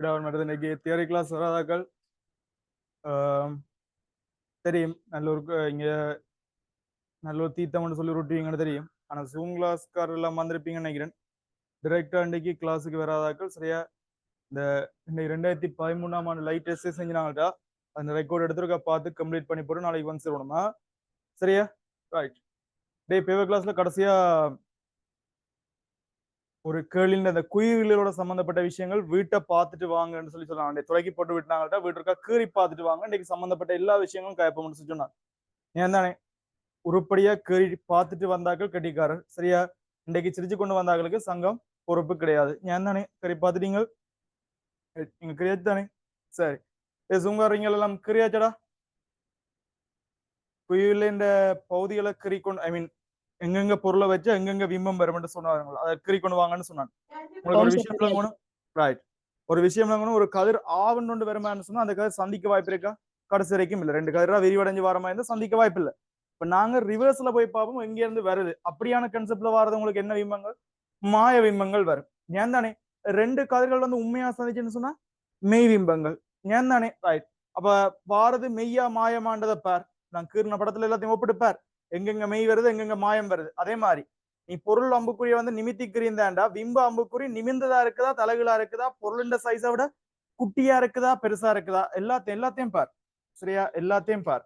விடாமல் இன்னைக்கு theory class வராதாக்கள் தெரியும். நல்ல ஒரு இங்க நல்ல ஒரு தீர்த்தம்னு சொல்லி விட்டுவீங்கன்னு தெரியும். ஆனா ஜூம் கிளாஸ்காரர் எல்லாம் வந்திருப்பீங்கன்னு நினைக்கிறேன். டிரெக்டா இன்றைக்கு கிளாஸுக்கு வராதாக்கள் சரியா இந்த இன்னைக்கு 2013ஆம் ஆண்டு லைட் டெஸ்ட் செஞ்சினாங்கட்டா அந்த ரெக்கார்ட் எடுத்துருக்கா பார்த்து கம்ப்ளீட் பண்ணி போட்டு நாளைக்கு வந்து சேரணுமா சரியா ரைட் டே பேவர் கிளாஸ்ல கடைசியா ஒரு கேள்வியின் அந்த குயில்களோட சம்பந்தப்பட்ட விஷயங்கள் வீட்டை பார்த்துட்டு வாங்கன்னு சொல்லி சொன்னாங்க துறைக்கு போட்டு விட்டாங்கட்டா வீட்டுக்கா கீறி பார்த்துட்டு வாங்க இன்னைக்கு சம்பந்தப்பட்ட எல்லா விஷயங்களும் கேட்போம்னு சொல்லி சொன்னாங்க ஏன் தானே உருப்படியா கீறி பார்த்துட்டு வந்தாக்கள் கட்டிக்காரர் சரியா இன்றைக்கு சிரிச்சு கொண்டு வந்தாக்களுக்கு சங்கம் பொறுப்பு கிடையாது ஏன் தானே கறி பார்த்துட்டீங்க நீங்க கிரியாச்சு தானே சரி சுங்காரிங்க எல்லாம் கிரியாச்சடா குயில இந்த பகுதிகளை கறி கொண்டு ஐ மீன் எங்கெங்க பொருளை வச்சு எங்கெங்க விம்பம் வரும் சொன்னாங்க அதை கறி கொண்டு வாங்கன்னு சொன்னாங்க உங்களுக்கு ஒரு விஷயம் விளங்கணும் ரைட் ஒரு விஷயம் விளங்கணும் ஒரு கதிர் ஆவன் கொண்டு வருமானு சொன்னா அந்த கதிர் சந்திக்க வாய்ப்பு இருக்கா கடைசி வரைக்கும் இல்லை 2 கதிரா விரிவடைஞ்சு வர மாதிரி இருந்தா சந்திக்க வாய்ப்பு இல்லை இப்ப நாங்க ரிவர்ஸ்ல போய் பார்ப்போம் எங்க இருந்து வருது அப்படியான கன்செப்ட்ல வரது உங்களுக்கு என்ன விம்பங்கள் மாய விம்பங்கள் வரும் ஏன் தானே 2 கதிர்கள் வந்து உண்மையா சந்திச்சுன்னு சொன்னா மெய் விம்பங்கள் ஏன் தானே ரைட் அப்ப வாரது மெய்யா மாயமாண்டதை பார் நான் கீர்ன படத்துல எல்லாத்தையும் ஒப்பிட்டுப்பார் எங்கெங்க மெய் வருது எங்கெங்க மாயம் வருது அதே மாதிரி நீ பொருள் அம்புக்குறிய வந்து நிமித்தி கிரிந்தாண்டா விம்ப அம்புக்குறி நிமிந்ததா இருக்குதா தலைகளா இருக்குதா பொருளின் சைஸை விட குட்டியா இருக்குதா பெருசா இருக்குதா எல்லாத்தையும் பார் சரியா எல்லாத்தையும் பார்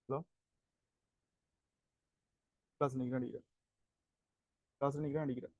ஹலோ கிளாஸ் நிக்கிறேன் அடிக்கிறேன் கிளாஸ் நிக்கிறேன் அடிக்கிறேன்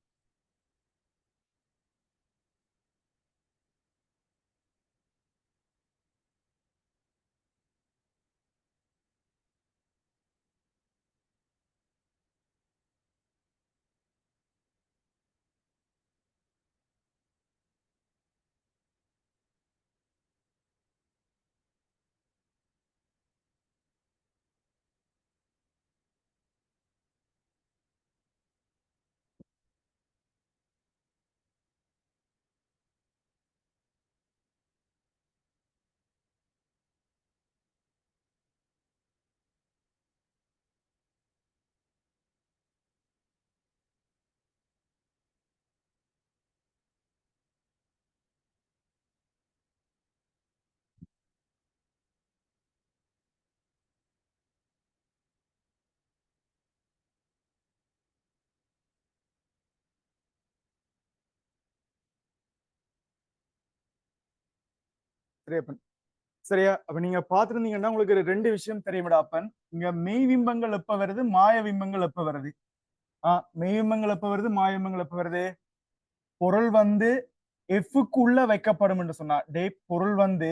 சரியா சரியா அப்ப நீங்க பாத்துருந்தீங்கன்னா உங்களுக்கு 2 விஷயம் தெரியுமாடா அப்பன் இங்க மெய் விம்பங்கள் எப்ப வருது மாய விம்பங்கள் எப்ப வருது மெய் விம்பங்கள் எப்ப வருது மாய விம்பங்கள் எப்ப வருது பொருள் வந்து எஃப்க்குள்ள வைக்கப்படும் என்று சொன்னா பொருள் வந்து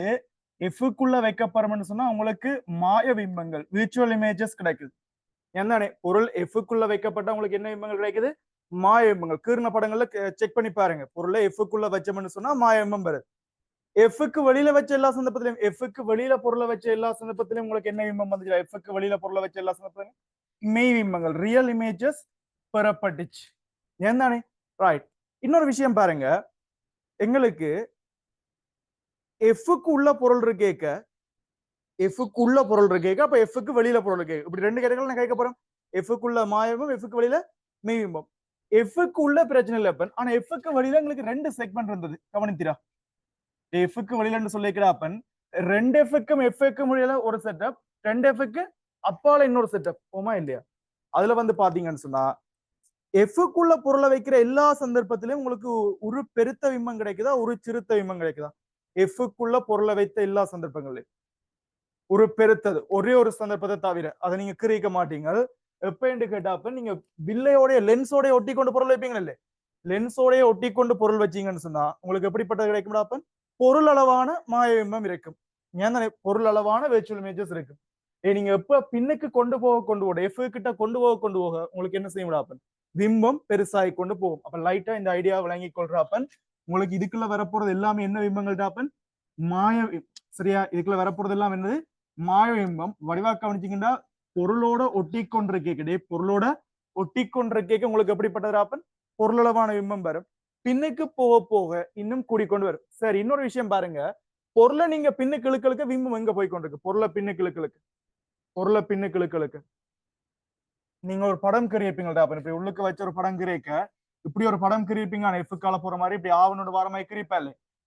எஃப்க்குள்ள வைக்கப்படும் என்று சொன்னா உங்களுக்கு மாய பிம்பங்கள் விர்ச்சுவல் இமேஜஸ் கிடைக்குது என்னே பொருள் எஃப்க்குள்ள வைக்கப்பட்ட உங்களுக்கு என்ன பிம்பங்கள் கிடைக்குது மாய பிம்பங்கள் கீர்ண படங்கள்ல செக் பண்ணி பாருங்க பொருளை எஃப்க்குள்ள வச்சோம்னு சொன்னா மாய பிம்பம் வருது எஃப்க்கு வெளியில வச்ச எல்லா சந்தர்ப்பத்திலும் எஃப்க்கு வெளியில பொருளை வச்ச எல்லா சந்தர்ப்பத்திலும் உங்களுக்கு என்ன பிம்பம் வந்துச்சு எஃப்க்கு வெளியில பொருளை வச்ச எல்லா சந்தர்ப்பத்திலும் மெய் பிம்பங்கள் ரியல் இமேஜஸ் பெறப்பட்டுச்சு ஏன்தானே ரைட் இன்னொரு விஷயம் பாருங்க எங்களுக்கு எஃப்க்கு உள்ள பொருள் இருக்கேக்க எஃப்க்கு உள்ள பொருள் இருக்கு, அப்ப எஃப்க்கு வெளியில பொருள் இருக்கு. இப்படி ரெண்டு கேட்டகரியில நான் கேட்க போறேன். எஃப்க்கு உள்ள மாயமும் எஃப்க்கு வெளியில மெய்பிம்பம். எஃப்க்கு உள்ள பிரச்சனை இல்ல அப்பன், ஆனா எஃப்க்கு வெளியில எங்களுக்கு ரெண்டு செக்மெண்ட் இருந்தது, கவனித்தீரா? எஃப்க்கு வெளியில சொல்லிக்கிறா அப்பன், ரெண்டு எஃப்க்கும் எஃப்க்கும் வெளியில ஒரு செட்டப், ரெண்டு எஃப்க்கு அப்பால இன்னொரு செட்டப், போமா இல்லையா? அதுல வந்து பாத்தீங்கன்னு சொன்னா எஃப்க்குள்ள பொருளை வைக்கிற எல்லா சந்தர்ப்பத்திலும் உங்களுக்கு ஒரு பெருத்த விம்மம் கிடைக்குதா, ஒரு சிறுத்த விம்மம் கிடைக்குதா? எஃப்க்குள்ள பொருளை வைத்த எல்லா சந்தர்ப்பங்களையும் ஒரு பெருத்தது ஒரே ஒரு சந்தர்ப்பத்தை தவிர அதை நீங்க கிரிக்க மாட்டீங்க. எப்ப என்று கேட்டாப்ப நீங்க வில்லையோடைய லென்ஸோட ஒட்டி கொண்டு பொருள் வைப்பீங்க இல்ல, லென்ஸோட ஒட்டி கொண்டு பொருள் வச்சீங்கன்னு சொன்னா உங்களுக்கு எப்படிப்பட்டது கிடைக்கும்? பொருள் அளவான மாயவிம்பம் இருக்கும். ஏன் பொருள் அளவான வேர்ச்சுவல் இமேஜஸ் இருக்கும். நீங்க எப்ப பின்னுக்கு கொண்டு போக எஃப் கிட்ட கொண்டு போக உங்களுக்கு என்ன செய்ய முடியாது? பிம்பம் பெருசாகி கொண்டு போகும். அப்ப லைட்டா இந்த ஐடியா விளங்கி கொள்றாப்பன் உங்களுக்கு இதுக்குள்ள வரப்போறது எல்லாமே என்ன பிம்பங்கள் டாப்பன்? மாய. சரியா? இதுக்குள்ள வரப்போறது எல்லாம் என்னது? மாய பிம்பம். வடிவா கவனிச்சீங்கன்னா பொருளோட ஒட்டி கொண்டிருக்கே, பொருளோட ஒட்டி கொண்டிருக்கே உங்களுக்கு எப்படிப்பட்டது? பொருளளவான பிம்பம் வரும். பின்னுக்கு போக போக இன்னும் கூடிக்கொண்டு வரும். சரி, இன்னொரு விஷயம் பாருங்க, பொருளை நீங்க பின்னுக்கு இழுக்க பிம்பம் எங்க போய் கொண்டிருக்கு? பொருளை பின்னுக்கு இழுக்க நீங்க ஒரு படம் கிரியப்பீங்கடா. இப்படி உள்ளுக்கு வச்ச ஒரு படம் கிரியக்க இப்படி ஒரு படம் கிரிப்பீங்க, எஃப்கால போற மாதிரி இப்படி ஆவணோட வார மாதிரி கிரிப்பா.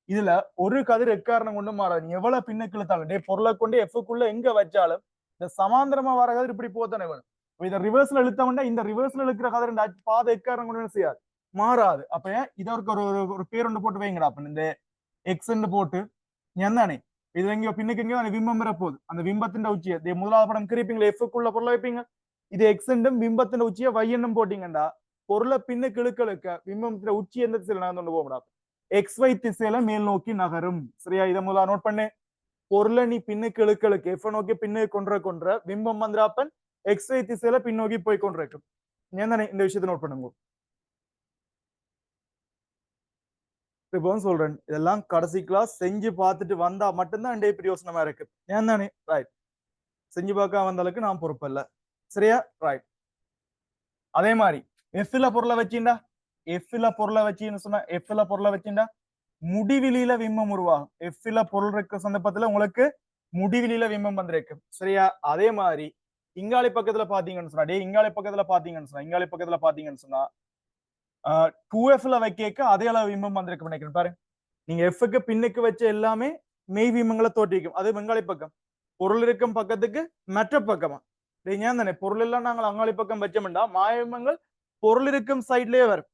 இதுல ஒரு கதிர் எக்காரணம் கொண்டு மாறாது. நீ எவ்வளவு பின்னுக்கு இழுத்தாலும் பொருளை கொண்டு எஃப்க்குள்ள எங்க வச்சாலும் இந்த சமாந்திரமா வர கதிர் இப்படி போத்தானே வேணும். இதை ரிவர்ஸ்ல இழுத்தவன்டா இந்த ரிவர்ஸ்ல இழுக்கிற கதிர் பாதை எக்காரணம் கொண்டு செய்யாது, மாறாது. அப்ப இதற்கு ஒரு பேர் ஒன்று போட்டு வைங்கடா. அப்ப இந்த எக்ஸ் போட்டு என்னதானே இது எங்கேயோ பின்னுக்கு எங்கேயோ விம்பம் வர போகுது. அந்த விம்பத்தின் உச்சியை முதலாவது படம் கிரிப்பீங்களா, எஃப்க்குள்ள பொருளை வைப்பீங்க. இது எக்ஸ் பிம்பத்தின் உச்சியை வையன்னும் போட்டீங்கன்னா பொருளை பின்னுக்கு இழுக்க பிம்பத்தின் உச்சி எந்த திசையில நகர்ந்து போகக்கூடாது? எக்ஸ் ஒய் திசையில மேல் நோக்கி நகரும். சரியா? இதை முதல்ல நோட் பண்ணு. பொருளை நீ பின்னுக்கு இழுக்க எஃப் நோக்கி பின்னுக்கு கொன்ற பிம்பம் வந்திராப்பன் எக்ஸ் ஒய் திசையில பின்னோக்கி போய் கொண்டிருக்கும். ஏன் இந்த விஷயத்தை நோட் பண்ணுங்க. இப்போ சொல்றேன், இதெல்லாம் கடைசி கிளாஸ் செஞ்சு பார்த்துட்டு வந்தா மட்டும்தான் என் பிரயோசனமா இருக்கு. ஏன் தானே? ரைட். செஞ்சு பார்க்க வந்தாலுக்கு நான் பொறுப்பல்ல. சரியா? ரைட். அதே மாதிரி எஃப்ல பொருளை வச்சீண்டா, எஃப்ல பொருளை வச்சீன்னு சொன்னா எஃப்ல பொருளை வச்சீண்டா முடிவிலியில விம்மம் உருவாகும். எஃப்ல பொருள் இருக்க சந்தர்ப்பத்துல உங்களுக்கு முடிவிலியில விம்மம் வந்திருக்கு. சரியா? அதே மாதிரி இங்காளி பக்கத்துல பாத்தீங்கன்னு சொன்னா இங்காளி பக்கத்துல பாத்தீங்கன்னு சொன்னா 2Fல வைக்க அதே அளவு விம்மம் வந்திருக்கு நினைக்கிறேன். பாரு, நீங்க எஃப்க்கு பின்னுக்கு வச்ச எல்லாமே மெய் விம்மங்களை தோற்றிக்கும். அது வெங்காளி பக்கம். பொருள் இருக்கும் பக்கத்துக்கு மற்ற பக்கமா ஏன் தானே பொருள் எல்லாம் நாங்கள் அங்காளி பக்கம் வச்சோம்டா மாயவிம்பங்கள் பொருள் இருக்கும் சைட்லயே வரும்.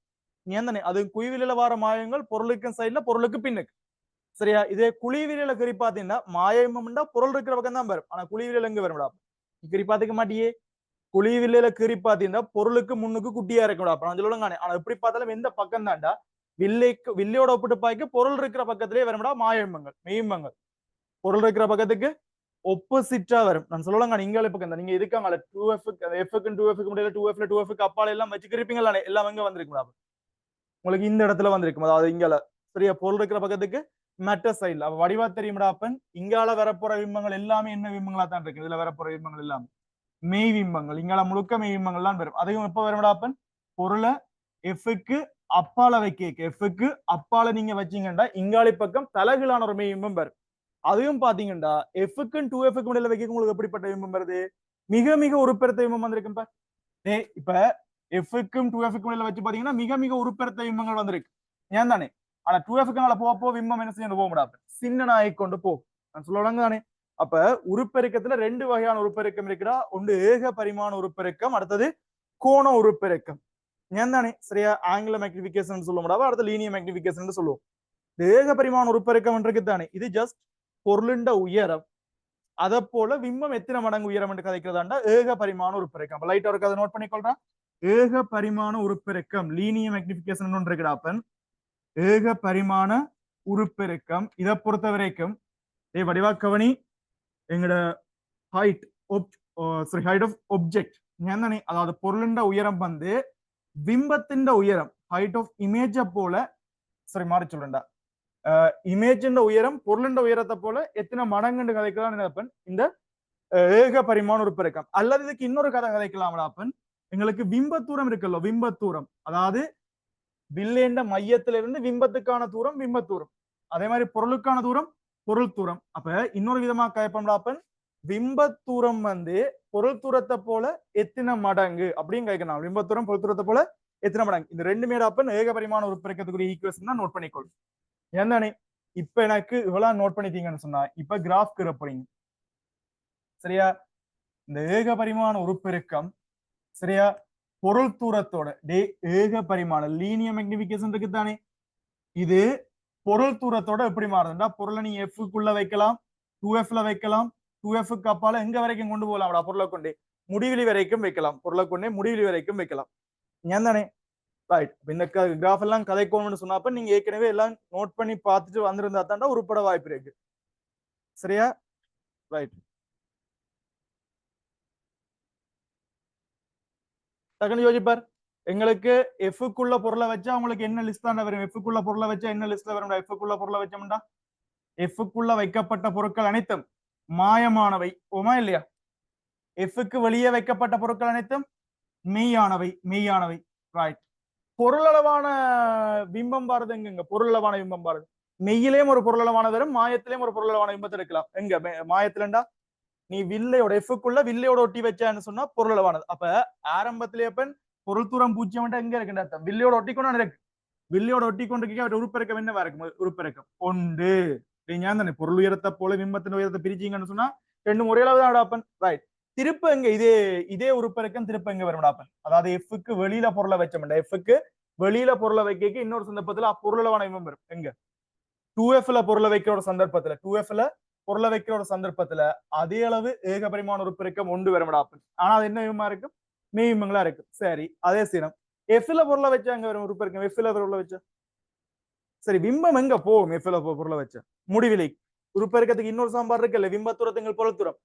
ஏன் தானே அது குழிவில வர மாயங்கள் பொருள் இருக்கும் சைட்ல பொருளுக்கு பின்னுக்கு. சரியா? இதே குழிவில கறி பாத்தீங்கன்னா மாயவிம்பம்டா பொருள் இருக்கிற பக்கம் தான் வரும். ஆனா குழிவில எங்க வரும்டா? கறி பாத்துக்க மாட்டியே. குழிவில கறி பாத்தீங்கன்னா பொருளுக்கு முன்னுக்கு குட்டியா இருக்கணும். அப்ப நான் சொல்லுவாங்க, ஆனா எப்படி பார்த்தாலும் எந்த பக்கம் தான்டா வில்லையோட ஒப்பிட்டு பாய்க்கு பொருள் இருக்கிற பக்கத்திலேயே வரும்டா மாயவிம்பங்கள் மெய்பிம்பங்கள். பொருள் இருக்கிற பக்கத்துக்கு ஒப்போசிட்டா வரும். நான் சொல்லுவாங்க இங்கால பக்கம் தான். நீங்க இருக்காங்க 2F 2F முடியல 2F அப்பால எல்லாம் வச்சுக்கிருப்பீங்களா, எல்லாம் எங்க வந்திருக்கும்? உங்களுக்கு இந்த இடத்துல வந்திருக்கும். அதாவது இங்கால. சரியா? பொருள் இருக்கிற பக்கத்துக்கு மற்ற சைட்ல வடிவா தெரியும்டா. அப்பன் இங்கால வரப்போற விம்பங்கள் எல்லாமே என்ன விம்பங்களா தான் இருக்கு. இதுல வரப்போற விம்பங்கள் எல்லாமே மெய் விம்பங்கள். இங்கால முழுக்க மெய் விம்பங்கள் தான் வரும். அதையும் எப்ப வரும்டா? அப்பன் பொருளை எஃப்க்கு அப்பால எஃப்க்கு அப்பால நீங்க வச்சீங்கன்னா இங்காலி பக்கம் தலகிலான ஒரு மெய் விம்பம் வரும். அதையும் பாத்தீங்கன்னா எஃப்க்கும் 2Fக்கு முடியல வைக்க உங்களுக்கு எப்படிப்பட்ட விம்பம் வருது? மிக மிக உருப்பெருத்த விம்பம் வந்திருக்கு. இப்ப எஃப்க்கும் 2Fக்கு முடியல வச்சு பாத்தீங்கன்னா மிக மிக உருப்பெருத்த விம்பங்கள் வந்திருக்கு. ஏன் தானே? ஆனா 2Fக்கு போக விம்பம் என்ன செய்ய போக முடியாது, சின்னனாகி கொண்டு போ. நான் சொல்லுவாங்க தானே. அப்ப உருப்பெருக்கத்துல ரெண்டு வகையான உருப்பெருக்கம் இருக்குடா. ஒன்று ஏக பரிமாண உருப்பெருக்கம், அடுத்தது கோண உருப்பெருக்கம். ஏன் தானே? சரியா? ஆங்கில மேக்னிபிகேஷன் சொல்ல முடியாது, அடுத்த லீனியர் மேக்னிபிகேஷன் சொல்லுவோம். ஏக பரிமாண உருப்பெருக்கம் இருக்குதானே, இது ஜஸ்ட் பொருளிண்ட உயரம். அதை போல விம்மம் எத்தனை மடங்கு உயரம் என்று கதைக்கிறதாண்டா ஏக பரிமாண உருப்பெருக்கம். லைட்டா இருக்கு, அதை நோட் பண்ணிக்கொள்றேன். ஏக பரிமாண உருப்பெருக்கம் லீனியர் மேக்னிபிகேஷன் ஒன்று இருக்குடாப்பன். ஏக பரிமாண உருப்பெருக்கம் இதை பொறுத்த வரைக்கும் வடிவா கவனி, எங்கட ஹைட் ஆஃப் ஒப்ஜெக்ட் என்னே, அதாவது பொருளிண்ட உயரம் வந்து பிம்பத்தின் உயரம் ஹைட் ஆஃப் இமேஜ போல, சரி மாறி சொல்றேன்டா, இமேஜ் உயரம் பொருளிண்ட உயரத்தை போல எத்தனை மடங்கு கதைக்கலாம் நினைப்பன் இந்த ஏக பரிமாண உருப்பெருக்கம். அல்லது இதுக்கு இன்னொரு கதை கதைக்கலாம்டாப்பன். எங்களுக்கு பிம்ப தூரம் இருக்குல்ல, பிம்ப தூரம், அதாவது வில்லேண்ட மையத்திலிருந்து பிம்பத்துக்கான தூரம் பிம்ப தூரம், அதே மாதிரி பொருளுக்கான தூரம் பொருள் தூரம். அப்ப இன்னொரு விதமா கதைப்போம்டாப்பன், விம்பத்தூரம் வந்து பொருள் தூரத்தை போல எத்தனை மடங்கு அப்படின்னு கேட்கணும். விம்பத்தூரம் பொருள் தூரத்தை போல எத்தனை மடங்கு. இந்த ரெண்டு மேடாப்பன் ஏக பரிமாண உருப்பெருக்கத்துக்குரிய ஈக்குவேஷன் தான் நோட் பண்ணிக்கொள். என்னன்னு இப்ப எனக்கு இவ்வளவு நோட் பண்ணிட்டீங்கன்னு சொன்னா இப்ப கிராஃப் கீற போறீங்க. சரியா? இந்த ஏக பரிமாண உருப்பெருக்கம் சரியா பொருள் தூரத்தோட ஏக பரிமாண லீனியர் மேக்னிஃபிகேஷன் இருக்கு தானே, இது பொருள் தூரத்தோட எப்படி மாறுதுன்னா பொருளை நீ எஃப்க்குள்ள வைக்கலாம், 2Fல வைக்கலாம், 2Fக்கு அப்பால எங்க வரைக்கும் கொண்டு போகலாம் பொருளை கொண்டே முடிவிலி வரைக்கும் வைக்கலாம், பொருளை கொண்டே முடிவிலி வரைக்கும் வைக்கலாம். ஏன் தானே? ரைட். இந்த கிராஃப் எல்லாம் கதைக்கணும்னு சொன்னப்ப நீங்க ஏற்கனவே எல்லாம் நோட் பண்ணி பார்த்துட்டு வந்திருந்தா தாண்டா உருப்பட வாய்ப்பு இருக்கு. சரியா? ரைட். டக்குன்னு யோசிப்பார், எங்களுக்கு எஃப்க்குள்ள பொருளை வச்சா உங்களுக்கு என்ன லிஸ்ட் தான் வரும்? எஃப்க்குள்ள பொருளை வச்சா என்ன லிஸ்ட்ல வரும்? எஃப்க்குள்ள பொருளை வச்சோம்டா எஃப்க்குள்ள வைக்கப்பட்ட பொருட்கள் அனைத்தும் மாயமானவை, ஓமா இல்லையா? எஃப்க்கு வெளியே வைக்கப்பட்ட பொருட்கள் அனைத்தும் மெய்யானவை, மெய்யானவை. ரைட். பொருளளவான பிம்பம் பாருது எங்க? பொருளளவான பிம்பம் பாருது. மெய்யிலேயும் ஒரு பொருளளவான வரும், மாயத்திலேயும் ஒரு பொருளளவான பிம்பத்தை எடுக்கலாம். எங்க மாயத்துலண்டா நீ வில்லையோட எஃப்க்குள்ள வில்லையோட ஒட்டி வச்சான்னு சொன்னா பொருளளவானது. அப்ப ஆரம்பத்திலே பொருள் தூரம் 0 எங்க இருக்குன்ற வில்லையோட ஒட்டி கொண்டு இருக்கு. வில்லையோட ஒட்டி கொண்டு உருப்பெருக்கம் என்னவா இருக்கும்? உருப்பெருக்கம் 1. தானே பொருள் உயரத்தை போல பிம்பத்தின் உயரத்தை பிரிச்சீங்கன்னு சொன்னா ரெண்டும் ஒரே அளவு தான் அடாப்பன். ரைட். திருப்ப எங்க இதே உருப்பெருக்கம் திருப்ப எங்க வரும் அடாப்பன்? அதாவது எஃப்க்கு வெளியில பொருளை வச்சோம்டா எஃப்க்கு வெளியில பொருளை வைக்க இன்னொரு சந்தர்ப்பத்துல பொருளளவான பிம்பம் வரும். எங்க 2Fல பொருளை வைக்கிற ஒரு சந்தர்ப்பத்துல 2Fல பொருளை வைக்கிற ஒரு சந்தர்ப்பத்துல அதே அளவு ஏக பரிமாண உருப்பெருக்கம் 1 வரும் அடாப்பன். ஆனா அது என்ன விம்பமா இருக்கு? மெய் பிம்பங்களா இருக்கு. சரி, அதே சீனம் எஃப்ல பொருளை வச்சா அங்க வரும் உருப்பெருக்கம். எஃப்ல பொருளை வச்சா சரி பிம்பம் எங்க போகும்? எஃப்ல பொருளை வச்சா முடிவிலை உருப்பெருக்கத்துக்கு இன்னொரு சாம்பார் இருக்குல்ல, பிம்பத்துரத்துங்கள் பொருள் தூரம்.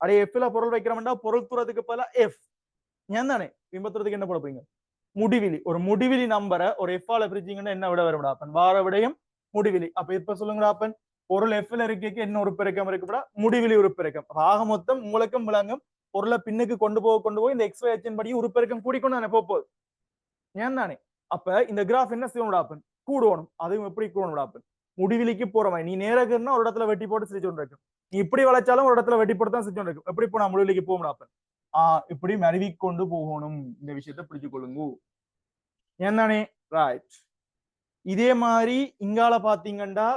அடைய எஃப்ல பொருள் வைக்கிறோம்னா பொருள் தூரத்துக்கு பல எஃப். ஏன் தானே பிம்பத்துரத்துக்கு என்ன போடுறீங்க? முடிவிலி. ஒரு முடிவிலி நம்பரை ஒரு எஃப்ஆல பிரிச்சிங்கன்னா என்ன விட வரும் அப்பன்? வார விடையும் முடிவிலி. அப்ப இப்ப சொல்லுங்க அப்பன், பொருள் எஃப்ல இருக்க என்ன உருப்பெருக்கம் இருக்குடா? முடிவிலி உருப்பெருக்கம். ஆக மொத்தம் உங்களுக்கும் விளங்கும் பொருளை பின்னுக்கு கொண்டு போய் இந்த எக்ஸ் எச்சின் படி உருப்பெருக்கம் கூடிக்கொண்டு போகுது. ஏன் தானே? அப்ப இந்த கிராஃப் என்ன செய்யணும் அப்பன்? கூடணும். அதுவும் எப்படி கூடணும் அப்பன்? முடிவிலிக்கு போறவன் நீ நேரக்குன்னா ஒரு இடத்துல வெட்டி போட்டு சிரிச்சு கொண்டு இருக்கும். நீ இப்படி வளைச்சாலும் ஒரு இடத்துல வெட்டி போட்டு தான் சிரிச்சு கொண்டு இருக்கும். எப்படி போனா முடிவிலிக்கு போகணும் அப்பன்? இப்படி மருவி கொண்டு போகணும். இந்த விஷயத்த பிடிச்சு கொள்ளுங்க. ஏன் தானே? ரைட். இதே மாதிரி இங்கால பாத்தீங்கன்னா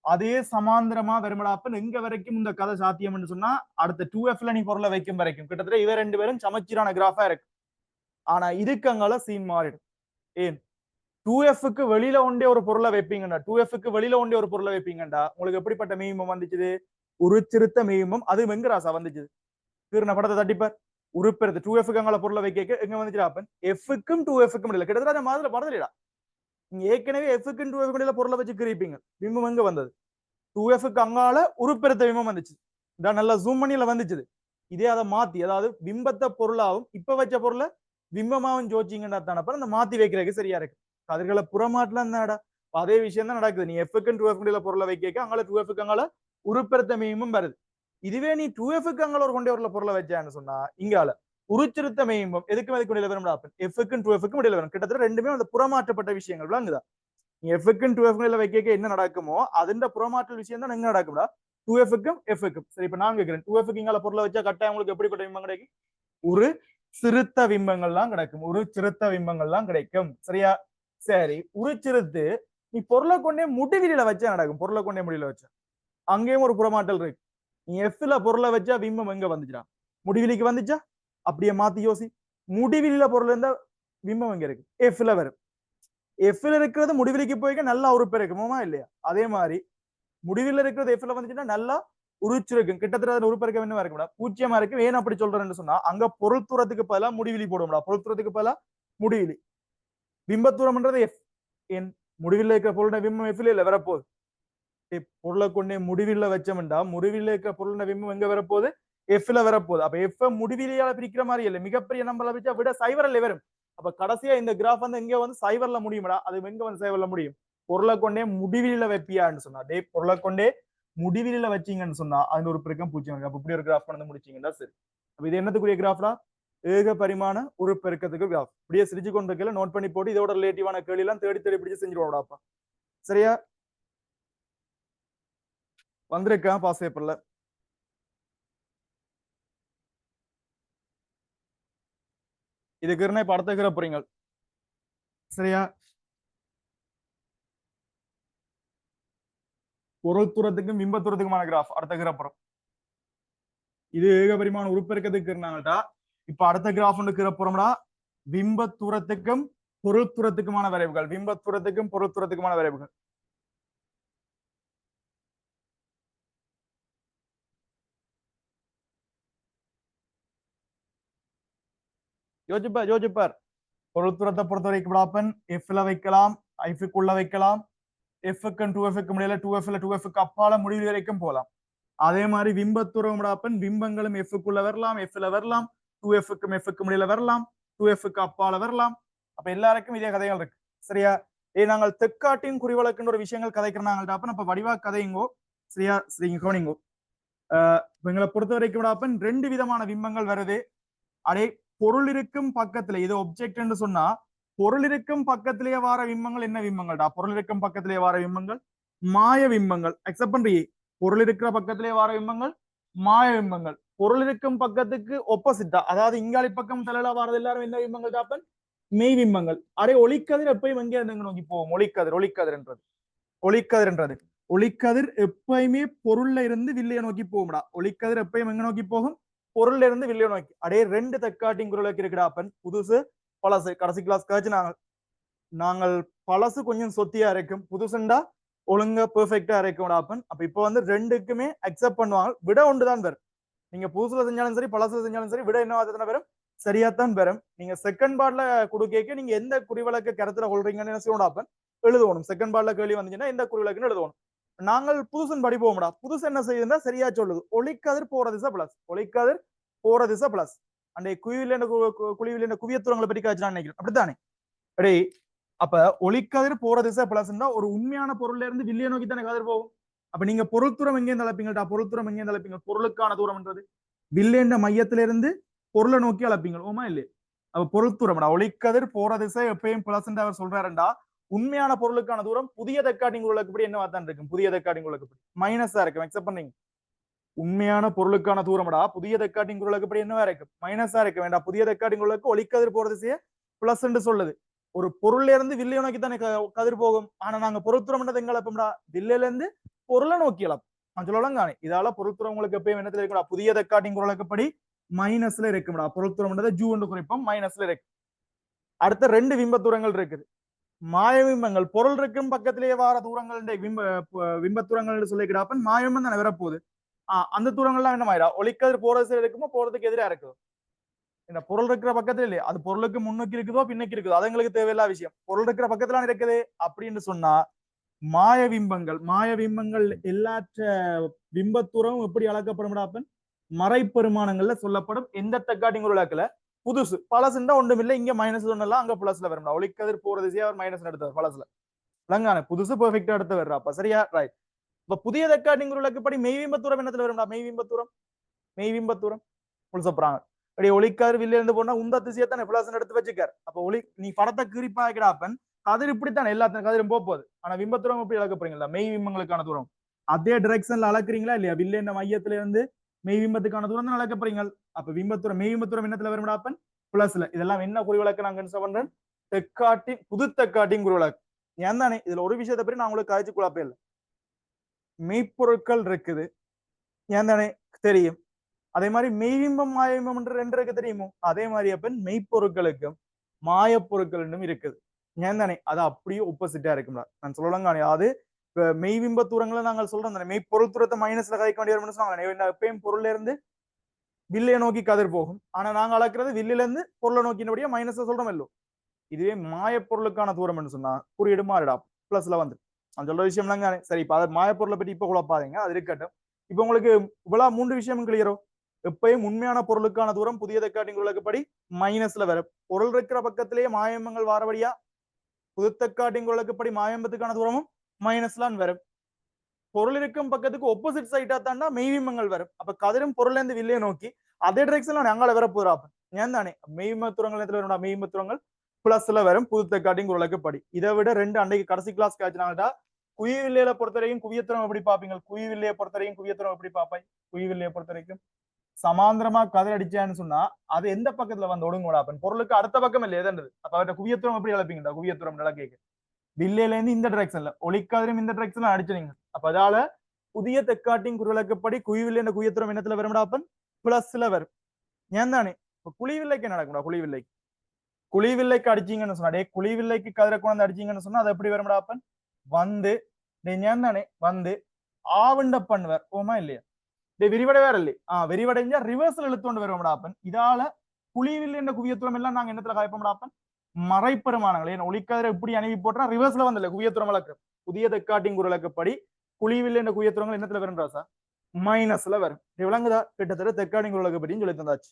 அதே சமாந்திரமா வருமடாப்பன் எங்க வரைக்கும் இந்த கதை சாத்தியம்னு சொன்னா அடுத்த 2Fல நீ பொருளை வைக்கும் வரைக்கும் கிட்டத்தட்ட இவ ரெண்டு பேரும் சமச்சீரான கிராஃபா இருக்கு. ஆனா இதுக்கு அங்கால சீன் மாறிடும். ஏன் 2Fக்கு வெளியில ஒண்டே ஒரு பொருளை வைப்பீங்கடா, 2Fக்கு வெளியில ஒண்டே ஒரு பொருளை வைப்பீங்கடா, உங்களுக்கு எப்படிப்பட்ட மெய்மம் வந்துச்சு? உருச்சிருத்த மெய்மம். அது வெங்கராசா வந்துச்சு. கீர்ன படத்தை தட்டிப்பார். உருப்பெருத்து 2Fக்கு அங்கால பொருளை வைக்க எங்க வந்துச்சு அப்பன்? எஃப்க்கும் 2Fக்கும் இல்ல, கிட்டத்தட்ட மாதிரி மறந்துடா. நீங்க ஏற்கனவே எஃப்க்கும் 2Fக்கும் இடையில பொருளை வச்சு கிரிப்பீங்க. பிம்பம் எங்க வந்தது? 2Fக்கு அங்கால உருப்பெருத்த பிம்பம் வந்துச்சு. இதான் நல்லா ஜூம் பண்ணில வந்துச்சு. இதே அதை மாத்தி, அதாவது பிம்பத்தை பொருளாவும் இப்ப வச்ச பொருளை பிம்பமாவும் ஜோச்சிங்கன்னா தானப்ப அந்த மாத்தி வைக்கிறதுக்கு சரியா இருக்கு. கதிர்களை புறமாட்டலாம் இருந்தாடா. அதே விஷயம் தான் நடக்குது. நீ எஃப்க்கும் 2Fக்கும் பொருளை வைக்க அங்கால 2Fக்கு அங்கால உருப்பெருத்த மெய்மும் வருது. இதுவே நீ 2Fக்கு அங்கால ஒரு கொண்டே ஒரு பொருளை வச்சான்னு சொன்னா இங்கால உருச்சிருத்த மெய்மும் எதுக்கும் அதுக்கு இடையில வரும் அப்பன்? எஃப்க்கும் 2Fக்கும் இடையில வரும். கிட்டத்தட்ட ரெண்டுமே அந்த புறமாற்றப்பட்ட விஷயங்கள் விளங்குதா? நீ எஃப்க்கும் 2Fக்கும் வைக்க என்ன நடக்குமோ அதுன்ற புறமாற்றல் விஷயம் தான் எங்க நடக்கும்டா? 2Fக்கும் எஃப்க்கும். சரி, இப்ப நான் கேட்கிறேன் 2Fக்கு இங்கால பொருளை வச்சா கட்டாயம் உங்களுக்கு எப்படிப்பட்ட பிம்பம் கிடைக்கும்? ஒரு சிறுத்த பிம்பங்கள்லாம் கிடைக்கும். ஒரு சிறுத்த பிம்பங்கள்லாம் கிடைக்கும். சரியா? சரி, உருச்சிருத்து நீ பொருளை கொண்டே முடிவிலியில வச்சா நடக்கும். பொருளை கொண்டே முடிவில வச்சா அங்கேயும் ஒரு புறமாட்டல் இருக்கு. நீ எஃப்ல பொருளை வச்சா பிம்பம் எங்க வந்துச்சா? முடிவிலிக்கு வந்துச்சா? அப்படியே மாத்தி யோசி. முடிவிலியில பொருள் இருந்தா பிம்பம் எங்க இருக்கு? எஃப்ல வரும். எஃப்ல இருக்கிறது முடிவிலிக்கு போய்க்க நல்லா உருப்பெருக்குமா இல்லையா? அதே மாதிரி முடிவில் இருக்கிறது எஃப்ல வந்துச்சுன்னா நல்லா உருச்சிருக்கும். கிட்டத்தட்ட உருப்பெருக்கம் என்ன இருக்கும்டா? 0 இருக்கு. ஏன் அப்படி சொல்றேன்னு சொன்னா அங்க பொருள் தூரத்துக்கு பதிலா முடிவிலி போடுவோம்டா. பொருள் தூரத்துக்கு பதிலா முடிவிலி. பிம்பத்தூரம்ன்றது எஃப். என் முடிவில் இருக்கிற பொருளோட பிம்பம் எஃப்ல இல்ல வரப்போகுது. பொருளை கொண்டே முடிவில வச்சோம்டா முடிவில் இருக்கிற பொருளோட பிம்பம் எங்க வரப்போகுது? எஃப்ல வரப்போகுது. அப்ப எஃப் முடிவிலியால பிரிக்கிற மாதிரி இல்லை. மிகப்பெரிய நம்பர்ல வச்சா விட சைவரில் வரும். அப்ப கடைசியா இந்த கிராஃப் வந்து எங்க வந்து சைவர்ல முடியும்டா. அது எங்க வந்து சைவர்ல முடியும்? பொருளை கொண்டே முடிவில வைப்பியான்னு சொன்னா பொருளை கொண்டே முடிவில வச்சீங்கன்னு சொன்னா அது ஒரு பெருக்கம் 0 இருக்கு. அப்ப இப்படி ஒரு கிராஃப் பண்ணி முடிச்சீங்கன்னா சரி. அப்ப இது என்னத்துக்குரிய கிராஃப்டா? ஏக பரிமாண உருப்பெருக்கத்துக்கு கிராஃப். இப்படியே சிரிச்சு கொண்டு இருக்கல நோட் பண்ணி போட்டு இதோட ரிலேட்டிவான கேள்வி எல்லாம் தேடி தேடி பிடிச்சு செஞ்சிருவோம்டாப்பா. சரியா? வந்திருக்கா பாஸ் பேப்பர்ல? இதுக்கு இப்ப அடுத்த கிற போறீங்க சரியா பொருள் தூரத்துக்கும் பிம்ப தூரத்துக்குமான கிராஃப் அடுத்த கிற போறோம் இது ஏகபரிமாண உருப்பெருக்கத்துக்கு இருந்தாங்கட்டா இப்ப அடுத்த கிராஃப் ஒன்று கிற போறோம்னா பிம்ப தூரத்துக்கும் பொருள் தூரத்துக்குமான வரைவுகள் பிம்ப தூரத்துக்கும் பொருள் தூரத்துக்குமான வரைவுகள் யோசிப்பார் பொருள் தூரத்தை பொறுத்த வரைக்கும் விடாப்பன் எஃப்ல வைக்கலாம் ஐஃபுக்குள்ள வைக்கலாம் எஃப்க்கும் 2F முடியல 2Fல 2Fக்கு அப்பால முடிவு வரைக்கும் போகலாம் அதே மாதிரி பிம்பத்துறம் விடாப்பன் பிம்பங்களும் எஃப்க்குள்ள வரலாம் எஃப்ல வரலாம் 2Fக்கும் எஃப்க்கு முடியல வரலாம் 2Fக்கு அப்பால வரலாம் அப்ப எல்லாருக்கும் இதே கதைகள் இருக்கு சரியா நாங்கள் தெற்காட்டின் குறிவழக்குன்ற ஒரு விஷயங்கள் கதைக்கிறாங்க அப்ப வடிவா கதைங்கோ சரியா சரிங்க கவனிங்கோ எங்களை பொறுத்த வரைக்கும் விடாப்பன் 2 விதமான பிம்பங்கள் வருது அடே பொருள் இருக்கும் பக்கத்துல இது ஒப்ஜெக்ட் என்று சொன்னா பொருள் இருக்கும் பக்கத்திலேயே வார விம்பங்கள் என்ன விம்பங்கள்டா பொருள் இருக்கும் பக்கத்திலேயே வார விம்பங்கள் மாய விம்பங்கள் அக்செப்ட் பண்றீங்க பொருள் இருக்கிற பக்கத்திலேயே வார விம்பங்கள் மாய விம்பங்கள் பொருள் இருக்கும் பக்கத்துக்கு ஒப்போசிட்டா அதாவது இங்காளி பக்கம் தலையில வாரது எல்லாரும் என்ன விம்பங்கள் தாப்பன் மெய் விம்பங்கள் அடே ஒளிக்கதிர் எப்பயும் எங்கே நோக்கி போவோம் ஒளிக்கதிர் எப்பயுமே பொருள்ல இருந்து வில்லைய நோக்கி போகும்டா ஒளிக்கதிர் எப்பயும் எங்க நோக்கி போகும் பொருள்ல இருந்து வில்லைய நோக்கி அடே 2 தக்காட்டிங் குரலுக்கு இருக்குடாப்பன் புதுசு பழசு கடைசி கிளாஸ் காய்ச்சி நாங்கள் பழசு கொஞ்சம் சொத்தியா இருக்கும் புதுசுண்டா ஒழுங்கா பெர்ஃபெக்டா இருக்கும்டாப்பன் அப்ப இப்ப வந்து 2க்குமே அக்செப்ட் பண்ணுவாங்க விட ஒன்றுதான் வரும் நீங்க புதுசுல செஞ்சாலும் சரி பழசுல செஞ்சாலும் சரி விட என்ன வரும் சரியாத்தான் வரும் நீங்க செகண்ட் பார்ட்ல கொடுக்க நீங்க எந்த குறிவிலக்கு கருத்துல கொள்றீங்கன்னு என்ன செய்யணும் எழுதுவோம் செகண்ட் பார்ட்ல கேள்வி வந்துச்சுன்னா எந்த குறிவிலக்குன்னு எழுதுவோம் நாங்கள் புதுசன் படிப்போம்டா புதுசு என்ன செய்யுதுன்னா சரியா சொல்லுது ஒளிக்கதிர் போற திசை பிளஸ் ஒளிக்கதிர் போற திசை பிளஸ் அந்த குழிவில் குவியத்துவங்களை பற்றி காய்ச்சி நினைக்கிறேன் அப்படித்தானே அடே அப்ப ஒளிக்கதிர் போற திசை பிளஸ்ன்னா ஒரு உண்மையான பொருள்ல இருந்து வில்லிய நோக்கி தானே கதிர் போகும் அப்ப நீங்க பொருள் தூரம் எங்கே அழைப்பீங்கடா பொருள் தூரம் எங்கே அழைப்பீங்க பொருளுக்கான தூரம்ன்றது வில்லியன்ற மையத்திலிருந்து பொருளை நோக்கி அழைப்பீங்க ஓமா இல்லையே அப்ப பொருள் தூரம்டா ஒளிக்கதிர் போற திசை எப்பயும் பிளஸ் அவர் சொல்றாருண்டா உண்மையான பொருளுக்கான தூரம் புதிய தக்காட்டிங் உள்ளக்குப்படி என்ன தான் இருக்கும் புதிய தக்காட்டிங் உள்ளக்குப்படி மைனஸா இருக்கும் அக்செப்ட் பண்ணீங்க உண்மையான பொருளுக்கான தூரம்டா புதிய தக்காட்டிங் உள்ளக்குப்படி என்னவா இருக்கும் மைனஸா இருக்க வேண்டாம் புதிய தக்காட்டிங் உள்ளக்கு ஒளிக்கதிர் போற திசைய பிளஸ் சொல்லுது ஒரு பொருள்ல இருந்து வில்லைய நோக்கி தானே கதிர் போகும் ஆனா நாங்க பொருள்துறம் எங்க இழப்போம்டா வில்லையில இருந்து பொருளை நோக்கி இழப்போம் நான் சொல்லலாம் காணி இதால பொருள்துறம் உங்களுக்கு எப்பயும் என்னத்துல இருக்குடா புதிய தக்காட்டிங் உள்ளக்குப்படி மைனஸ்ல இருக்கும்டா பொருள்துறம் ஜூ என்று குறிப்போம் மைனஸ்ல இருக்கு அடுத்த 2 பிம்பத்தூரங்கள் இருக்குது மாயவிம்பங்கள் பொருள் இருக்கும் பக்கத்திலேயே வார தூரங்கள் விம்பத்தூரங்கள் சொல்லிக்கிறாப்ப மாயவிம்பம் தானே வரப்போகுது அந்த தூரங்கள்லாம் என்ன ஆயிடா ஒளிக்கதிர் போறது இருக்குமோ போறதுக்கு எதிராக இருக்குது இந்த பொருள் இருக்கிற பக்கத்துல இல்லையா அது பொருளுக்கு முன்னுக்கு இருக்குதோ பின்னுக்கு இருக்குதோ அது எங்களுக்கு தேவையில்லாத விஷயம் பொருள் இருக்கிற பக்கத்துல இருக்குது அப்படின்னு சொன்னா மாயவிம்பங்கள் எல்லாற்ற பிம்பத்தூரம் எப்படி அளக்கப்படும் மறைப்பெருமானங்கள்ல சொல்லப்படும் எந்த தக்காட்டிங் விளக்குல புதுசு பழசுண்டா ஒன்றும் இல்லை இங்க மைனஸ் ஒன்னெல்லாம் அங்க பிளஸ்ல வரும் ஒளிக்கதிர் போற திசையா அவர் மைனஸ் எடுத்தார் பழசுல லங்கான புதுசு பெர்ஃபெக்டா எடுத்து வர்றாப்பா சரியா ரைட் இப்ப புதிய தக்காட்டிங் விளக்குப்படி மெய்விம்பத்தூரம் என்னத்துல வரும்டா மெய்விம்பத்தூரம் சொல்றாங்க அப்படி ஒளிக்கதிர் வில்ல இருந்து போனா உந்த திசையத்தானே பிளஸ் எடுத்து வச்சுக்கார் அப்ப ஒளி நீ படத்தை கிரிப்பாக்கிறாப்பன் கதிர் இப்படித்தானே எல்லாத்தையும் கதிரும் போகுது ஆனா விம்பத்தூரம் எப்படி அளக்க போறீங்களா மெய் விம்பங்களுக்கான தூரம் அதே டிரெக்ஷன்ல அளக்குறீங்களா இல்லையா வில்ல மையத்துல இருந்து மெய் விம்பத்துக்கான தூரம் தான் அளக்க போறீங்க அப்ப விம்பத்தூரம் மெய் விம்பத்தூரம் என்னத்துல வரும்டாப்பன் பிளஸ்ல இதெல்லாம் என்ன குறிவிலக்கு நாங்க என்ன பண்றேன் தெக்காட்டி புது தெக்காட்டிங் குறிவிலக்கு ஏன் தானே இதுல ஒரு விஷயத்தை பற்றி நான் உங்களுக்கு காய்ச்சி குழப்பே இல்லை மெய்ப்பொருட்கள் இருக்குது ஏன் தானே தெரியும் அதே மாதிரி மெய்விம்பம் மாயவிம்பம் என்று 2 இருக்கு தெரியுமோ அதே மாதிரி அப்ப மெய்ப்பொருட்களுக்கும் மாயப்பொருட்கள் இருக்குது ஏன் தானே அது அப்படியே ஒப்போசிட்டா இருக்கும்ல நான் சொல்லலாம் அது மெய்விம்ப தூரங்களை நாங்கள் சொல்றோம் தானே மெய்ப்பொருள் தூரத்தை மைனஸ்ல கதைக்க வேண்டிய சொன்னாங்க எப்பயும் பொருள்ல இருந்து வில்லைய நோக்கி கதிர் போகும் ஆனா நாங்க அளக்குறது வில்லில இருந்து பொருளை நோக்கினபடியா மைனஸ் சொல்றோம் இல்லோ இதுவே மாயப்பொருளுக்கான தூரம் சொன்னா குறியீடு மாறிடா பிளஸ்ல வந்து நான் சொல்ற விஷயம் தாங்க சரி இப்ப அதை மாயப்பொருளை பற்றி இப்ப குழப்பாதீங்க அது இருக்கட்டும் இப்ப உங்களுக்கு இவ்வளவு 3 விஷயம் கிளியரோ எப்பயும் உண்மையான பொருளுக்கான தூரம் புதிய தக்காட்டிங் விளக்குப்படி மைனஸ்ல வரும் பொருள் இருக்கிற பக்கத்திலேயே மாயம்பங்கள் வாரபடியா புது தக்காட்டிங் விளக்குப்படி மாயம்பத்துக்கான தூரமும் மைனஸ்லாம் வரும் பொருள் இருக்கும் பக்கத்துக்கு ஒப்போசிட் சைட்டா தாண்டா மெய்விம்பங்கள் வரும் அப்ப கதிரும் பொருள்ல இருந்து வில்லையை நோக்கி அதே டிரெக்ஷன்ல நாங்கள வர போறாப்ப ஏன் தானே மெய்மத்துவங்கள் எதுல மெய்மத்துவங்கள் பிளஸ்ல வரும் புது தக்காட்டிங் விளக்குப்படி இதை விட 2 அன்றைக்கு கடைசி கிளாஸ் காய்ச்சினாங்கடா குவிவில்லையில பொறுத்தவரைக்கும் குவியத்துறம் எப்படி பாப்பீங்க குவிவில்லையை பொறுத்தவரைக்கும் குவியத்துறம் எப்படி பாப்பாய் குவிவில்லையை பொறுத்த வரைக்கும் சமாந்திரமா கதிர் அடிச்சான்னு சொன்னா அது எந்த பக்கத்துல வந்து ஒடுங்கூடா அப்ப பொருளுக்கு அடுத்த பக்கம் இல்ல எதன்றது அப்ப அவர்கிட்ட குவியத்துவம் எப்படி இழப்பீங்கடா குவியத்துவம் நல்லா கேட்கு வில்லையில இருந்து இந்த டிரெக்ஷன்ல ஒளிக்கதிரும் இந்த டிரெக்ஷன்ல அடிச்சுனீங்க அப்ப அதால புதிய தெற்காட்டின் குறுவிளக்குப்படி குவிவில் என்ற குவியத்துவம் என்னத்துல வரும்டா அப்பன் பிளஸ்ல வரும் ஏன் தானே இப்ப குழிவில்லைக்கு நடக்கும்டா குழிவில்லைக்கு குழிவில்லைக்கு அடிச்சீங்கன்னு சொன்னா டே குழிவில்லைக்கு கதிரை கொண்டு அடிச்சீங்கன்னு சொன்னா அது எப்படி வரும்டா அப்பன் வந்து ஞான் தானே வந்து ஆவண்ட பண்ணுவார் ஓமா இல்லையா விரிவடை வேற இல்லை விரிவடைஞ்சா ரிவர்சல் எழுத்துண்டு வருவோம்டா அப்பன் இதால குழிவில் என்ற குவியத்துவம் எல்லாம் நாங்க என்னத்துல காய்ப்போம்டா அப்பன் மறைப்பெருமானங்கள் ஏன்னா ஒளிக்கதிரை இப்படி அணுகி போட்டா ரிவர்ஸ்ல வந்து குவியத்துவம் வழக்கு புதிய தெற்காட்டின் குரலுக்குப்படி குழிவில் என்ற குவியத்துவங்கள் என்னத்துல வரும் ராசா மைனஸ்ல வரும் விளங்குதா கிட்டத்தட்ட தெற்காட்டின் குரலுக்குப்படின்னு சொல்லி தந்தாச்சு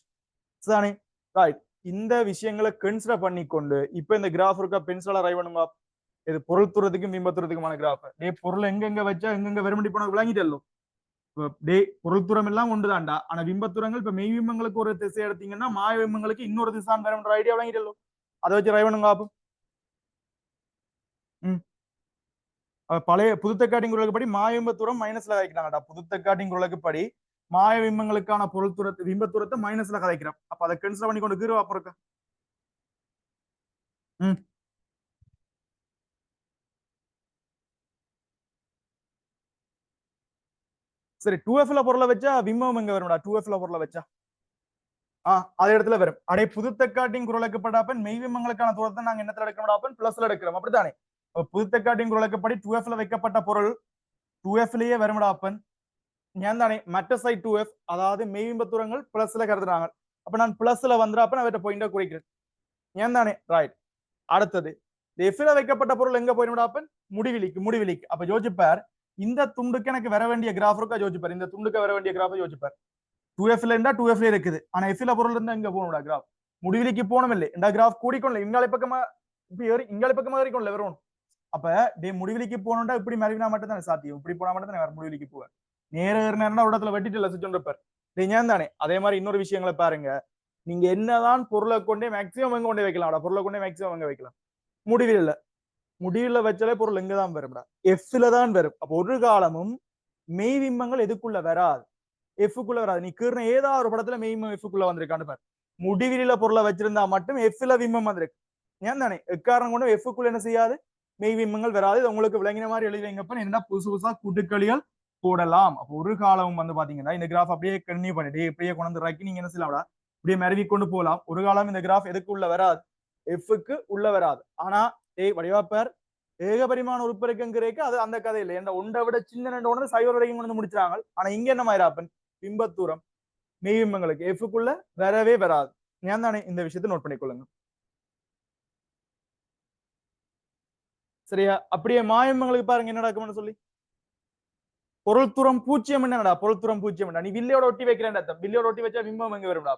சானே ரைட் இந்த விஷயங்களை கன்சிடர் பண்ணிக்கொண்டு இப்ப இந்த கிராஃப் இருக்கா பென்சிலா ரைவ் பண்ணுங்க இது பொருள் தூரத்துக்கும் பிம்பத்துறதுக்குமான கிராஃப் டே பொருள் எங்கெங்க வச்சா எங்கெங்க வெறுமடி போன விளங்கிட்டல்லோ டே பொருள் தூரம் எல்லாம் ஒன்றுதான்டா ஆனா பிம்பத்துரங்கள் இப்ப மெய் பிம்பங்களுக்கு ஒரு திசை எடுத்தீங்கன்னா மாய பிம்பங்களுக்கு இன்னொரு திசான் வேற ஐடியா விளங்கிட்டல்லோ அதை வச்சு ரைவ் பண்ணுங்க அப்போ பழைய புதுத்தக்காட்டின் குரலுக்குப்படி மாயபிம்பத்துரம் மைனஸ்ல கதைக்கிறாங்கடா புதுத்தக்காட்டின் குரலுக்குப்படி மாய பிம்பங்களுக்கான பொருள் தூரத்தை பிம்பத்துரத்தை மைனஸ்ல கதைக்கிறோம் அப்ப அதை கன்சிடர் பண்ணி கொண்டு கீழே அப்புறம் சரி 2Fல பொருளை வச்சா பிம்பம் எங்க வரும்டா 2Fல பொருளை வச்சா அதே இடத்துல வரும் அடே புதுத்தக்காட்டின் குரலுக்குப்படாப்பன் மெய் பிம்பங்களுக்கான தூரத்தை நாங்க என்னத்துல எடுக்கிறோம் பிளஸ்ல எடுக்கிறோம் அப்படித்தானே புதுத்தக்காட்டின் குரலுக்குப்படி 2Fல வைக்கப்பட்ட பொருள் 2Fலயே வரும்டாப்பன் ஞான் தானே மற்ற சைட் 2F அதாவது மெய்பிம்ப தூரங்கள் பிளஸ்ல கருதுறாங்க அப்ப நான் பிளஸ்ல வந்துடாப்ப அவற்றை பாயிண்டா குறிக்கிறேன் ஞான் தானே ரைட் அடுத்தது எஃப்ல வைக்கப்பட்ட பொருள் எங்க போயிடும்டாப்பன் முடிவிலிக்கு அப்ப யோசிப்பார் இந்த துண்டுக்கு எனக்கு வர வேண்டிய கிராஃப் இருக்கா யோசிப்பார் இந்த துண்டுக்கு வர வேண்டிய கிராஃபை யோசிப்பார் 2Fல இருந்தா 2Fல இருக்குது ஆனா எஃப்ல பொருள் இருந்தா எங்க போகணும்டா கிராஃப் முடிவிலிக்கு போனோம் இல்லை இந்த கிராஃப் கூடிக்கொள்ள இங்காலை பக்கமா ஏறிக்கொள்ள வரும் அப்ப முடிவிலிக்கு போனோம்டா இப்படி மறைவினா மட்டும் தானே சாத்தியம் இப்படி போனா மட்டும் தானே முடிவிலிக்கு போவார் நேரம் இடத்துல வெட்டிட்டு இல்ல சுற்றிருப்பார் ஏன் தானே அதே மாதிரி இன்னொரு விஷயங்களை பாருங்க நீங்க என்னதான் பொருளை கொண்டே மேக்சிமம் எங்க கொண்டே வைக்கலாம் பொருளை கொண்டே மேக்சிமம் எங்க வைக்கலாம் முடிவில் வச்சாலே பொருள் எங்கதான் வரும்டா எஃப்ல தான் வரும் அப்ப ஒரு காலமும் மெய் பிம்பங்கள் எதுக்குள்ள வராது எஃப்க்குள்ள வராது நீ கீர்ன ஏதாவது ஒரு படத்துல மெய் எஃப்க்குள்ள வந்திருக்கான்னு பாரு முடிவில பொருளை வச்சிருந்தா மட்டும் எஃப்ல பிம்பம் வந்திருக்கு ஏன் தானே எக்காரணம் கொண்டு எஃப்க்குள்ள என்ன செய்யாது மெய் பிம்பங்கள் வராது உங்களுக்கு விளங்கின மாதிரி எழுதிங்கப்ப என்ன புதுசா கூட்டுக்களிகள் போடலாம் அப்போ ஒரு காலம் வந்து பாத்தீங்கன்னா இந்த கிராஃப் அப்படியே கண்டினியூ பண்ணிட்டு இப்படியே கொண்டு ராக்கி நீங்க என்ன செய்யலாம்டா இப்படியே மருவி கொண்டு போகலாம் ஒரு காலம் இந்த கிராஃப் எதுக்கு உள்ள வராது எஃப்க்கு உள்ள வராது ஆனா வடிவாப்பர் ஏகபரிமாண உறுப்பிறக்குங்கிறதுக்கு அது அந்த கதை இல்லை என்ற ஒன்றை விட சின்ன ரெண்டு ஒன்று சைவர் வரைக்கும் கொண்டு முடிச்சாங்க ஆனா இங்க என்ன மாதிரிப்பன் பிம்பத்தூரம் மெய்பிம்பங்களுக்கு எஃப்க்குள்ள வரவே வராது ஏன் தானே இந்த விஷயத்தை நோட் பண்ணிக்கொள்ளுங்க சரியா அப்படியே மாயம்பங்களுக்கு பாருங்க என்ன நடக்கும்னு சொல்லி பொருள் தூரம் பூஜ்ஜியம் என்னடா பொருள் தூரம் பூஜ்ஜியம் நீ வில்லையோட ஒட்டி வைக்கிறேன் அர்த்தம் வில்லையோட ஒட்டி வச்சா பிம்பம் எங்க வரும்டா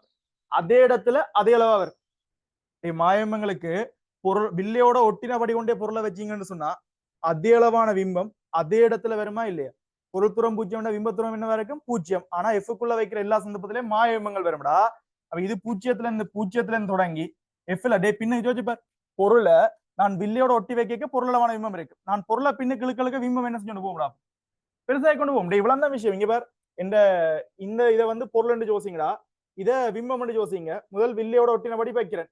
அதே இடத்துல அதே அளவா வரும் மாயம்பங்களுக்கு பொருள் வில்லையோட ஒட்டினபடி கொண்டே பொருளை வச்சீங்கன்னு சொன்னா அதே அளவான பிம்பம் அதே இடத்துல வருமா இல்லையா பொருள் தூரம் பூஜ்ஜியம் பிம்பத்தூரம் என்ன வரைக்கும் பூஜ்ஜியம் ஆனா எஃப்க்குள்ள வைக்கிற எல்லா சந்தர்ப்பத்திலயும் மாயபிம்பங்கள் வரும்டா அப்ப இது பூஜ்ஜியத்துல இருந்து தொடங்கி எஃப்ல பின்ன யோசிப்பார் பொருளை நான் வில்லையோட ஒட்டி வைக்க பொருளவான பிம்பம் இருக்கு நான் பொருளை பின்னுக்கு இழுக்க பிம்பம் என்ன செஞ்சு போகா பெருசாக கொண்டு போகும் இவ்வளவு தான் விஷயம் இங்க பார் இந்த இதை வந்து பொருள் யோசிங்கடா இதை பிம்பம் யோசிங்க முதல் வில்லையோட ஒட்டினபடி வைக்கிறேன்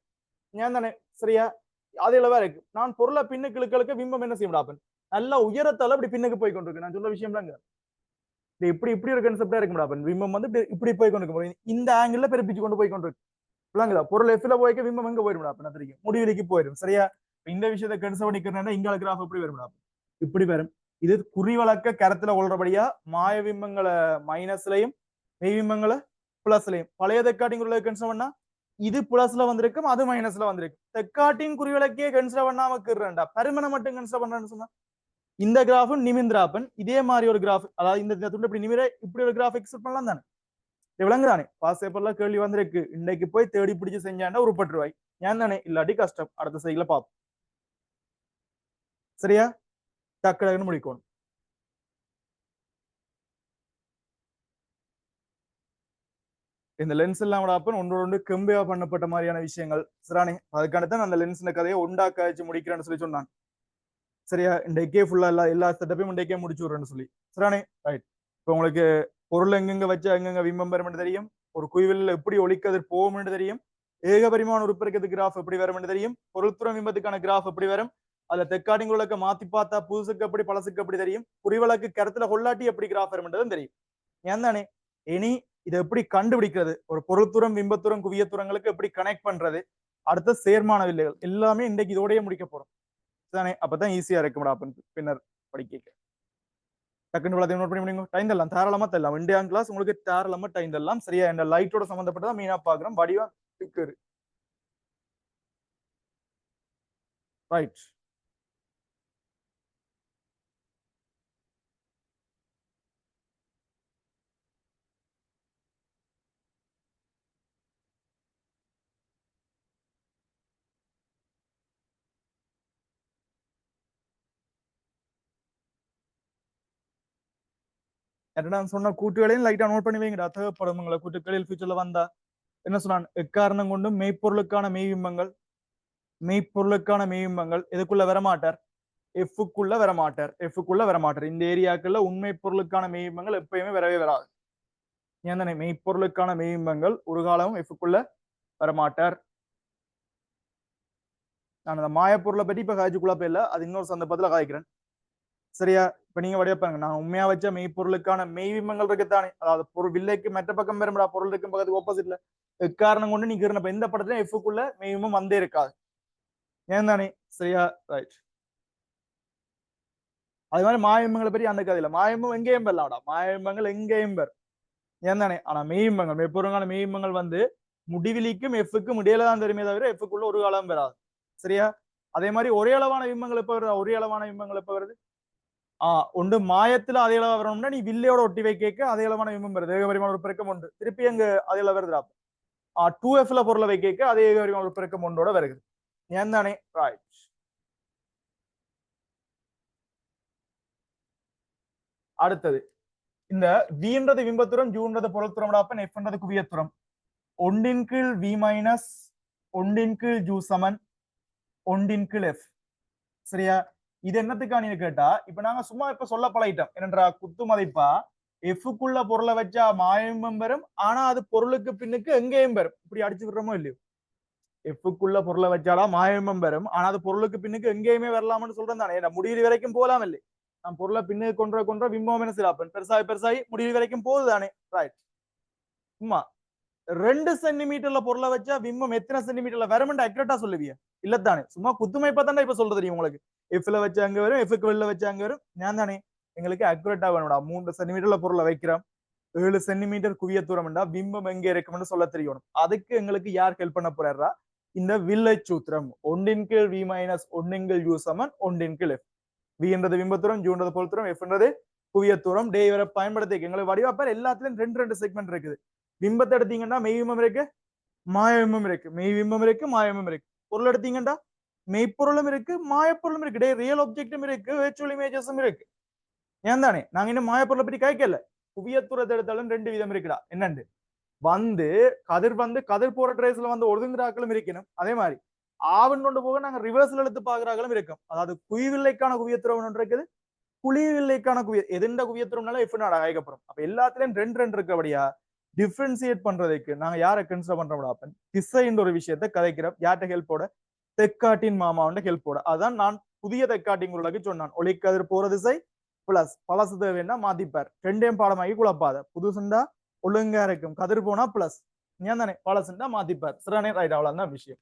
ஏன் தானே சரியா அது இளவா இருக்கு நான் பொருளை பின்னுக்கு இழுக்க பிம்பம் என்ன செய்யப்படாப்பன் நல்லா உயரத்தால இப்படி பின்னுக்கு போய் கொண்டிருக்கு நான் சொல்ற விஷயம்லாங்க இப்படி ஒரு கன்செப்டா இருக்க முடியாது பிம்பம் வந்து இப்படி போய் கொண்டு இந்த ஆங்கிள் பெருப்பிச்சு கொண்டு போய் கொண்டிருக்கு இல்லைங்களா பொருள் எஃப்ல போய்க்க பிம்பம் எங்க போயிடும் அப்ப தெரியும் முடிவிலிக்கு போயிடும் சரியா இந்த விஷயத்தை கன்செப்ட் பண்ணிக்கிறேன்னா இங்க கிராஃப் எப்படி வரும் இப்படி வரும் இது குறிவழக்க கருத்துல கொள்றபடியா மாய பிம்பங்களை மைனஸ்லயும் மெய் பிம்பங்களை பிளஸ்லயும் பழைய தெக்காட்டின் குறிவிலை கன்சிடர் பண்ணா இது பிளஸ்ல வந்திருக்கும் அது மைனஸ்ல வந்திருக்கும் தெக்காட்டின் குறிவிலக்கே கன்சிடர் பண்ணாம இருக்கிறேன்டா பருமனை மட்டும் கன்சிடர் பண்றேன்னு சொன்னா இந்த கிராஃப் நிமிந்திராப்பன் இதே மாதிரி ஒரு கிராஃப் அதாவது இந்த துண்டு இப்படி நிமிர இப்படி ஒரு கிராஃப் எக்ஸ்பெக்ட் பண்ணலாம் தானே விளங்குதானே பாஸ் பேப்பர்ல கேள்வி வந்திருக்கு இன்னைக்கு போய் தேடி பிடிச்சு செஞ்சாண்டா உருப்பட்டுருவாய் ஏன் தானே இல்லாட்டி கஷ்டம் அடுத்த சைக்கிள பாப்போம் சரியா டக்குன்னு முடிக்கணும் இந்த லென்ஸ் எல்லாம் ஒன்று கெம்பியா பண்ணப்பட்ட மாதிரியான விஷயங்கள் சரியானே அதுக்கானதான் அந்த லென்ஸ் கதையை உண்டாக்க வச்சு முடிக்கிறேன்னு சொல்லி சொன்னாங்க சரியா இன்றைக்கே ஃபுல்லா எல்லா செட்டப்பையும் இன்றைக்கே முடிச்சு விடுறேன்னு சொல்லி சரியானே ரைட் இப்போ உங்களுக்கு பொருள் எங்கெங்க வச்சு எங்கெங்க விம்பம் பெறும் தெரியும் ஒரு குவிவில் எப்படி ஒளிக்கதிர் போகும் என்று தெரியும், ஏகபரிமாண உருப்பெருக்கத்து கிராஃப் எப்படி வரும் என்று தெரியும், பொருள்துறை பிம்பத்துக்கான கிராஃப் எப்படி வரும், அதுல தெக்காட்டிங் விளக்க மாத்தி பார்த்தா புதுசுக்கு எப்படி பழசுக்கு எப்படி தெரியும், குறிவிளக்கு கருத்துல கொள்ளாட்டி எப்படி கிராஃப் வரும்ன்றதும் தெரியும். ஏன் தானே இனி இதை எப்படி கண்டுபிடிக்கிறது, ஒரு பொருள்துறம் பிம்பத்துறம் குவியத்துறங்களுக்கு எப்படி கனெக்ட் பண்றது, அடுத்த சேர்மான வில்லைகள் எல்லாமே இன்றைக்கு இதோடய முடிக்க போறோம் தானே. அப்பதான் ஈஸியா இருக்கும் பின்னர் படிக்க. டக்குன்னு விளத்தை நோட் பண்ணி முடியுங்க. டைம் தரலாம், தாராளமா தரலாம். இண்டியான் கிளாஸ் உங்களுக்கு தாராளமா டைம் தரலாம். சரியா இந்த லைட்டோட சம்பந்தப்பட்டதான் மீனா பாக்குறோம். வடிவா பிக்கர் ரைட். நான் சொன்ன கூட்டுகளையும் லைட்டா நோட் பண்ணி வைங்கடா. தேவைப்படும் உங்களை கூட்டுகளில் ஃபியூச்சர்ல வந்தா. என்ன சொன்னான், எக்காரணம் கொண்டும் மெய்ப்பொருளுக்கான மெய்பிம்பங்கள், மெய்ப்பொருளுக்கான மெய்பிம்பங்கள் எதுக்குள்ள வரமாட்டார், எஃப்க்குள்ள வரமாட்டார், எஃப்க்குள்ள வரமாட்டார். இந்த ஏரியாக்கள்ல உண்மை பொருளுக்கான மெய்பிம்பங்கள் எப்பயுமே வரவே வராது. ஏன் தானே மெய்ப்பொருளுக்கான மெய்பிம்பங்கள் ஒரு காலமும் எஃப்க்குள்ள வரமாட்டார். நான் அந்த மாயப்பொருளை பற்றி இப்ப காய்ச்சிக்குள்ள போயில, அது இன்னொரு சந்தர்ப்பத்துல காய்க்கிறேன். சரியா, இப்ப நீங்க வடிவப்பாங்க, நான் உண்மையா வச்ச மெய்ப்பொருளுக்கான மெய்பிம்பங்கள் இருக்குத்தானே, அதாவது பொருள் வில்லைக்கு மற்ற பக்கம் பெரும்படா பொருள் இருக்கும் பக்கத்துக்கு ஆப்போசிட்ல எக்காரணம் கொண்டு நீங்க இருந்த எந்த படத்துல எஃப்க்குள்ள மெய்பிம்பம் வந்தே இருக்காது. ஏன் தானே, சரியா ரைட். அது மாதிரி மாயபிம்பங்களை பற்றி அந்த கதையில மாயபிம்பம் எங்கேயும் பெறலாம்டா, மாயபிம்பங்கள் எங்கேயும் பெற. ஏன் தானே, ஆனா மெய்பிம்பங்கள் மெய்ப்பொருளான மெய்பிம்பங்கள் வந்து முடிவிலிக்கும் எஃப்க்கும் இடையில தான் தெரியுமே தவிர எஃப்க்குள்ள ஒரு காலம் பெறாது. சரியா, அதே மாதிரி ஒரே அளவான பிம்பங்கள் எப்ப வருது, ஒரே அளவான பிம்பங்கள் எப்ப வருது, ஒன்று மாயத்துல அதே அளவா வரணும்னா நீ வில்லையோட ஒட்டி வைக்க அதே அளவான பிம்பம் வருது, ஏகபரிமாண ஒரு பெருக்கம் உண்டு. திருப்பி அங்க அதே அளவு வருதுடா, 2Fல பொருளை வைக்க அதே ஏகபரிமாண ஒரு பெருக்கம் ஒன்றோட வருது. ஏன் தானே ரைட். அடுத்தது இந்த வின்றது பிம்பத்துறம், ஜூன்றது பொருள்துறம், எஃப்ன்றது குவியத்துறம். ஒன்றின் கீழ் வி மைனஸ் ஒன்றின் கீழ் ஜூ சமன் ஒன்றின் கீழ் எஃப். சரியா, இது என்னத்துக்கான கேட்டா, இப்ப நாங்க சும்மா இப்ப சொல்ல பழகிட்டோம் என்னன்றா, குத்து மதிப்பா எஃப்க்குள்ள பொருளை வச்சா மாயபிம்பம் வரும், ஆனா அது பொருளுக்கு பின்னுக்கு எங்கேயும் வரும். இப்படி அடிச்சு விடுறோமோ இல்லையோ, எஃப்க்குள்ள பொருளை வச்சாலா மாயபிம்பம் வரும், ஆனா அது பொருளுக்கு பின்னுக்கு எங்கேயுமே வரலாம்னு சொல்றேன் தானே. முடிவு வரைக்கும் போகலாம் இல்லை, நான் பொருளை பின்னுக்கு கொன்ற பிம்பம் என்ன சிலாப்பன் பெருசாகி பெருசாகி முடிவு வரைக்கும் போகுது தானே. ரைட். சும்மா 2 சென்டிமீட்டர்ல பொருளை வச்சா பிம்பம் எத்தனை சென்டிமீட்டர்ல வரும்னு அக்யூரேட்டா சொல்லுவிய இல்லத்தானே, சும்மா குத்துமைப்பா தானே இப்ப சொல்றது தெரியும் உங்களுக்கு. எஃப்ல வச்சு அங்க வரும், எஃப்க்கு வெளில வச்சு அங்க வரும். நான் தானே எங்களுக்கு அக்யூரேட்டா வேணும்டா. 3 சென்டிமீட்டர்ல பொருளை வைக்கிறோம், 7 சென்டிமீட்டர் குவிய தூரம்டா, பிம்பம் எங்க இருக்கும்னு சொல்ல தெரியணும். அதுக்கு எங்களுக்கு யார் ஹெல்ப் பண்ண போறாரா, இந்த வில்லை சூத்திரம். ஒன்றின் கீழ் வி மைனஸ் ஒன்றின் கீழ் யூ சமன் ஒன்றின் கீழ் எஃப். வி என்றது பிம்பத்துரம், ஜூன்றது பொருள்துறம், எஃப் என்றது குவியத்தூரம். டே இவரை பயன்படுத்தி எங்களுக்கு வடிவாப்பார் எல்லாத்துலயும் 2 செக்மெண்ட் இருக்குது. பிம்பத்தை எடுத்தீங்கன்னா மெய்பிம்பம் இருக்கு, மாயபிம்பம் இருக்கு, மெய்பிம்பம் இருக்கு, மாயபிம்பம் இருக்கு. பொருள் எடுத்தீங்கன்னா மெய்ப்பொருளும் இருக்கு, மாயப்பொருளும் இருக்கு, டே ரியல் ஆப்ஜெக்டும் இருக்கு, விர்ச்சுவல் இமேஜஸும் இருக்கு. ஏன் தானே, நாங்க இன்னும் மாயப்பொருளை பற்றி கேட்கல. குவியத்தூரத்தை எடுத்தாலும் 2 விதம் இருக்குடா. என்னண்டு வந்து கதிர் போற ட்ரேஸ்ல வந்து ஒதுங்குறாக்களும் இருக்கணும், அதே மாதிரி ஆவன் கொண்டு போக நாங்க ரிவர்ஸ்ல எடுத்து பாக்குறாக்களும் இருக்கும். அதாவது குவிவில்லைக்கான குவியத்துறம் ஒன்று இருக்குது, குழிவில்லைக்கான எந்த குவியத்துறம்னால எஃப் நாடா ஆகப்படும். அப்ப எல்லாத்துலயும் 2 இருக்கபடியா டிஃபரன்சியேட் பண்றதுக்கு நாங்க யாரை கன்சிடர் பண்றோம், திசைன்ற ஒரு விஷயத்தை கதைக்கிறோம். யார்கிட்ட ஹெல்ப்போட, தெக்காட்டின் மாமாவோட ஹெல்ப்போட. அதான் நான் புதிய தெக்காட்டின் உலகு சொன்னான், ஒளிக்கதிர் போற திசை பிளஸ் பழசு தேவைன்னா மாத்திப்பார். 2ம் பாடமாகி குழப்பாத, புதுசுண்டா ஒழுங்கா இருக்கும், கதிர் போனா பிளஸ், ஏன் தானே பழசுண்டா மாத்திப்பார். சரிதானே, ரைட். அவ்வளவுதான் விஷயம்.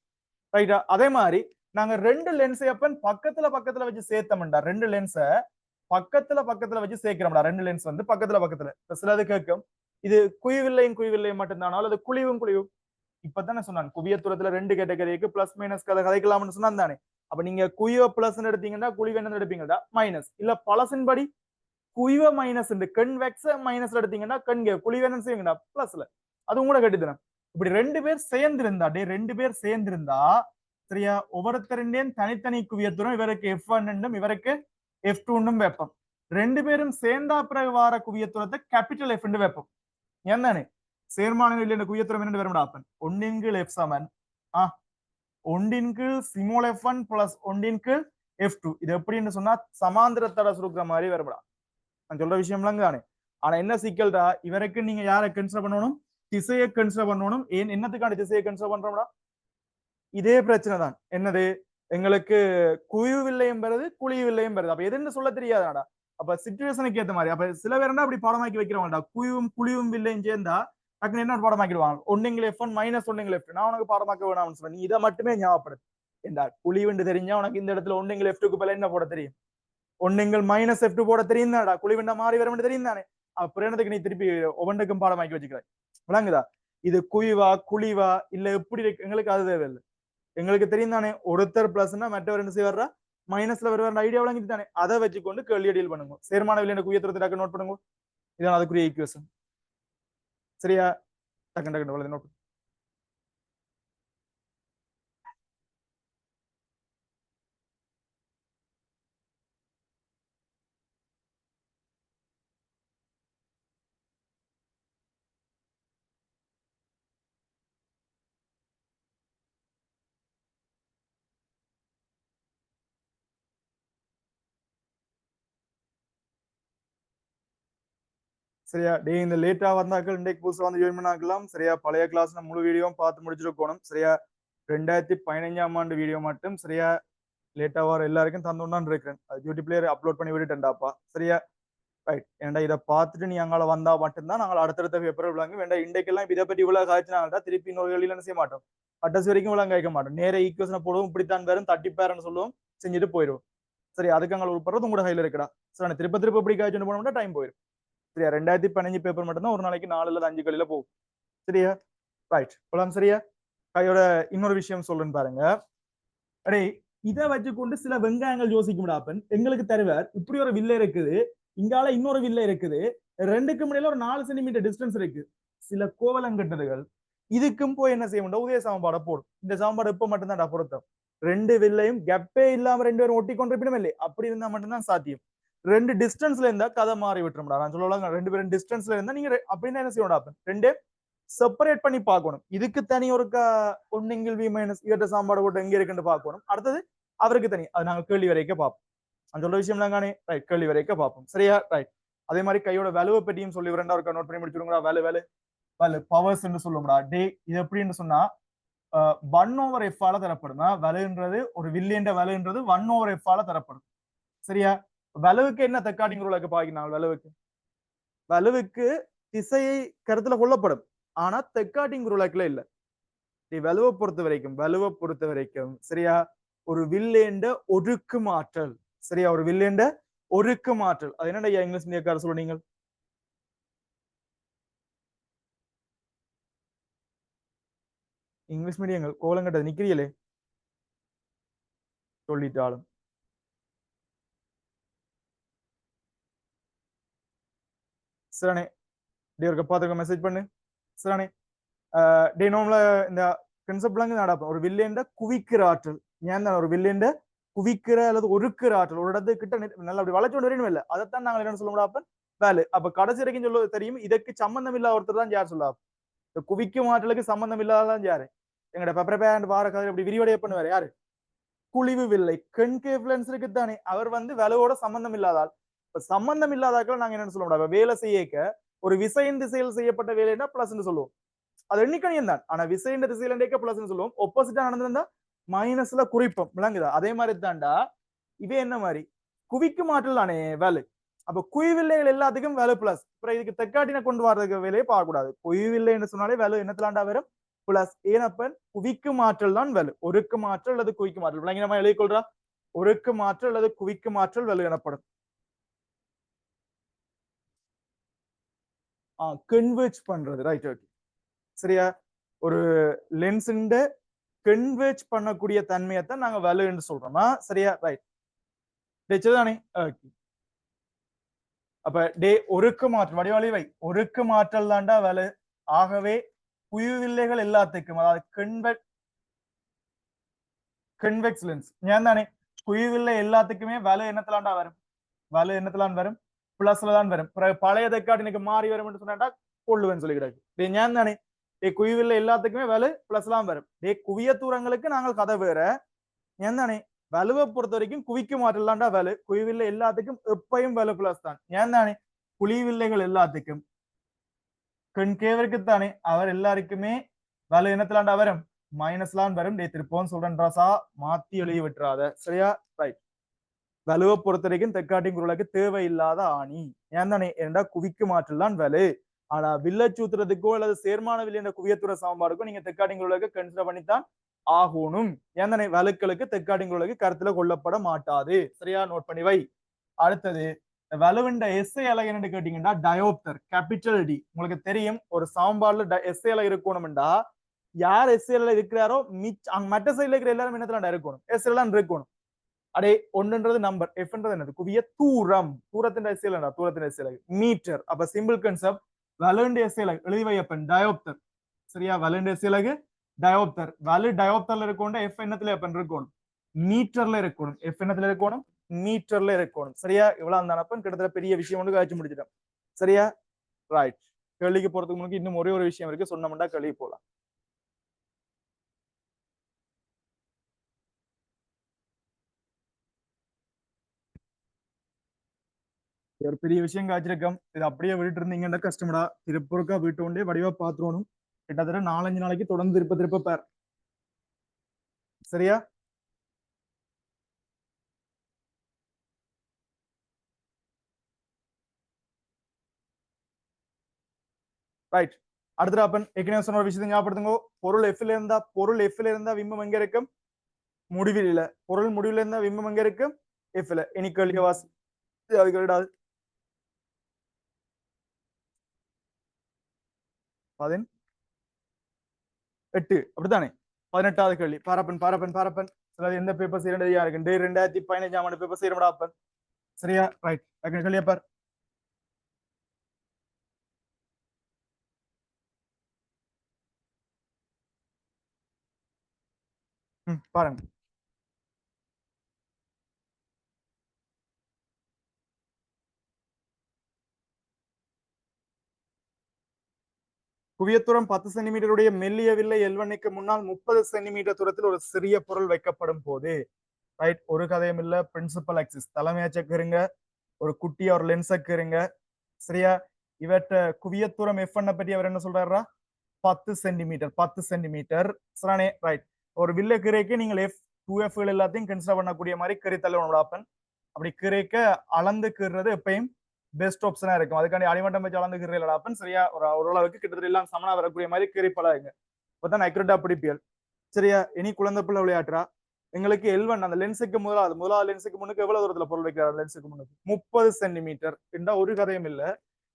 ரைட்டா, அதே மாதிரி நாங்க 2 லென்ஸை அப்ப பக்கத்துல வச்சு சேர்த்தோம்டா, 2 லென்ஸை பக்கத்துல வச்சு சேர்க்கிறோம்டா. 2 லென்ஸ் வந்து பக்கத்துல சிலது கேட்கும், இது குவிவில்லையும் மட்டும்தானாலும் அது குழிவும் இப்பதானே சொன்னான், குவியத்தூரத்துல 2 கேட்டகரிக்கு பிளஸ் மைனஸ் கதைக்கலாம்னு சொன்னான் தானே. அப்ப நீங்க குவிவ பிளஸ் எடுத்தீங்கன்னா குழிவு என்ன எடுப்பீங்கடா, மைனஸ். இல்ல பழசின் படி குவிவ மைனஸ் கன்வெக்ஸ் மைனஸ் எடுத்தீங்கன்னா குழிவு என்ன செய்வீங்கடா, பிளஸ்ல. அதுவும் கூட கட்டித்தனம். இப்படி 2 பேர் சேர்ந்திருந்தா, 2 பேர் சேர்ந்திருந்தா சரியா, ஒவ்வொருத்தருடையும் தனித்தனி குவியத்தூரம், இவருக்கு F1 இவருக்கு F2 வைப்போம். 2 பேரும் சேர்ந்தா பிறகு வார குவியத்தூரத்தை கேபிட்டல் F வைப்போம். என்னன்னு சேர்மானங்கள் இல்ல குவியத்தூரம் என்ன வரும்டாப்பன், ஒன்றின் கீழ் F சமன் ஒன்றின் கீழ் ஸ்மால் F1 பிளஸ் ஒன்றின் கீழ் F2. இது எப்படின்னு சொன்னா சமாந்திரத்தோட சுருக்கிற மாதிரி வரும்டா. நான் சொல்ற விஷயம்லாம் தானே. ஆனா என்ன சிக்கல்டா, இவருக்கு நீங்க யாரை கன்சிடர் பண்ணணும், திசையை கன்சிடர் பண்ணணும். ஏன் என்னத்துக்கான திசையை கன்சிடர் பண்றோம்டா? இதே பிரச்சனை தான். என்னது, எங்களுக்கு குவிவு வில்லையும் வருது, குழிவு வில்லையும் வருது. அப்ப எதுன்னு சொல்ல தெரியாதாடா? அப்ப சிச்சுவேஷனுக்கு ஏத்த மாதிரி. அப்ப சில பேர் என்ன அப்படி பாடமாக்கி வைக்கிறவங்கடா, குழிவும் குழிவும் வில்லையும் சேர்ந்தா டக்குன்னு என்ன பாடமாக்கிடுவாங்க, ஒன்னிங் லெஃப்ட் மைனஸ் ஒன்னிங் லெஃப்ட். நான் உனக்கு பாடமாக்க வேணாம்னு சொல்றேன், நீ இதை மட்டுமே ஞாபகப்படுத்து. ஏண்டா குழிவுண்டு தெரிஞ்சா உனக்கு இந்த இடத்துல ஒன்னிங் லெஃப்ட்டுக்கு பதிலா என்ன போட தெரியும்? ஒன்னிங்கள் மைனஸ் எஃப்ட் போட தெரியும் தானடா, குழிவுண்டா மாறி வர தெரியும் தானே. அப்புறம் என்னதுக்கு நீ திருப்பி ஒவ்வொன்றுக்கும் பாடமாக்கி வச்சுக்கிறாய்? விளங்குதா? இது குழிவா குழிவா இல்ல எப்படி எங்களுக்கு அது தேவையில்லை. எங்களுக்கு தெரியும் தானே, ஒருத்தர் பிளஸ்னா மற்றவர் என்ன செய்வாரா மைனஸ்ல வருவார் ஐடியா விளங்கிட்டு தானே. அதை வச்சுக்கொண்டு கேள்வி டீல் பண்ணுங்க. சேர்மான வில்லை குயத்திரத்தை நோட் பண்ணுங்க. இதான் அதுக்குரிய ஈக்குவேஷன். சரியா? டக்கு டக்கு நோட். சரியா? டே இந்த லேட்டா வந்தாக்கள் இன்றைக்கு புதுசா வந்து ஜாயின் பண்ணாக்கலாம். சரியா? பழைய கிளாஸ்ல முழு வீடியோவும் பார்த்து முடிச்சிருக்கணும். சரியா? 2015ஆம் ஆண்டு வீடியோ மட்டும் சரியா லேட்டா வர எல்லாருக்கும் தந்துடான்னு இருக்கிறேன். அது யூடியூப்ல அப்லோட் பண்ணி விட்டுட்டேன்டாப்பா. சரியா? ரைட். ஏன்டா இதை பார்த்துட்டு நீ அங்கால வந்தா மட்டும்தான் நாங்கள் அடுத்தடுத்த பேப்பர் விளாங்க வேண்டாம். இன்றைக்கெல்லாம் இதை பற்றி இவ்வளவு காய்ச்சினாங்கடா திருப்பி இன்னொரு வெளியில என்ன செய்ய மாட்டோம், கடைசி வரைக்கும் விளாங்க கேட்க மாட்டோம். நேர ஈக்குவேஷனை போடுவோம், இப்படித்தான் பேரும் தட்டிப்பாருன்னு சொல்லுவோம், செஞ்சுட்டு போயிடுவோம். சரி, அதுக்கு அங்கே உட்படுறது உங்களோட கையில இருக்குடா. சரி, திருப்ப திருப்ப இப்படி காய்ச்சிட்டு போனோம்னா டைம் போயிடும். சரியா? 2015 பேப்பர் மட்டும்தான் ஒரு நாளைக்கு 4 அல்லது 5 கலையில போகும். சரியா? ரைட். போலாம். சரியா? கையோட இன்னொரு விஷயம் சொல்றேன்னு பாருங்க. அடே, இதை வச்சுக்கொண்டு சில வெங்காயங்கள் யோசிக்க முடியாப்பன் எங்களுக்கு தருவார். இப்படி ஒரு வில்லை இருக்குது, இங்கால இன்னொரு வில்லை இருக்குது, ரெண்டுக்கு முன்னாடி ஒரு 4 சென்டிமீட்டர் டிஸ்டன்ஸ் இருக்கு. சில கோவலம் கட்டுறதுகள் இதுக்கும் போய் என்ன செய்ய முடியும், உதய சமன்பாடை போடும். இந்த சமன்பாடு எப்ப மட்டும்தான் பொருத்தம், ரெண்டு வில்லையும் கெப்பே இல்லாம ரெண்டு பேரும் ஒட்டி கொண்டிருப்பினும் இல்லை, அப்படி இருந்தா மட்டும்தான் சாத்தியம். ரெண்டு டிஸ்டன்ஸ்ல இருந்தா கதை மாறி விட்டுரும்டா. நான் சொல்லுவாங்க ரெண்டு பேரும் டிஸ்டன்ஸ்ல இருந்தா நீங்க அப்படின்னா என்ன செய்யணும், ரெண்டு செப்பரேட் பண்ணி பார்க்கணும். இதுக்கு தனி ஒரு ஒன்னிங்கில் வி மைனஸ் இவற்ற சாம்பாடு போட்டு எங்க இருக்குன்னு பார்க்கணும். அடுத்தது அவருக்கு தனி, அது நாங்க கேள்வி வரைக்க பார்ப்போம். நான் சொல்ற விஷயம் தானே. ரைட், கேள்வி வரைக்க பார்ப்போம். சரியா? ரைட். அதே மாதிரி கையோட வலுவை பற்றியும் சொல்லி ரெண்டா இருக்கா நோட் பண்ணி முடிச்சுடுங்களா. வேலை வேலை வேலை பவர்ஸ் சொல்லுவோம்டா. டே இது எப்படின்னு சொன்னா 1/f ஆல தரப்படும். வலுன்றது ஒரு வில்லியன் வலுன்றது 1/f ஆல தரப்படும். சரியா? வலுவுக்கு என்ன தக்காட்டிங் ரூலுக்கு பாக்கினாங்க. வலுவுக்கு திசையை கருத்துல கொள்ளப்படும், ஆனா தெக்காட்டிங் ரூலாக்குல இல்ல. வலுவை பொறுத்த வரைக்கும் சரியா, ஒரு வில்லேண்ட ஒடுக்கும் ஆற்றல். சரியா? ஒரு வில்லேண்ட ஒடுக்கும் ஆற்றல். அது என்னடா இங்கிலீஷ் மீடியக்கார சொல்ல நீங்கள்? இங்கிலீஷ் மீடியங்கள் கோலங்கட்டது நிக்கிறீங்களே சொல்லிட்டாலும். சரிண்ணே, டே ஒரு பாத்துக்க மெசேஜ் பண்ணு. சரிண்ணே, டே நோம்ல இந்த கன்செப்ட்லாம் நடப்போம். ஒரு வில்லேண்ட குவிக்கிற ஆற்றல், ஏன் ஒரு வில்லேண்ட குவிக்கிற அல்லது ஒடுக்கிற ஆற்றல் ஒரு இடத்து கிட்ட நல்லா அப்படி வளைச்சு கொண்டு வரணும் இல்லை, அதைத்தான் நாங்கள் என்ன சொல்ல முடியும் வேலு. அப்ப கடைசி வரைக்கும் சொல்ல தெரியும், இதற்கு சம்பந்தம் இல்லாத ஒருத்தர் தான் யார் சொல்லலாம். இந்த குவிக்கும் ஆற்றலுக்கு சம்பந்தம் இல்லாதான் யாரு, எங்கட பெப்பரபேண்ட் வார கதை அப்படி விரிவடைய பண்ணுவார் யாரு, குழிவு வில்லை கன்கேஃப்லன்ஸ் இருக்குதானே, அவர் வலுவோட சம்பந்தம் இல்லாதால். இப்ப சம்பந்தம் இல்லாதாக்கள் நாங்க என்ன சொல்ல முடியாது. வேலை செய்யக்க ஒரு விசையின் திசையில் செய்யப்பட்ட வேலைன்னா பிளஸ் சொல்லுவோம், அது எண்ணிக்கணியம் தான். ஆனா விசையின் திசையில பிளஸ் சொல்லுவோம், ஒப்போசிட்டா நடந்திருந்தா மைனஸ்ல குறிப்போம். விளங்குதா? அதே மாதிரி தாண்டா இவே என்ன மாதிரி குவிக்கும் ஆற்றல் தானே வேலு. அப்ப குவிவில்லைகள் எல்லாத்துக்கும் வேலு பிளஸ். அப்புறம் இதுக்கு தெக்காட்டின கொண்டு வர்றதுக்கு வேலையை பார்க்கக்கூடாது. குவிவில்லைன்னு சொன்னாலே வேலு என்னத்துலாண்டா வரும், பிளஸ். ஏனப்பன் குவிக்கும் ஆற்றல் தான் வேலு, ஒருக்கும் ஆற்றல் அல்லது குவிக்கும் ஆற்றல். விளங்கி நம்ம எழுதி கொள்றா, ஒருக்கும் ஆற்றல் அல்லது குவிக்கும் ஆற்றல் வேலு எனப்படும். கன்வெர்ஜ் பண்றது. Right, okay. சரியா? ஒரு லென்ஸுண்ட கன்வெர்ஜ் பண்ணக்கூடிய தன்மையத்தான் நாங்க வேலுன்னு சொல்றோமா. சரியா? ரைட். தானே. ஓகே. அப்ப டே ஒருக்கு மாற்றல் வடிவாளி வை, ஒருக்கு மாற்றல் தாண்டா வேலு. ஆகவே குவிவில்லைகள் எல்லாத்துக்கும், அதாவது கன்வெக்ஸ் லென்ஸ் ஏன் தானே, குவிவில்லை எல்லாத்துக்குமே வேலு என்னத்திலாண்டா வரும், வேலு என்னத்திலான் வரும், பிளஸ்ல தான் வரும். பழைய தெக்காட்டினுக்கு மாறி வரும் சொன்னாட்டா கொள்ளுவேன்னு சொல்லி கிடக்கு. ஏன் தானே, குவிவில்லை எல்லாத்துக்குமே வேலு பிளஸ்லாம் வரும். குவிய தூரங்களுக்கு நாங்கள் கதை வேற. ஏன் தானே, வலுவை பொறுத்த வரைக்கும் குவிக்கும் ஆற்றலாண்டா வேலு, குவிவில்லை எல்லாத்துக்கும் எப்பயும் வேலு பிளஸ் தான். ஏன் தானே, குழிவில்லைகள் எல்லாத்துக்கும் கென்கேவருக்குத்தானே அவர் எல்லாருக்குமே வேலை என்னத்திலாண்டா வரும் மைனஸ்லாம் வரும் திருப்பவும் சொல்றேன் ராசா மாத்தி எழுதி விட்டுறாத சரியா ரைட் வலுவை பொறுத்த வரைக்கும் தெற்காட்டின் குரலுக்கு தேவையில்லாத ஆணி ஏன் தானே ஏன்டா குவிக்கு மாற்றல் தான் வலு ஆனா வில்லச்சூத்திரத்துக்கோ அல்லது சேர்மான வில்லை என்ற குவியத்துற சமன்பாடுக்கோ நீங்க தெற்காட்டின் குரலுக்கு கன்சிடர் பண்ணித்தான் ஆகணும் ஏன் தானே வலுக்களுக்கு தெற்காட்டின் குரலுக்கு கருத்துல கொள்ளப்பட மாட்டாது சரியா நோட் பண்ணி வை அடுத்தது வலுவிண்ட எஸ்ஐ அலகு என்னன்னு கேட்டீங்கன்னா டயோப்டர் கேபிட்டல் டி உங்களுக்கு தெரியும் ஒரு சமன்பாடுல எஸ்ஐ அலகு இருக்கணும்டா யார் எஸ்ஐ அலகு இருக்கிறாரோ மற்ற சைட்ல இருக்கிற எல்லாரும் என்னத்துல இருக்கணும் எஸ்ஐ இருக்கணும் அடே ஒன்றுன்றது நம்பர் எஃப்ன்றது என்னது குவிய தூரம் தூரத்தின் எஸ்ஐ தூரத்தின் எஸ்ஐ மீட்டர் அப்ப சிம்பிள் கன்செப்ட் வலுண்ட எஸ்ஐ எழுதி வைப்பன் டயோப்டர் சரியா வலுண்ட எஸ்ஐ டயோப்டர் வலு டயோப்டர்ல இருக்கணும் எஃப் என்னத்துல எப்பன் இருக்கணும் மீட்டர்ல இருக்கணும் எஃப் என்னத்துல இருக்கணும் மீட்டர்ல இருக்கணும் சரியா இவ்வளவு அந்த அனப்பன் கிட்டத்தட்ட பெரிய விஷயம் ஒன்று காய்ச்சி முடிச்சிட்டோம் சரியா ரைட் கேள்விக்கு போறதுக்கு முன்னாடி இன்னும் ஒரே ஒரு விஷயம் இருக்கு சொன்னோம்னா கேள்வி போலாம் ஒரு பெரிய விஷயம் காய்ச்சிருக்கோம் இது அப்படியே விட்டு இருந்தீங்கன்னா கஷ்டமடா திருப்பூருக்கா வீட்டு கொண்டே வடிவா பாத்துருவணும் கிட்டத்தட்ட 4-5 நாளைக்கு தொடர்ந்து திருப்ப பேர் சரியா ரைட் அடுத்த அப்பன் ஏற்கனவே சொன்ன ஒரு விஷயத்தை ஞாபகப்படுத்துங்க பொருள் எஃப்ல இருந்தா விம்மம் எங்க இருக்கும் முடிவில் இல்ல பொருள் முடிவில் இருந்தா விம்மம் எங்க இருக்கும் எஃப்ல இனி கேள்வி வாசி அதுக்கு 18 அப்படித்தானே 18வது கேள்வி பாரப்பன் சிலது எந்த பேப்பர் செய்யறதா இருக்கு 2015 ஆண்டு பேப்பர் செய்யறா அப்பன் சரியா ரைட் கேள்வியா பார் பாருங்க குவியத்தூரம் 10 சென்டிமீட்டருடைய மெல்லிய வில்லை எல்வண்ணைக்கு முன்னால் 30 சென்டிமீட்டர் தூரத்தில் ஒரு சிறிய பொருள் வைக்கப்படும் போது ரைட் ஒரு கதையும் இல்ல பிரின்சிபல் ஆக்சிஸ் தலைமையா செக்குறீங்க ஒரு குட்டியா ஒரு லென்ஸக்கு இருங்க சரியா இவற்ற குவியத்தூரம் எஃப் பற்றி அவர் என்ன சொல்றாரா 10 சென்டிமீட்டர் சரானே ரைட் ஒரு வில்ல கிரைக்கு நீங்கள் எஃப் 2F எல்லாத்தையும் கன்சிடர் பண்ணக்கூடிய மாதிரி கரித்தல்ல உணவாப்பன் அப்படி கிரைக்க அளந்து கீறது எப்பயும் பெஸ்ட் ஆப்ஷனா இருக்கும் அதுக்காண்டி அடிமட்டம் வச்சு அளந்து கீறலாப்பன் சரியா ஓரளவுக்கு கிட்டத்தட்ட எல்லாம் சமனா வரக்கூடிய மாதிரி கிரிப்பலாங்க இப்பதான் அக்யூரேட்டா பிடிப்பியல் சரியா இனி குழந்தை பிள்ளை விளையாட்டுறா எங்களுக்கு எல்வன் அந்த லென்ஸுக்கு முதலாவது லென்ஸுக்கு முன்னுக்கு எவ்வளவு தூரத்துல பொருள் வைக்கிறார் லென்ஸுக்கு முன்னுக்கு 30 சென்டிமீட்டர் என்ற ஒரு கதையும் இல்ல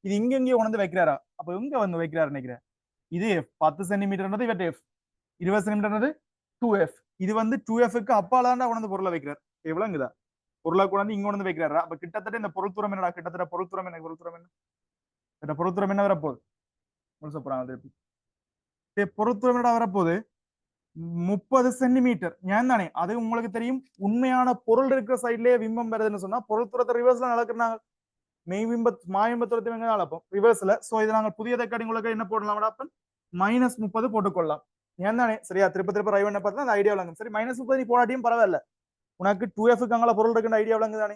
இது இங்க எங்கேயோ கொண்டு வைக்கிறாரா அப்ப எங்க வந்து வைக்கிறாரு நினைக்கிறேன் இது எஃப் 10 சென்டிமீட்டர் இவற்ற எஃப் 20 சென்டிமீட்டர் 2F இது வந்து 2Fக்கு அப்பாலாண்டா கொண்டு பொருளை வைக்கிறார் எவ்வளவுங்குதா பொருளை கொண்டு இங்க கொண்டு வைக்கிறாரா அப்ப கிட்டத்தட்ட இந்த பொருள் தூரம் என்னடா கிட்டத்தட்ட பொருள் தூரம் என்ன பொருள் தூரம் என்ன வரப்போகுது பொருள் தூரம் என்னடா வரப்போகுது 30 சென்டிமீட்டர் ஏன் தானே அது உங்களுக்கு தெரியும் உண்மையான பொருள் இருக்கிற சைட்லயே விம்பம் வருதுன்னு சொன்னா பொருள் தூரத்தை ரிவர்ஸ்ல நடக்கிறாங்க மாயம்பத்துறத்தை எங்க நடப்போம் ரிவர்ஸ்ல சோ இது நாங்கள் புதிய தக்காடி உங்களுக்கு என்ன போடலாம் -30 போட்டுக்கொள்ளலாம் ஏன் தானே சரியா திருப்ப ரைவ் பண்ண பார்த்தா அந்த ஐடியா விளங்கும் சரி -30 நீ போடாட்டியும் பரவாயில்ல உனக்கு 2Fக்கு அங்கே பொருள் இருக்குன்ற ஐடியா விளங்கு தானே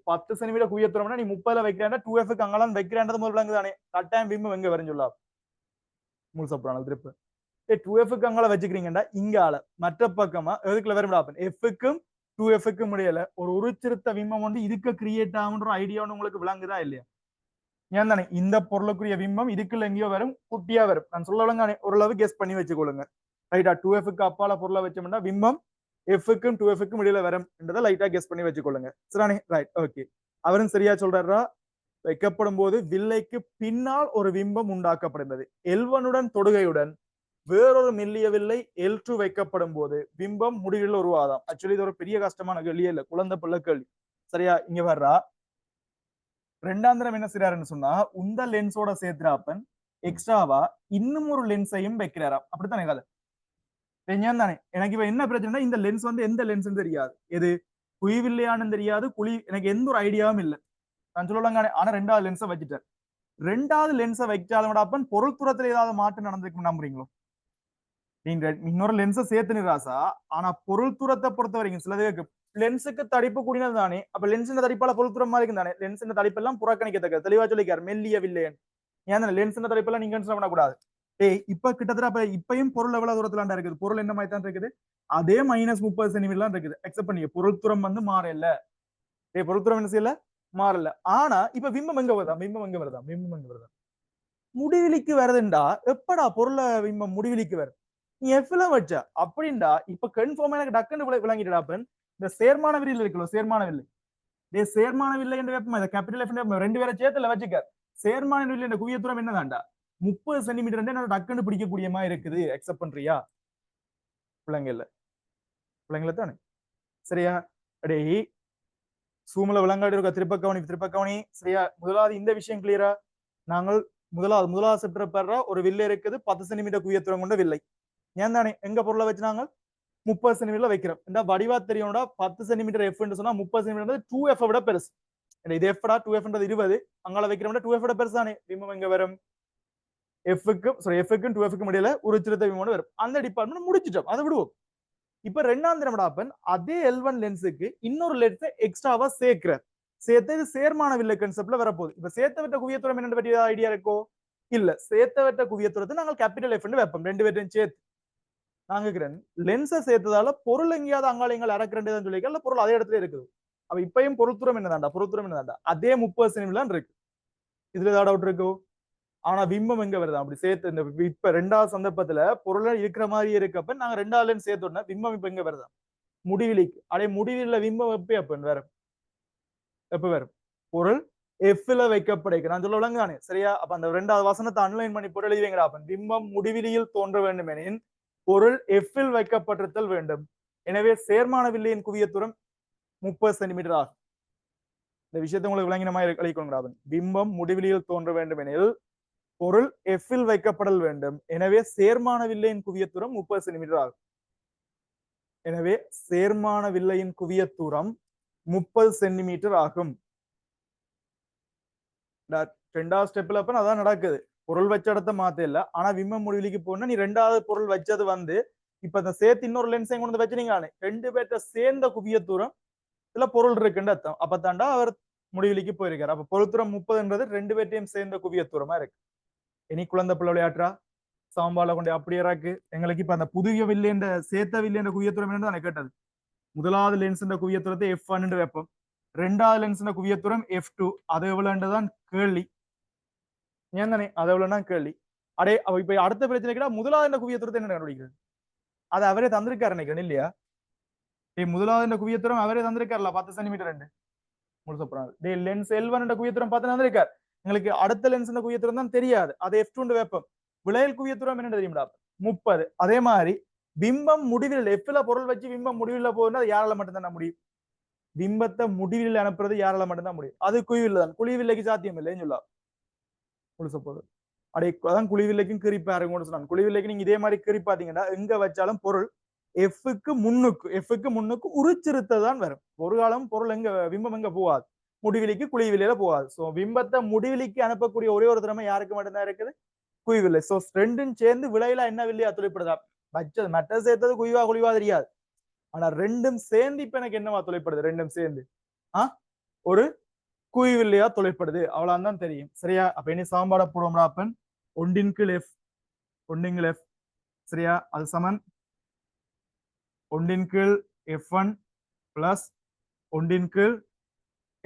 10 சென்டிமீட்டர் குவியத்துறோம்னா நீ 30 வைக்கிறேன் 2Fக்கு அங்கெல்லாம் வைக்கிறேன்றது முதல் விளங்கு தானே கட்டாயம் பிம்பம் எங்க வரும் சொல்லலாம் முழுசப்படுறாங்க திருப்ப 2Fக்கு அங்கால வச்சுக்கிறீங்கடா இங்கால மற்ற பக்கமா எதுக்குள்ள வரும் எஃப்க்கும் 2Fக்கும் முடியல ஒரு உருச்சிருத்த விம்பம் வந்து இதுக்கு கிரியேட் ஆகுன்ற ஐடியா உங்களுக்கு விளங்குதா இல்லையா ஏன் தானே இந்த பொருளுக்குரிய விம்பம் இதுக்குள்ள எங்கேயோ வரும் குட்டியா வரும் நான் சொல்ல விளங்க ஓரளவு கெஸ் பண்ணி வச்சுக்கொள்ளுங்க ரைட்டா 2Fக்கு அப்பால பொருளை வச்சோம்னா விம்பம் எஃப்க்கும் 2Fக்கும் இடையில வரும் என்றதை லைட்டா கெஸ் பண்ணி வச்சுக்கொள்ளுங்க சரிதானே ரைட் ஓகே அவரும் சரியா சொல்றாரா வைக்கப்படும் போது வில்லைக்கு பின்னால் ஒரு விம்பம் உண்டாக்கப்படுகிறது எல்வனுடன் தொடுகையுடன் வேறொரு மெல்லிய வில்லை L2 வைக்கப்படும் போது பிம்பம் முடிவில் உருவாதாம் ஆக்சுவலி இது ஒரு பெரிய கஷ்டமான கேள்வியே இல்ல குழந்தை பிள்ளை கேள்வி சரியா இங்க வர்றா ரெண்டாந்திரம் என்ன செய்யறாருன்னு சொன்னா இந்த லென்ஸோட சேர்த்துறாப்பன் எக்ஸ்ட்ராவா இன்னும் ஒரு லென்ஸையும் வைக்கிறாராம் அப்படித்தானே கதை தானே எனக்கு இப்ப என்ன பிரச்சனைனா இந்த லென்ஸ் வந்து எந்த லென்ஸ் தெரியாது எது குழிவில்லையானு தெரியாது எனக்கு எந்த ஒரு ஐடியாவும் இல்லை நான் சொல்லலாங்க ஆனா ரெண்டாவது லென்ஸை வச்சுட்டார் ரெண்டாவது லென்ஸை வைச்சாலும் பொருள் தூரத்துல ஏதாவது மாற்றம் நடந்திருக்கு நம்புறீங்களோ நீங்க இன்னொரு லென்ஸை சேர்த்து நிராசா ஆனா பொருள் தூரத்தை பொறுத்த வரைக்கும் சிலது லென்ஸுக்கு தடிப்பு கூடினது தானே அப்ப லென்ஸின் தடிப்பால பொருள் தூரம் மாதிரி தானே லென்ஸின் தடிப்பு எல்லாம் புறக்கணிக்கத்தக்க தெளிவா சொல்லிக்கார் மெல்லிய வில்லையன் ஏன் லென்ஸ் தலைப்பெல்லாம் நீங்க கன்சிடர் பண்ணக்கூடாது. இப்ப கிட்டத்தட்ட அப்ப இப்பயும் பொருள் எவ்வளவு தூரத்துல இருக்குது, பொருள் என்ன மாதிரி தான் இருக்குது, அதே -30 சென்டிமீட்டர் இருக்குது. எக்ஸப்ட் பண்ணி பொருள் தூரம் வந்து மாறல. பொருள் தூரம் என்ன செய்யல, மாறல. ஆனா இப்ப பிம்பம் எங்க வருதா, பிம்பம் எங்க வருதா, பிம்பம் எங்க வருதா, முடிவிலிக்கு வருதுண்டா. எப்படா பொருள பிம்பம் முடிவிலிக்கு வருது, நீ எஃப்ல வச்ச அப்படின்டா. இப்ப கன்ஃபார்மா எனக்கு டக்குன்னு விளங்கிட்டா. இந்த சேர்மான வில்லை இருக்குல்ல, சேர்மான வில்லை, சேர்மான வில்லை என்று வெப்பம், கேபிட்டல் எஃப் ரெண்டு பேரை சேர்த்துல வச்சுக்க. சேர்மான வில்லை என்ற குவிய தூரம் என்னதான்டா 30 சென்டிமீட்டர் டக்குன்னு பிடிக்கக்கூடிய மாதிரி இருக்குது. அக்செப்ட் பண்றியா? விளங்கல, விளங்கல தானே? சரியா? அடே சூமல விளங்காடி இருக்க, திருப்பக்கவனி. சரியா? முதலாவது இந்த விஷயம் கிளியரா? நாங்கள் முதலாவது செப்டர் பெற ஒரு வில்லை இருக்குது 10 சென்டிமீட்டர் குவிய தூரம் கொண்ட வில்லை. ஏன் தானே எங்க பொருளை வச்சு நாங்கள் 30 சென்டிமீட்டர்ல வைக்கிறோம். இந்த வடிவா தெரியும்டா, 10 சென்டிமீட்டர் எஃப் சொன்னா 30 சென்டிமீட்டர் 2F விட பெருசு. இது எஃப்டா 2F 20, அங்கால வைக்கிறோம்னா 2F விட பெருசு தானே. பிம்பம் எங்க வரும், எஃப்க்கும் 2Fக்கும் இடையில ஒரு சிறுத்தை பிம்பம் வரும். அந்த டிபார்ட்மெண்ட் முடிச்சிட்டோம், அதை விடுவோம். இப்ப ரெண்டாம் தினம் அதே L1 லென்ஸுக்கு இன்னொரு லென்ஸை எக்ஸ்ட்ராவா சேர்த்து இது சேர்மான வில்லை கான்செப்ட்ல வரப்போகுது. இப்ப சேர்த்தவற்ற குவியத்தூரம் என்னென்ன பற்றிய ஐடியா இருக்கோ? இல்ல, சேர்த்தவற்ற குவியத்தூரத்தை நாங்கள் கேபிட்டல் எஃப் வைப்போம், ரெண்டு பேரையும் சேர்த்து. நாங்க லென்ஸை சேர்த்ததால பொருள் எங்கேயாவது அங்கால எங்களை அறக்கிறேன் சொல்லிக்கல, பொருள் அதே இடத்துல இருக்குது. அப்ப இப்பயும் பொருள்தூரம் என்னதாண்டா, அதே 30 சென்டிமீட்டர் இருக்கு. இதுல ஏதாவது டவுட் இருக்கோ? ஆனா பிம்பம் எங்க வருது அப்படி சேர்த்து, இந்த இப்ப ரெண்டாவது சந்தர்ப்பத்துல பொருளை இருக்கிற மாதிரி இருக்கப்ப நாங்க ரெண்டாவது லென்ஸ் சேர்த்தோம்னா பிம்பம் இப்ப எங்க வருதா, முடிவிலிக்கு. அதே முடிவில பிம்பம் எப்ப வேற, எப்ப வரும், பொருள் எஃப்ல வைக்கப்படுகிறது. நான் சொல்ல விளங்கானே, சரியா? அப்ப அந்த ரெண்டாவது வசனத்தை அன்லைன் பண்ணி பொருள் எழுதிவீங்கடா. பிம்பம் முடிவிலியில் தோன்ற வேண்டும் எனின் பொருள் எஃப்ல் வைக்கப்பட்டிருத்தல் வேண்டும். எனவே சேர்மான வில்லையின் குவிய தூரம் 30 சென்டிமீட்டர் ஆகும். இந்த விஷயத்தை உங்களுக்கு விளங்கின மாதிரி அளிக்கணும். பிம்பம் முடிவிலியில் தோன்ற வேண்டும் எனில் பொருள் எஃப்ல் வைக்கப்படல் வேண்டும். எனவே சேர்மான வில்லையின் குவிய தூரம் 30 சென்டிமீட்டர் ஆகும். எனவே சேர்மான வில்லையின் குவிய தூரம் 30 சென்டிமீட்டர் ஆகும். ரெண்டாவது ஸ்டெப்ல அப்ப அதான் நடக்குது. பொருள் வச்ச இடத்த மாத்த இல்ல, ஆனா பிம்பம் முடிவிலிக்கு போனா நீ ரெண்டாவது பொருள் வச்சது வந்து இப்ப இந்த சேர்த்து இன்னொரு லென்ஸை கொண்டு வச்சுனீங்க, ரெண்டு பேர்ட்ட சேர்ந்த குவிய தூரம் இதுல பொருள் இருக்குன்னு அர்த்தம். அப்பதாண்டா அவர் முடிவிலிக்கு போயிருக்காரு. அப்ப பொருள் தூரம் 30ன்றது ரெண்டு பேர்ட்டையும் சேர்ந்த குவிய தூரமா இருக்கு. இனி குழந்தை பிள்ளை விளையாட்டுறா சாம்பால கொண்டு அப்படியே இருக்கு. எங்களுக்கு இப்ப அந்த புதிய வில்லைன்ற சேர்த்த வில்லைன்ற குவிய தூரம் என்னன்னு கேட்டது. முதலாவது லென்ஸ் குவிய தூரத்தை F1 வைப்போம், ரெண்டாவது லென்ஸ் குவிய தூரம் F2. அது எவ்வளவுன்றதான் கேள்வி. ஏன் தானே அது எவ்வளவுனா கேள்வி. அடே இப்ப அடுத்த பிரச்சனை கேட்டா முதலாவது குவிய தூரத்தை என்ன கண்டுபிடிக்கிறது, அது அவரே தந்திருக்காரு நினைக்கிறேன் இல்லையா? முதலாவது குவிய தூரம் அவரே தந்திருக்காருல 10 சென்டிமீட்டர். லென்ஸ் L1 குவிய தூரம் 10 தந்திருக்காரு. எங்களுக்கு அடுத்த லென்ஸ் குவிய தூரம் தான் தெரியாது, அது F2 வைப்போம். விளையல் குவிய தூரம் என்ன தெரியுமா, 30. அதே மாதிரி பிம்பம் முடிவில் எஃப்ல பொருள் வச்சு பிம்பம் முடிவில் போகுது, அது யாரால மட்டும்தான் முடியும். பிம்பத்தை முடிவில் அனுப்புறது யாரால மட்டும்தான் முடியும், அது குழிவில் தான். குழிவில்லைக்கு சாத்தியம் இல்லைன்னு சொல்லலாம். போது அதான் குழிவில்லைக்கும் கிரிப்பாருங்கன்னு சொன்னாங்க. குழிவில்லைக்கு நீங்க இதே மாதிரி கிரிப்பாத்தீங்கன்னா எங்க வச்சாலும் பொருள் எஃப்க்கு முன்னுக்கு உரிச்சிருத்தான் வரும். ஒரு காலம் பொருள் எங்க பிம்பம் எங்க போகாது, முடிவிலிக்கு குழிவிலையில போகாது. சோ பிம்பத்தை முடிவிலிக்கு அனுப்பக்கூடிய ஒரே ஒரு திறமை யாருக்கு மட்டும்தான் இருக்குது, குழிவில்லை. சோ ரெண்டும் சேர்ந்து விளையில என்ன வில்லையா தொலைப்படுதா வச்சது, மெட்ட சேர்த்தது குழிவா தெரியாது. ஆனா ரெண்டும் சேர்ந்து இப்ப எனக்கு என்னவா தொலைப்படுது, ரெண்டும் சேர்ந்து ஒரு குவிவில்லையா தொலைப்படுது, அவ்வளவுதான் தெரியும். சரியா? அப்ப இனி சாம்பாட போடுவோம்டா. அப்பன் ஒன்றின் கீழ் F, சரியா? அது சமன் ஒன்றின் கீழ் F1 பிளஸ் ஒன்றின் கீழ்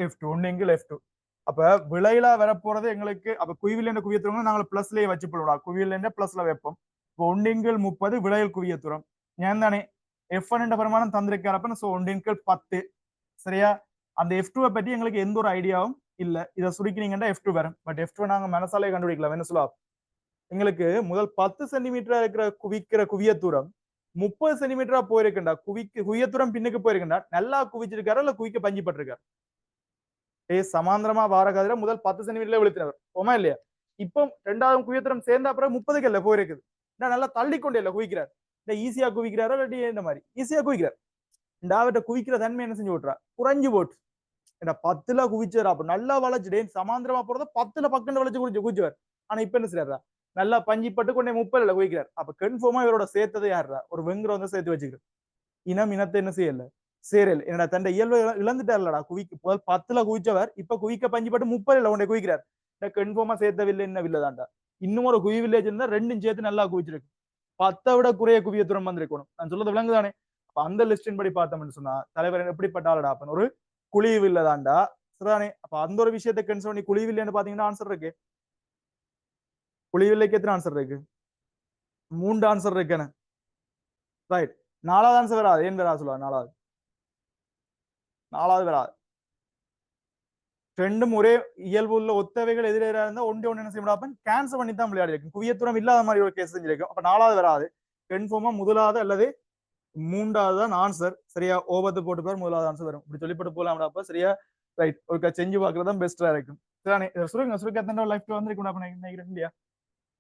F2. அப்ப விளையில வரப்போறது எங்களுக்கு, அப்ப குவிவில்லை குவியத்துறோம் நாங்கள் பிளஸ்லயே வச்சு போடுவோம். குவிவில்லை பிளஸ்ல வைப்போம். இப்போ ஒன்றின் கீழ் 30 விளையல் குவியத்துறம். ஏன் தானே F1 என்ற பிரமாணம் தந்திருக்காரப்ப, சோ ஒன்றின் கீழ் 10. சரியா? அந்த F2 பற்றி எங்களுக்கு எந்த ஒரு ஐடியாவும் இல்ல. இதை சுருக்கினீங்கன்னா F2 வரும். பட் F2 நாங்க மனசாலே கண்டுபிடிக்கலாம். என்ன சொல்லலாம், எங்களுக்கு முதல் 10 சென்டிமீட்டரா இருக்கிற குவிய தூரம் 30 சென்டிமீட்டரா போயிருக்குண்டா, குவிய தூரம் பின்னுக்கு போயிருக்குண்டா, நல்லா குவிச்சிருக்காரு இல்ல குவிக்க பஞ்சு பட்டிருக்காரு. சமாந்திரமா வார கதிர முதல் 10 சென்டிமீட்டர்ல விழுத்தினவர் போமா இல்லையா? இப்போ ரெண்டாவது குவியத்தூரம் சேர்ந்த அப்புறம் 30க்கு இல்ல போயிருக்குது, நல்லா தள்ளிக்கொண்டே இல்ல குவிக்கிறார். ஈஸியா குவிக்கிறாரோ இல்லாட்டி இந்த மாதிரி ஈஸியா குவிக்கிறார். இந்த குவிக்கிற தன்மை என்ன செஞ்சு போட்டுறா, குறைஞ்சு போட்டு. 10ல குவிச்சார். அப்ப நல்லா வளைச்சு சமாந்திரமா போறத 10ல பக்கம் வளைச்சு குவிச்சுவார். ஆனா இப்ப என்ன செய்யறா, நல்லா பஞ்சு பட்டு கொண்டே 30ல குவிக்கிறார். அப்ப கன்ஃபார்மா இவரோட சேர்த்தது யாருடா, ஒரு வெங்குற வந்து சேர்த்து வச்சுக்கிறார். இனத்தை என்ன செய்யல, சேரல் என்னடா தன் இயல்பு இழந்துட்டார்லடா குவிக்கு 10ல குவிச்சவர் இப்ப குவிக்க பஞ்சுபட்டு 30ல உன்னை குவிக்கிறார் கன்ஃபார்மா சேர்த்தவில்லை என்ன வில்லதாண்டா இன்னும் ஒரு குவி வில்லேஜ் இருந்தா ரெண்டும் சேர்த்து நல்லா குவிச்சிருக்கு 10 விட குறைய குவிய தூரம் வந்திருக்கணும் நான் சொல்றது விளங்குதானே அப்ப அந்த லிஸ்டின் படி பார்த்தோம்னு சொன்னா தலைவர் எப்படிப்பட்ட ஆளடா அப்ப ஒரு குழிவு இல்லதாண்டா சரிதானே அப்ப அந்த ஒரு விஷயத்தை கன்சர்ன் பண்ணி குழிவு இல்லைன்னு பாத்தீங்கன்னா ஆன்சர் இருக்கு குழிவு இல்லைக்கு எத்தனை ஆன்சர் இருக்கு 3 ஆன்சர் இருக்குன்னு ரைட் 4வது ஆன்சர் வராது ஏன் வரா சொல்லுவா 4வது வராது ரெண்டும் ஒரே இயல்பு உள்ள ஒத்தவைகள் எதிராக இருந்தா ஒன்று என்ன செய்ய முடியாது கேன்சல் பண்ணி தான் விளையாடி இருக்கும் குவியத்துரம் இல்லாத மாதிரி ஒரு கேஸ் செஞ்சிருக்கும் அப்ப 4வது வராது கன்ஃபார்மா முதலாவது அல்லது 3வது தான் ஆன்சர் சரியா ஓபத்து போட்டு பேர் முதலாவது ஆன்சர் வரும் இப்படி சொல்லிப்பட்டு போலாம் அப்ப சரியா ரைட் ஒரு செஞ்சு பாக்குறது தான் பெஸ்டா இருக்கும் சுருக்க லைஃப்ல வந்திருக்கும் இல்லையா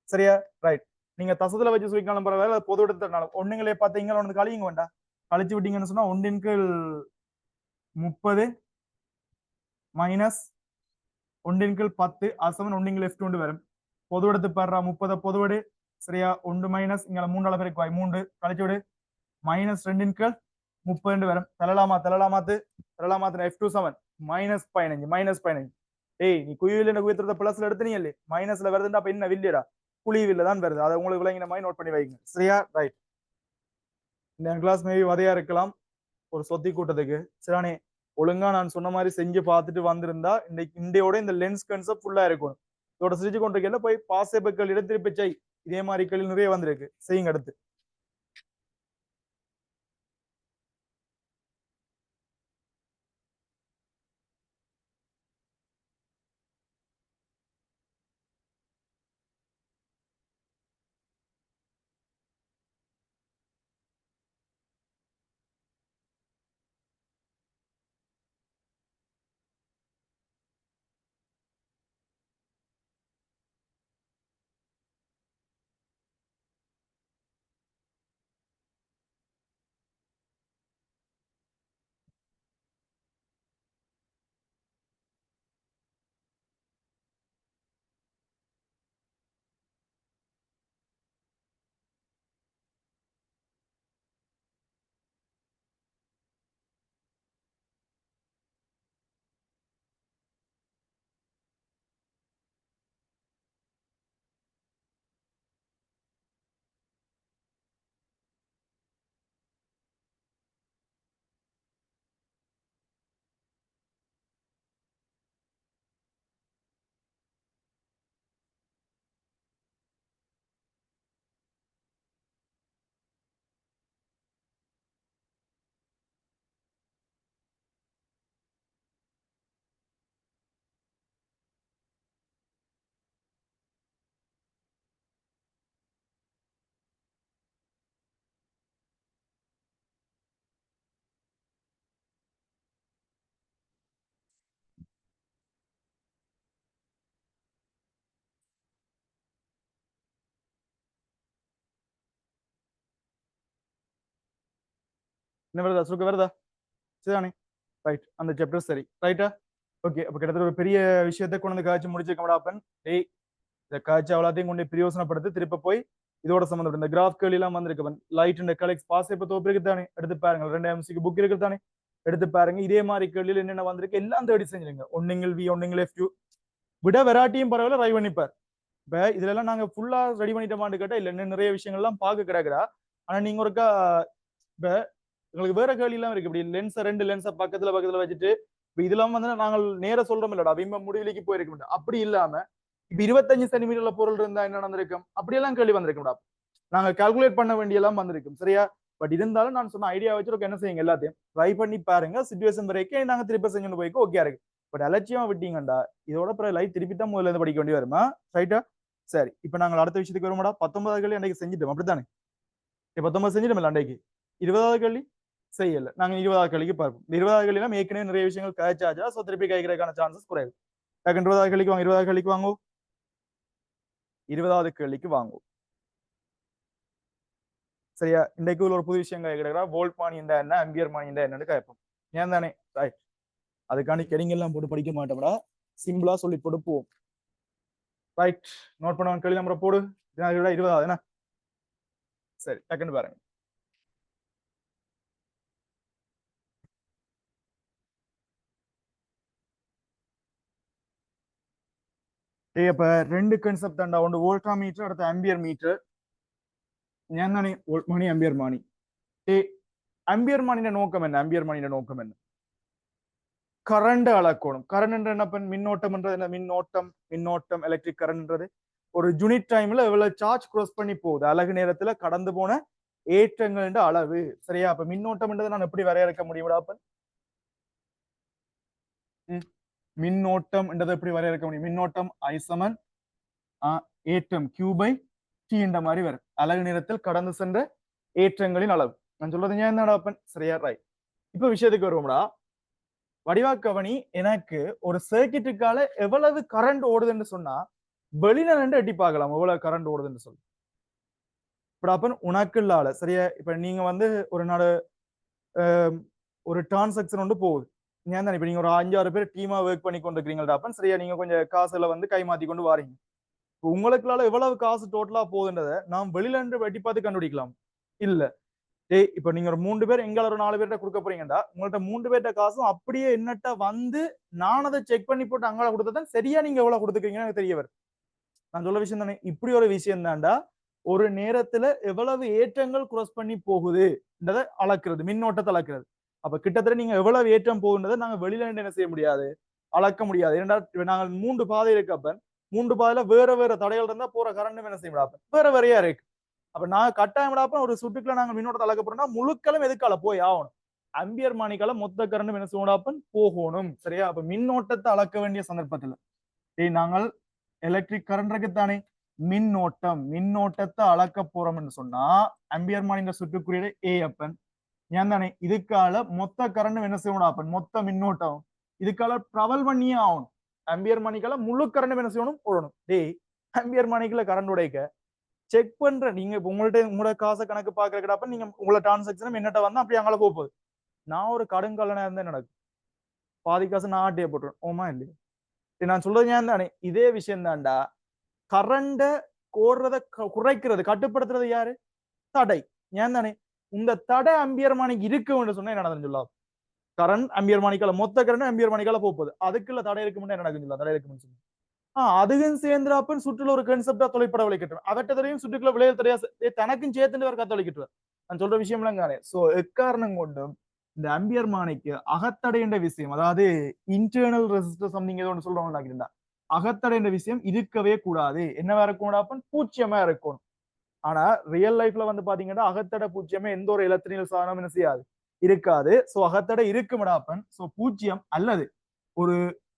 சரியா ரைட் நீங்க தசத்துல வச்சு சுருக்கலாம் பரவாயில்ல பொது எடுத்தனாலும் ஒண்ணுங்களே பாத்தீங்கன்னா ஒன்று கழியுங்க வேண்டாம் கழிச்சு விட்டீங்கன்னு சொன்னா ஒன்றின் கீழ் 30 மைனஸ் ஒன்றின் கீழ் 10 அசவன் ஒன்றின் லெஃப்ட் கொண்டு வரும் பொது எடுத்து பாடுறா 30 பொதுவடு சரியா 1 மைனஸ் இங்க 3 பேருக்கு 3 கழிச்சு விடு மைனஸ் 2 கீழ் 30 வரும் தலலாமாத்து F27 மைனஸ் 15 ஏய் நீ குவியில் குவியத்தை பிளஸ்ல எடுத்தீங்க மைனஸ்ல வருதுன்னா அப்ப என்ன வில்லியடா குழிவில் தான் வருது அதை உங்களுக்கு விளங்கின மாதிரி நோட் பண்ணி வைங்க சரியா ரைட் இந்த கிளாஸ் மேபி வதையா இருக்கலாம் ஒரு சொத்தி கூட்டத்துக்கு சரியானே ஒழுங்கா நான் சொன்ன மாதிரி செஞ்சு பார்த்துட்டு வந்திருந்தா இந்தியோட இந்த லென்ஸ் கன்செப்ட் ஃபுல்லா இருக்கும் இதோட சிரிச்சு கொண்டிருக்கல போய் பாசேபக்கள் இடத்திருப்பி செய் இதே மாதிரி கேள்வி நிறைய வந்திருக்கு செய்யுங்க அடுத்து என்ன வருதா சுருக்க வருதா சரிதானே ரைட் அந்த சாப்டர் சரி ரைட்டா ஓகே அப்ப கிட்டத்தட்ட ஒரு பெரிய விஷயத்தை கொண்டு வந்து காய்ச்சி முடிச்சிருக்கோம்டாப்பன் டேய் இந்த காய்ச்சி அவ்வளோத்தையும் கொண்டு பிரயோசனப்படுத்தி திருப்ப போய் இதோட சம்பந்தப்பட்ட இந்த கிராஃப் கேள்வி எல்லாம் வந்திருக்கவன் லைட் இந்த கலெக்ட் பாஸ் இப்ப தோப்பு இருக்கு தானே எடுத்து பாருங்க 2 எம்சிக்கு புக் இருக்கு தானே எடுத்து பாருங்க இதே மாதிரி கேள்வியில் என்னென்ன வந்திருக்கு எல்லாம் தேடி செஞ்சிருங்க ஒன்னுங்கள் வி ஒன்னுங்கள் எஃப் விட வெராட்டியும் பரவாயில்ல ட்ரை பண்ணிப்பார் இப்ப இதுல எல்லாம் நாங்க ஃபுல்லா ரெடி பண்ணிட்டோமான்னு கேட்டா இல்ல இன்னும் நிறைய விஷயங்கள் எல்லாம் பார்க்க கிடக்குறா ஆனா நீங்க ஒருக்கா இப்ப உங்களுக்கு வேற கேள்வி எல்லாம் இருக்கு இப்படி லென்ஸை 2 லென்ஸை பக்கத்துல வச்சுட்டு இப்ப இதெல்லாம் வந்து நாங்கள் நேர சொல்றோம் இல்லடா பிம்ப முடிவிலிக்கு போயிருக்க மாட்டோம் அப்படி இல்லாம இப்ப 25 சென்டிமீட்டர்ல பொருள் இருந்தா என்ன நடந்திருக்கும் அப்படியெல்லாம் கேள்வி வந்திருக்கும்டா நாங்க கால்குலேட் பண்ண வேண்டிய எல்லாம் வந்திருக்கும் சரியா பட் இருந்தாலும் நான் சொன்ன ஐடியா வச்சு என்ன செய்யுங்க எல்லாத்தையும் ட்ரை பண்ணி பாருங்க சிச்சுவேஷன் வரைக்கும் நாங்க திருப்பி செஞ்சு போய்க்கு ஓகே இருக்கு பட் அலட்சியமா விட்டீங்கடா இதோட பிறகு லைஃப் திருப்பி தான் முதல்ல இருந்து படிக்க வேண்டி வருமா ரைட்டா சரி இப்ப நாங்கள் அடுத்த விஷயத்துக்கு வருமாடா 19வது கேள்வி அன்றைக்கு செஞ்சுட்டோம் அப்படித்தானே 19 செஞ்சிட்டோம் அன்றைக்கு 20வது கேள்வி செய்யல நாங்க 20வது கேள்விக்கு பார்ப்போம் 20வது கேள்விலாம் ஏற்கனவே நிறைய விஷயங்கள் கேட்சாச்சா சோ திருப்பி கேட்கறதுக்கான சான்சஸ் குறைவு 20வது கேள்விக்கு வாங்க 20வது கேள்விக்கு வாங்க 20வது கேள்விக்கு வாங்குவோம் சரியா இன்றைக்கு ஒரு புது விஷயம் கேட்கிறா வோல்ட் மானி என்ன அம்பியர் மானி என்னன்னு கேட்போம் ஏன் தானே ரைட் அதுக்காண்டி கெடிங்கெல்லாம் போட்டு படிக்க மாட்டோம்டா சிம்பிளா சொல்லி கொடுப்போம் ரைட் நோட் பண்ணுவாங்க கேள்வி நம்பரை போடு 20வது என்ன சரி டக்குன்னு பாருங்க அப்ப ரெண்டு கன்செப்ட் தான்டா, ஒன்று வோல்டா மீட்டர், அடுத்து ஆம்பியர் மீட்டர். ഞാൻ தானே வோல்ட் மணி ஆம்பியர் மணி. ஆம்பியர் மணியோட நோக்கம் என்ன? ஆம்பியர் மணியோட நோக்கம் என்ன? கரண்ட் அளக்கணும். கரண்ட் என்ன? மின்னோட்டம்ன்றது என்ன? மின்னோட்டம் எலக்ட்ரிக் கரண்ட்ன்றது ஒரு யூனிட் டைம்ல எவ்வளவு சார்ஜ் கிராஸ் பண்ணி போகுது, அலகு நேரத்துல கடந்து போன ஏற்றங்கள் அளவு. சரியா? அப்ப மின்னோட்டம்ன்றதை நான் எப்படி வரையறுக்க முடியும்டா? அப்ப மின்னோட்டம் என்றதை எப்படி வரையறுக்க முடியும்? மின்னோட்டம் I சமன் ஏற்றம் Q பை T என்ற மாதிரி வரும். அலகு நேரத்தில் கடந்து சென்ற ஏற்றங்களின் அளவு. நான் சொல்றது ஏன் என்னடா அப்பன்? சரியா? ரைட். இப்ப விஷயத்துக்கு வருவோம்டா. வடிவாக்கவனி, எனக்கு ஒரு சர்க்கிட்டுக்கால எவ்வளவு கரண்ட் ஓடுதுன்னு சொன்னா வெளியில நின்று எட்டி பார்க்கலாம் எவ்வளவு கரண்ட் ஓடுதுன்னு சொல்லி. இப்ப அப்பன் உனக்கு இல்லால சரியா? இப்ப நீங்க வந்து ஒரு நாடு ஒரு டிரான்சாக்சன் ஒன்று போகுது. ஏன் தான் இப்ப நீங்க ஒரு 5-6 பேர் டீமா ஒர்க் பண்ணி கொண்டு இருக்கிறீங்களா அப்பன்? சரியா? நீங்க கொஞ்சம் காசுல வந்து கை மாத்தி கொண்டு வாரீங்க. உங்களுக்குள்ளால எவ்வளவு காசு டோட்டலா போகுதுன்றதை நாம் வெளியில நின்று வெட்டி பார்த்து கண்டுபிடிக்கலாம் இல்ல. இப்ப நீங்க ஒரு 3 பேர் எங்கால ஒரு 4 பேர்ட்ட கொடுக்க போறீங்கடா, உங்கள்ட்ட 3 பேர்ட்ட காசும் அப்படியே என்னட்ட வந்து நான் அதை செக் பண்ணி போட்டு அங்கால கொடுத்ததான் சரியா நீங்க எவ்வளவு கொடுத்துருக்கீங்கன்னு எனக்கு தெரிய வரும். நான் சொல்ல விஷயம் தானே, இப்படி ஒரு விஷயம் தான்டா ஒரு நேரத்துல எவ்வளவு ஏற்றங்கள் கிராஸ் பண்ணி போகுதுன்றதை அளக்குறது, மின்னோட்டத்தை அளக்குறது. அப்ப கிட்டத்தட்ட நீங்க எவ்வளவு ஏற்றம் போகுன்றதை நாங்க வெளியில நின்று என்ன செய்ய முடியாது, அளக்க முடியாது. ஏன்னா நாங்கள் 3 பாதை இருக்கப்ப 3 பாதையில வேற வேற தடைகள் இருந்தா போற கரண்ட் என்ன செய்ய முடியாது, வேற வேறையா இருக்கு. அப்ப நான் கட்டாயம் ஒரு சுட்டுக்குள்ள நாங்க மின்னோட்டத்தை அளக்க போறோம்னா முழுக்களும் எதுக்கால போய் ஆகணும், அம்பியர் மானிக்கால மொத்த கரண்ட் என்ன செய்யணும் போகணும். சரியா? அப்ப மின்னோட்டத்தை அளக்க வேண்டிய சந்தர்ப்பத்துல நாங்கள் எலக்ட்ரிக் கரண்ட் இருக்குத்தானே, மின்னோட்டத்தை அளக்க போறோம்னு சொன்னா அம்பியர் மானின் சுட்டுக்குரிய ஏ அப்பன் ஏன் தானே இதுக்கால மொத்த கரண்ட் என்ன செய்யணும் அப்பன், மொத்த மின்னோட்டம் இதுக்கால டிராவல் பண்ணியே ஆகணும். அம்பியர் மானிக்கால முழு கரண்ட் என்ன செய்யணும் போடணும். அம்பியர் மானிக்குள்ள கரண்ட் உடைக்க செக் பண்ற நீங்க உங்களோட காசை கணக்கு பாக்குறப்ப நீங்க உங்களோட டிரான்சாக்சன் என்னட்ட வந்தா அப்படி அங்கே போகுது. நான் ஒரு கடுங்கலனா இருந்தா நடக்கும், பாதி காசு நான் ஆட்டியே போட்டுருவேன். ஓமா இல்லையா? நான் சொல்றது ஏன் தானே இதே விஷயம் தான்டா. கரண்ட கோர்றத குறைக்கிறது கட்டுப்படுத்துறது யாரு? தடை. ஏன் தானே இந்த தடை அம்பியர் மானிக்கு இருக்கு சொன்னா என்ன நடந்து சொல்லலாம், கரண்ட் அம்பியர் மானிக்கால மொத்த கரண்ட் அம்பியர் மானிக்கால போகுது, அதுக்குள்ள தடை இருக்குன்னு என்ன நடக்குன்னு சொல்லலாம், தடை இருக்குன்னு சொல்லி அதுவும் சேர்ந்துடாப்பன் சுற்றுல ஒரு கன்செப்டா தொலைப்பட விளைக்கிட்டு அவற்றதையும் சுற்றுக்குள்ள விளையாட தெரியாது தனக்கும் சேர்த்துட்டு வர கத்தொழிக்கிட்டு நான் சொல்ற விஷயம் எல்லாம் காணே. சோ எக்காரணம் கொண்டும் இந்த அம்பியர் மானிக்கு அகத்தடைன்ற விஷயம், அதாவது இன்டர்னல் ரெசிஸ்டர் சம்திங் ஏதோ ஒன்று சொல்றோம், அகத்தடைன்ற விஷயம் இருக்கவே கூடாது. என்னவா இருக்கணும்? பூச்சியமா இருக்கணும். ஆனா ரியல் லைஃப்ல வந்து பாத்தீங்கன்னா அகத்தடை பூச்சியமே எந்த ஒரு எலக்ட்ரிக்கல் சாதனம் என்ன செய்யாது, இருக்காது. சோ அகத்தடை இருக்குமிடாப்பன் சோ பூஜ்ஜியம் அல்லது ஒரு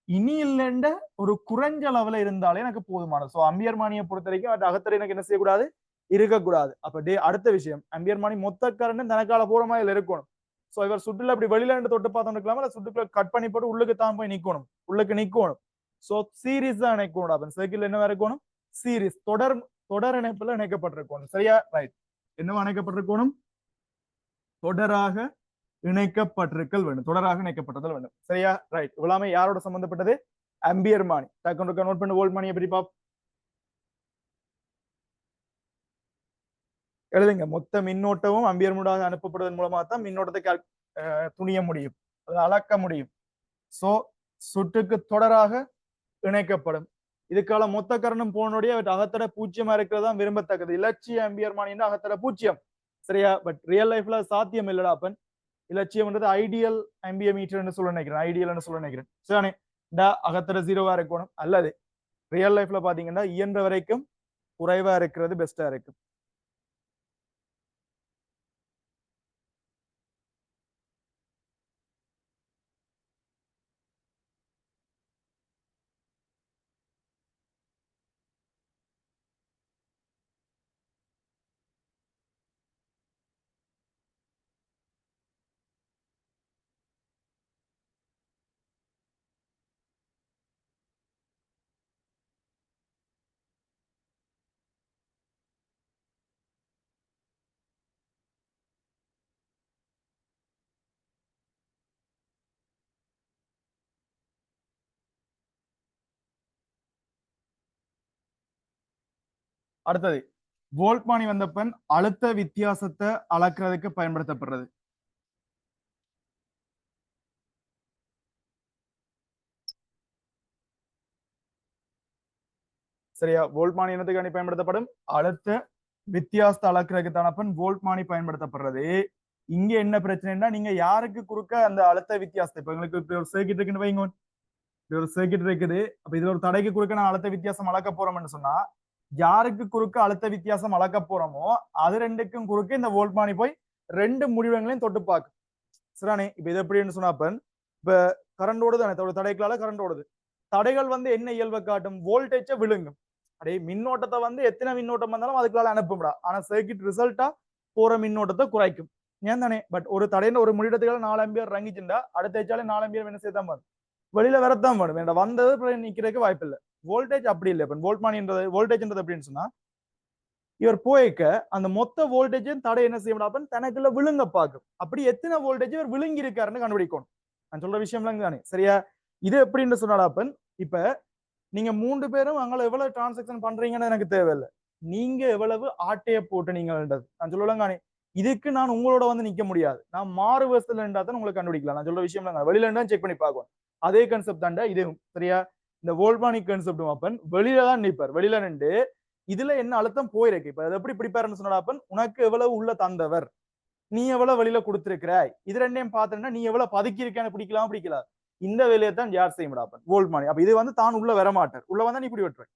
இனி இல்லைண்ட ஒரு குறைஞ்ச அளவுல இருந்தாலே எனக்கு போதுமானது. சோ அம்பியர் மானியை பொறுத்த வரைக்கும் அது அகத்தடை எனக்கு என்ன செய்யக்கூடாது, இருக்கக்கூடாது. அப்ப அடுத்த விஷயம் அம்பியர் மானி மொத்த கரண்ட் தனக்கால போற மாதிரி இருக்கணும். சோ இவர் சுற்றுல அப்படி வெளியில இருந்து தொட்டு பார்த்தோம் இருக்கலாமா, இல்ல சுற்றுக்குள்ள கட் பண்ணி போட்டு உள்ளுக்கு தான் போய் நிக்கணும், உள்ளுக்கு நிக்கணும். சோ சீரீஸ் தான் இணைக்கணும். அப்ப சர்க்கிள் என்ன இருக்கணும், சீரீஸ் தொடர் இணைப்புல இணைக்கப்பட்டிருக்கணும். சரியா? ரைட். என்னவா இணைக்கப்பட்டிருக்கணும்? தொடராக இணைக்கப்பட்டிருக்கல் வேண்டும், தொடராக இணைக்கப்பட்டதல் வேண்டும். சரியா? ரைட். இவ்வளவு யாரோட சம்பந்தப்பட்டது? அம்பியர் மானி. டக்குனு நோட் பண்ணி வோல்ட் மானியை பற்றி பாப்போம். எழுதுங்க. மொத்த மின்னோட்டமும் அம்பியர் மூடாக அனுப்பப்படுவதன் மூலமா தான் மின்னோட்டத்தை துணிய முடியும், அதை அளக்க முடியும். சோ சுற்றுக்கு தொடராக இணைக்கப்படும். இதுக்கால மொத்த கரண்டும் போனோடைய அகத்தட பூஜ்ஜியமா இருக்கிறது தான் விரும்பத்தக்கது. இலட்சிய அம்பியர் மானின்னா அகத்தட பூஜ்ஜியம். சரியா? பட் ரியல் லைஃப்ல சாத்தியம் இல்லடா அப்பன். இலட்சியம்ன்றது ஐடியல் ஆம்பியர் மீட்டர்னு சொல்ல நினைக்கிறேன், ஐடியல்னு சொல்ல நினைக்கிறேன். சரிதானே? அகத்தட 0வா இருக்கணும், அல்லது ரியல் லைஃப்ல பாத்தீங்கன்னா இயன்ற வரைக்கும் குறைவா இருக்கிறது பெஸ்டா இருக்கு. அடுத்தது வோல்ட் மானி வந்தப்பன் அழுத்த வித்தியாசத்தை அளக்கிறதுக்கு பயன்படுத்தப்படுறது. சரியா? வோல்ட்மானி என்னத்துக்காண்டி பயன்படுத்தப்படும்? அழுத்த வித்தியாசத்தை அளக்கிறதுக்கு தானப்பன் வோல்ட்மானி பயன்படுத்தப்படுறது. இங்க என்ன பிரச்சனைன்னா நீங்க யாருக்கு குறுக்க அந்த அழுத்த வித்தியாசத்தை, இப்ப எங்களுக்கு இப்படி ஒரு சர்க்கிட் இருக்குன்னு வைங்க, இப்படி ஒரு சர்க்கிட் இருக்குது. அப்ப இதுல ஒரு தடைக்கு குறுக்க நான் அழுத்த வித்தியாசம் அளக்க போறோம்னு சொன்னா, யாருக்கு குறுக்க அழுத்த வித்தியாசம் அளக்க போறோமோ அது ரெண்டுக்கும் குறுக்க இந்த வோல்ட்மானி போய் ரெண்டு முடிவுகளையும் தொட்டு பார்க்கும். சரிதானே? இப்ப இது எப்படின்னு சொன்னா, இப்ப கரண்ட் ஓடுது தானே, தடைகளால கரண்ட் ஓடுது. தடைகள் வந்து என்ன இயல்பை காட்டும்? வோல்டேஜை விழுங்கும். அப்படியே மின்னோட்டத்தை வந்து எத்தனை மின்னோட்டம் வந்தாலும் அதுக்குள்ளால அனுப்பும்டா. ஆனா சர்க்கிட் ரிசல்ட்டா போற மின்னோட்டத்தை குறைக்கும். ஏன் தானே? பட் ஒரு தடையில ஒரு முடிடத்துக்கால 4 ஆம்பியர் இறங்கிச்சுண்டா அடுத்த ஏச்சாலே 4 ஆம்பியர் என்ன செய்தான் வரும், வெளியில வரத்தான் வேணும். வேண்டாம் வந்தது நிக்கிறதுக்கு வாய்ப்பு இல்லை. வோல்டேஜ் அப்படி இல்லை. இப்ப வோல்ட்மானின்றது வோல்டேஜ்ன்றது எப்படின்னு சொன்னா, இவர் போய்க்க அந்த மொத்த வோல்டேஜும் தடை என்ன செய்யணும், தனக்குள்ள விழுங்க பார்க்கும். அப்படி எத்தனை வோல்டேஜ் இவர் விழுங்கி இருக்காருன்னு கண்டுபிடிக்கணும். நான் சொல்ற விஷயம் தானே, சரியா? இது எப்படின்னு சொன்னாடாப்பன், இப்ப நீங்க 3 பேரும் அங்க எவ்வளவு டிரான்சாக்சன் பண்றீங்கன்னு எனக்கு தேவையில்லை. நீங்க எவ்வளவு ஆட்டைய போட்டு நீங்கன்றது நான் சொல்லலங்கானே. இதுக்கு நான் உங்களோட வந்து நிக்க முடியாது. நான் மாறு வருஷத்துல இருந்தா தான் உங்களுக்கு கண்டுபிடிக்கலாம். நான் சொல்ற விஷயம் வெளியில இருந்தா செக் பண்ணி பார்க்கணும். அதே கான்செப்ட் தாண்டா இதுவும், சரியா? இந்த வோல்ட்மானிக் கான்செப்ட் அப்பன் வெளியில தான் நிப்பார். வெளியில நின்று இதுல என்ன அழுத்தம் போயிருக்கு, இப்ப அது எப்படி பிடிப்பாருன்னு சொன்னாப்பன், உனக்கு எவ்வளவு உள்ள தந்தவர், நீ எவ்வளவு வெளியில கொடுத்திருக்கிறாய், இது ரெண்டையும் பார்த்தேன்னா நீ எவ்வளவு பதுக்கி இருக்கான்னு பிடிக்கலாம் பிடிக்கலாம். இந்த வேலையை தான் யார் செய்ய முடியாப்பன்? வோல்ட்மானி. அப்ப இது வந்து தான் உள்ள வர மாட்டார். உள்ள வந்தா நீ இப்படி விட்டுரு.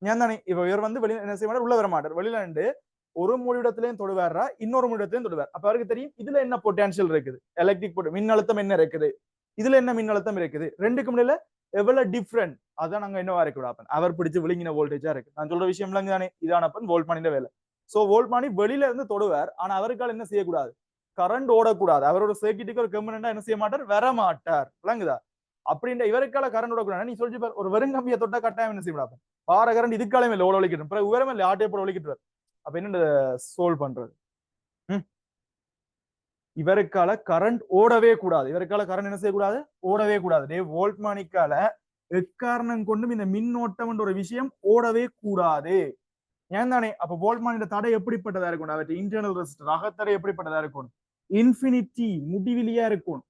ஏன் தானே? இப்ப இவர் வந்து வெளியில என்ன செய்ய மாட்டார், உள்ள வர மாட்டார். வெளியில நின்று ஒரு முடிவிடத்திலையும் தொடுவாரா, இன்னொரு முடிவிடத்திலையும் தொடுவார். அப்ப அவருக்கு தெரியும் இதுல என்ன பொட்டன்ஷியல் இருக்குது, எலக்ட்ரிக் மின்னழுத்தம் என்ன இருக்குது, இதுல என்ன மின்னழுத்தம் இருக்குது, ரெண்டுக்கும் இடையில எவ்வளவு டிஃபரெண்ட், அதான் நாங்க என்னவா இருக்கு விடாப்பன் அவர் பிடிச்சு விழுங்கின வோல்டேஜா இருக்கு. நான் சொல்ற விஷயம் தானே இதானப்பன் வோல்ட்மானின் வேலை. சோ வோல்ட்மானி வெளியில இருந்து தொடுவார். ஆனா அவருக்கால் என்ன செய்யக்கூடாது, கரண்ட் ஓடக்கூடாது. அவரோட சர்க்கிட்டுக்கு ஒரு கம்பனண்டா என்ன செய்ய மாட்டார், வர மாட்டார். விளங்குதா? அப்படின்ற இவருக்கால கரண்ட் ஓடக்கூடாது. நீ சொல்லி ஒரு வெறுங்கம்பியை தொட்டா கட்டாயம் என்ன செய்ய முடியாது, பார கரண்ட் இதுக்காலையும் இல்லை ஓட ஒழிக்கிட்டு, பிறகு உயரமே இல்லை ஆட்டையை போட ஒழிக்கிட்டு. அப்ப என்ன சோல்வ் பண்றது? இவருக்கால கரண்ட் ஓடவே கூடாது. இவருக்கால கரண்ட் என்ன செய்யக்கூடாது, ஓடவே கூடாது. வோல்ட்மானிக்கால எக்காரணம் கொண்டும் இந்த மின்னோட்டம் ஒரு விஷயம் ஓடவே கூடாது. ஏன் தானே? அப்ப வோல்ட்மானின் தடை எப்படிப்பட்டதா இருக்கும், அவற்றை இன்டர்னல் ரெசிஸ்டர் அகத்தடை எப்படிப்பட்டதா இருக்கும், இன்ஃபினிட்டி முடிவிலியா இருக்கும்.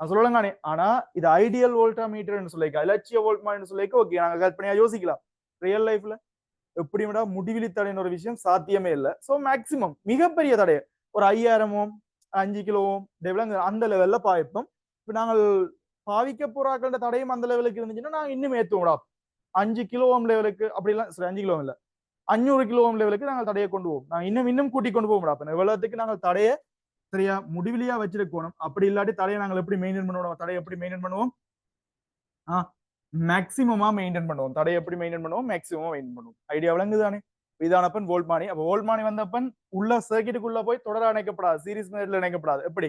நான் சொல்லலங்கானே. ஆனா இது ஐடியல் வோல்டா மீட்டர்னு சொல்லிக்க, இலட்சிய வோல்ட்மானின்னு சொல்லிக்க ஓகே, நாங்க கற்பனையா யோசிக்கலாம். ரியல் லைஃப்ல எப்படி விட முடிவிலி தடைன்னு ஒரு விஷயம் சாத்தியமே இல்லை. சோ மேக்சிமம் மிகப்பெரிய தடை ஒரு 5000 ஓம் 5 கிலோ ஓம் அந்த லெவல்ல பாய்ப்போம். இப்ப நாங்கள் பாவிக்க போறாக்கள தடையும் அந்த லெவலுக்கு இருந்துச்சுன்னா நாங்க இன்னும் ஏத்துவோம்டா. 5 கிலோ ஓம் லெவலுக்கு அப்படிலாம், சரி 5 கிலோ இல்ல 500 கிலோ ஓம் லெவலுக்கு நாங்கள் தடையை கொண்டு போவோம். நாங்க இன்னும் கூட்டி கொண்டு போவோம்டா. அப்ப எவ்வளவுக்கு நாங்கள் தடையை சரியா முடிவிலியா வச்சிருக்கணும். அப்படி இல்லாட்டி தடையை நாங்கள் எப்படி மெயின்டைன் பண்ணுவோம், தடையை எப்படி மெயின்டைன் பண்ணுவோம், மேக்சிமமா மெயின்டைன் பண்ணுவோம். தடை எப்படி மெயின்டைன் பண்ணுவோம், மேக்சிமமா மெயின்டைன் பண்ணுவோம். ஐடியா விளங்குதானே? இதானப்பன் வோல்ட்மானி. அப்ப வோல்ட்மானி வந்தப்பன் உள்ள சர்க்கிட்டுக்குள்ள போய் தொடர இணைக்கப்படாது, சீரிஸ் மெத்தட்ல இணைக்கப்படாது. எப்படி?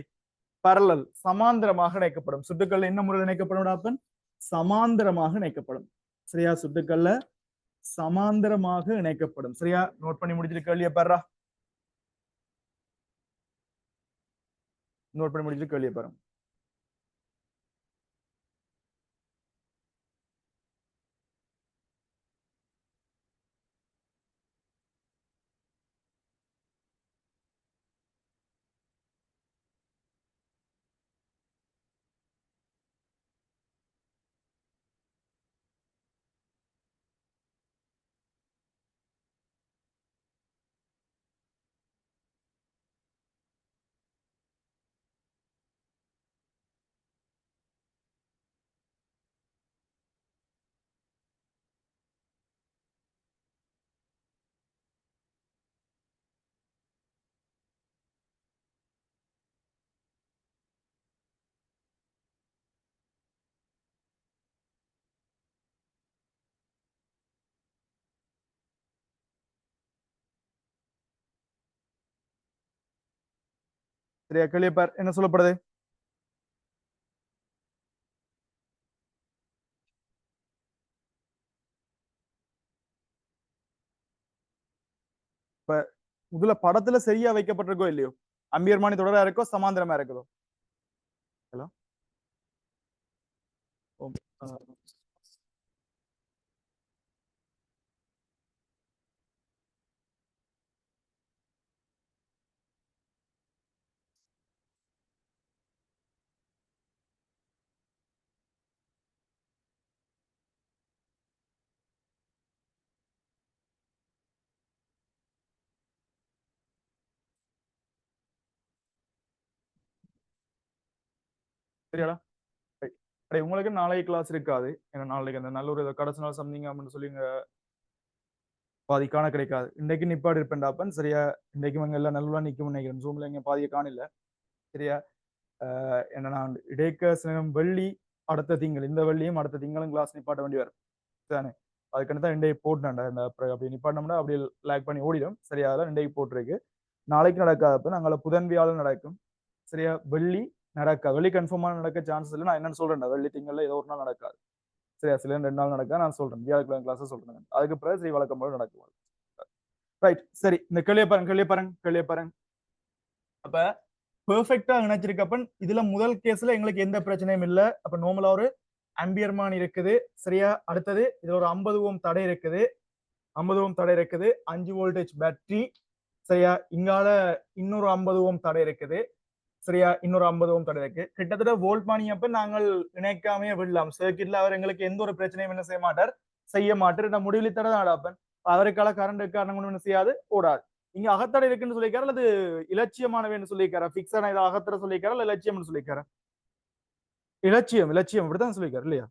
பரலல் சமாந்தரமாக இணைக்கப்படும். சுட்டுக்கள்ல என்ன முறையில் இணைக்கப்படும்? சமாந்தரமாக இணைக்கப்படும். சரியா? சுட்டுக்கள்ல சமாந்தரமாக இணைக்கப்படும். சரியா? நோட் பண்ணி முடிச்சிட்டு கேள்வியை பாருடா. நோட் பண்ணி முடிச்சிட்டு கேள்வியை பாருங்க. சரியா? கேள்வியை பார், என்ன சொல்லப்படுது? இப்ப இதுல படத்துல சரியா வைக்கப்பட்டிருக்கோ இல்லையோ, அம்பியர்மானி தொடரா இருக்கோ சமாந்தரமா இருக்குதோ? ஹலோ. சரியாடா? ரைட். அடே உங்களுக்கு நாளைக்கு கிளாஸ் இருக்காது. ஏன்னா நாளைக்கு அந்த நல்ல ஒரு கடைசி நாள் சம்திங் அப்படின்னு சொல்லி பாதி காண கிடைக்காது. இன்னைக்கு நிப்பாடு இருப்பேன்டாப்பன் சரியா? இன்னைக்கு இவங்க எல்லாம் நல்லா நிக்கும் நினைக்கிறேன். ஜூம்ல இங்க பாதியை காணல. சரியா? என்ன நான் இடைக்க சிலம் வெள்ளி அடுத்த திங்கள் இந்த வெள்ளியும் அடுத்த திங்களும் கிளாஸ் நிப்பாட்ட வேண்டி வரும் தானே. அதுக்கு தான் இன்றைக்கு போட்டுனாண்டா இந்த அப்படி நிப்பாட்டினோம்னா அப்படி லேக் பண்ணி ஓடிடும். சரியா? அதெல்லாம் இன்றைக்கு போட்டிருக்கு. நாளைக்கு நடக்காதப்ப நாங்கள புதன் வியாழன் நடக்கும். சரியா? வெள்ளி நடக்கா வெள்ளி கன்ஃபார்மா நடக்க சான்சஸ் இல்லை. நான் என்னன்னு சொல்றேன், வெள்ளி திங்கள்ல ஏதோ ஒரு நாள் நடக்காது. சரியா? சில 2 நாள் நடக்கா நான் சொல்றேன். வியாழக்கிழமை கிளாஸ் சொல்றேன். அதுக்கு பிறகு சரி வழக்கம் போல நடக்கும். ரைட். சரி, இந்த கேள்வியை பாருங்க. அப்ப பெர்ஃபெக்ட்டா இணைச்சிருக்கப்பன் இதுல முதல் கேஸ்ல எங்களுக்கு எந்த பிரச்சனையும் இல்ல. அப்ப நார்மலா ஒரு ஆம்பியர்மான் இருக்குது. சரியா? அடுத்தது இதுல ஒரு 50 ஓம் தடை இருக்குது. 50 ஓம் தடை இருக்குது. 5 வோல்டேஜ் பேட்டரி. சரியா? இங்கால இன்னொரு 50 ஓம் தடை இருக்குது. சரியா? இன்னொரு 50 ஓம் தடை இருக்கு. கிட்டத்தட்ட வோல்ட் மானி அப்ப நாங்கள் இணைக்காமே விடலாம். சர்க்கிட்ல அவர் எங்களுக்கு எந்த ஒரு பிரச்சனையும் என்ன செய்ய மாட்டார். நான் முடிவில் தடை நாடாப்பன் அவருக்கால கரண்ட் காரணம் ஒண்ணு செய்யாது, ஓடாது. இங்க அகத்தடை இருக்குன்னு சொல்லியிருக்காரு அல்லது இலட்சியமானவேன்னு சொல்லியிருக்காரு? பிக்ஸான இதை அகத்தடை சொல்லியிருக்காரு இல்ல இலட்சியம்னு சொல்லியிருக்காரு? இலட்சியம் இப்படித்தான் சொல்லியிருக்காரு இல்லையா?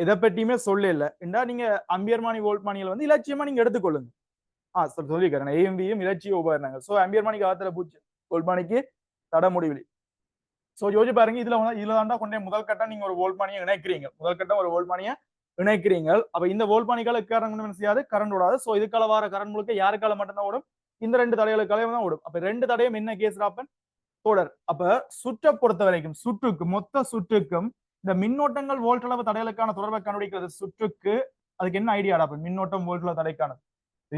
இதை பற்றியுமே சொல்ல இல்ல. நீங்க அம்பியர்மானி வோல்ட் மானிகள் வந்து இலட்சியமா நீங்க எடுத்துக்கொள்ளுங்க. சொல்லியிருக்காரு ஏஎம்பியும் இலட்சிய உபகரணங்கள். சோ அம்பியர்மானிக்கு அகத்தடை பூச்சி வோல்ட் மானிக்கு தடை முடிவிலி. சோ யோசிச்சு பாருங்க, இதுல தாண்டா கொண்டே முதல் கட்டம் நீங்க ஒரு வோல்ட் மானியை இணைக்கிறீங்க. முதல் கட்டம் ஒரு வோல்ட் மானியை இணைக்கிறீங்க. அப்ப இந்த வோல்ட் மானிக்கால காரணம் செய்யாது, கரண்ட் ஓடாது. சோ இதுக்கால வார கரண்ட் முழுக்க யாருக்கால மட்டும்தான் ஓடும்? இந்த 2 தடைகளுக்கால தான் ஓடும். அப்ப 2 தடையும் என்ன கேஸ் ராப்பன்? தொடர். அப்ப சுற்றை பொறுத்த வரைக்கும் மொத்த சுற்றுக்கும் இந்த மின்னோட்டங்கள் வோல்ட் அளவு தடைகளுக்கான தொடர்பை கண்டுபிடிக்கிறது சுற்றுக்கு. அதுக்கு என்ன ஐடியா ராப்பன்? மின்னோட்டம் வோல்ட் அளவு தடைக்கானது V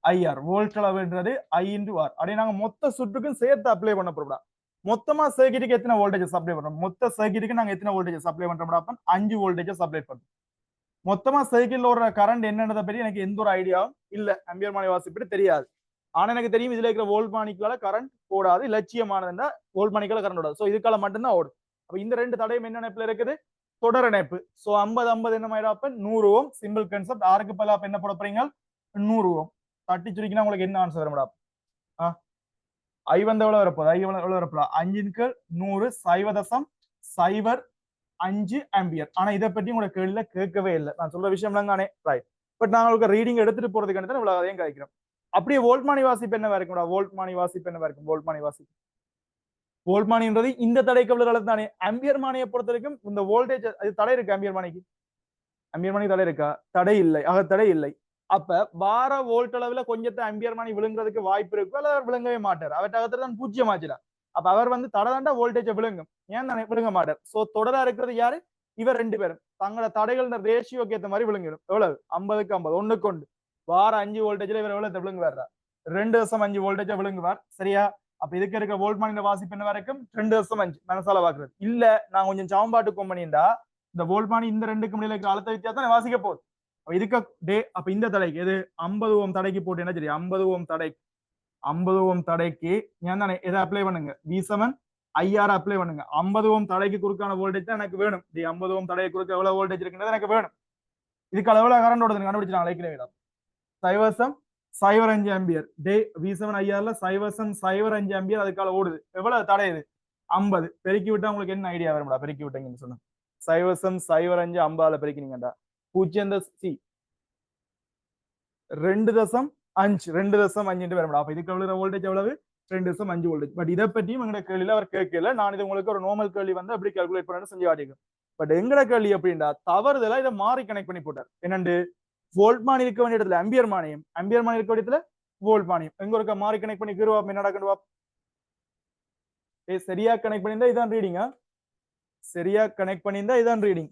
IR. வோல்ட் அளவுன்றது I × R. அப்படியே நாங்க மொத்த சுற்றுக்கும் சேர்த்து அப்ளை பண்ண போறோம். மொத்தமா சர்க்கிட்டுக்கு எத்தனை வோல்டேஜ் சப்ளை பண்றோம்? மொத்த சர்க்கிட்டுக்கு நாங்க எத்தனை வோல்டேஜ் சப்ளை பண்றோம்? 5 வோல்டேஜ் சப்ளை பண்றோம். மொத்தமா சைக்கிள்ல ஒரு கரண்ட் என்னன்றதை பற்றி எனக்கு எந்த ஒரு ஐடியாவும் இல்ல. அம்பியர் மானி வாசிப்படி தெரியாது. ஆனா எனக்கு தெரியும் இதுல இருக்கிற வோல்ட் மானிக்கால கரண்ட் ஓடாது. இலட்சியமானதுன்னா வோல்ட் மானிக்கால கரண்ட் ஓடாது. சோ இதுக்கால மட்டும்தான் ஓடும். அப்ப இந்த 2 தடையும் என்ன இணைப்புல இருக்குது? தொடர் இணைப்பு. சோ 50 என்ன ஆயிடும்? 100 ஓம். Simple concept. ஆருக்கு பதிலா என்ன போட போறீங்க? 100 ஓம். தட்டி சுருக்கினா உங்களுக்கு என்ன ஆன்சர் வரும்டா? ஐ வந்து எவ்வளவு வரப்போகுது? ஐ எவ்வளவு வரப்போகுது? 5 × 0.05 ஆம்பியர். ஆனா இதை பற்றி உங்களோட கேள்வியில கேட்கவே இல்லை. நான் சொல்ற விஷயம் தானே ரைட். பட் நான் உங்களுக்கு ரீடிங் எடுத்துட்டு போறதுக்கான தான் இவ்வளவு அதையும் காய்க்கிறோம். அப்படியே வோல்ட் மானி வாசிப்பு என்ன இருக்கும்? வோல்ட் மானி வாசிப்பு என்ன இருக்கும்? வோல்ட் மானின்றது இந்த தடைக்கு எவ்வளவு தானே. ஆம்பியர் மானியை பொறுத்த வரைக்கும் இந்த வோல்டேஜ் அது தடை இருக்கு. ஆம்பியர் மானிக்கு தடை இருக்கா? தடை இல்லை. தடை இல்லை. அப்ப வார வோல்ட் அளவுல கொஞ்சத்தை ஆம்பியர் மானி விழுங்குறதுக்கு வாய்ப்பு இருக்கு. அல்ல அவர் விழுங்கவே மாட்டார். அவர்கிட்ட தான் 0 ஆச்சுடா. அப்ப அவர் வந்து தடை வோல்டேஜ் விழுங்கும். ஏன் தானே விழுங்க மாட்டார். சோ தொடரா இருக்கிறது யாரு? இவர் 2 பேரும் தங்களோட தடைகள் இந்த ரேஷியோக்கு ஏற்ற மாதிரி விழுங்கிடும். எவ்வளவு? 50க்கு 50 ஒண்ணுக்கு ஒன்று. வார 5 வோல்டேஜ்ல இவர் எவ்வளவு விழுங்குவார்? 2.5 வோல்டேஜ் விழுங்குவார். சரியா? அப்ப இதுக்கு இருக்க வோல்ட் மானியோட வாசிப்பு என்ன வரைக்கும்? 2.5 மனசால பாக்குறது இல்ல. நான் கொஞ்சம் சமன்பாட்டு கொம்பனிண்டா இந்த வோல்ட் மானி இந்த 2க்கு முடியல இருக்கிற அழுத்த வித்தியாசம் வாசிக்க போகுது. இதுக்கு டே அப்ப இந்த தடைக்கு எது 50 ஓம் தடைக்கு போட்டு என்ன சரி 50 ஓம் தடைக்கு ஏன் தானே எதை அப்ளை பண்ணுங்க? V7 IR அப்ளை பண்ணுங்க. 50 ஓம் தடைக்கு குறுக்கான வோல்டேஜ் தான் எனக்கு வேணும். 50 ஓம் தடைக்கு குறுக்க எவ்வளவு வோல்டேஜ் இருக்குன்றது எனக்கு வேணும். இதுக்கு எவ்வளவு கரண்ட் ஓடுது கண்டுபிடிச்சாங்க. லைக்ல விட 0.05 ஆம்பியர். டே V7 IRல 0.05 ஆம்பியர் அதுக்கால ஓடுது. எவ்வளவு தடை இது? 50. பெருக்கி விட்டா உங்களுக்கு என்ன ஐடியா வரும்டா? பெருக்கி விட்டீங்கன்னு சொன்னா 0.05 50 பெருக்கினீங்கடா 0.5 2.5 வரும். அப்ப இதுக்கு எவ்வளவு வோல்டேஜ்? எவ்வளவு? 2.5 வோல்டேஜ். பட் இதை பற்றியும் எங்க கேள்வியில அவர் கேட்கல. நான் இது உங்களுக்கு ஒரு நார்மல் கேள்வி வந்து அப்படி கால்குலேட் பண்ணி செஞ்சு காட்டிக்கிறேன். பட் எங்கட கேள்வி அப்படின்னா தவறுதலா இதை மாறி கனெக்ட் பண்ணி போட்டார். என்னண்டு வோல்ட் மானி இருக்க வேண்டிய இடத்துல ஆம்பியர் மானியம் இருக்க வேண்டிய இடத்துல வோல்ட் மானியம் எங்க இருக்க மாறி கனெக்ட் பண்ணி கீறுவா என்ன நடக்குது? சரியா கனெக்ட் பண்ணியிருந்தா இதான் ரீடிங்கா? சரியா கனெக்ட் பண்ணியிருந்தா இதான் ரீடிங்.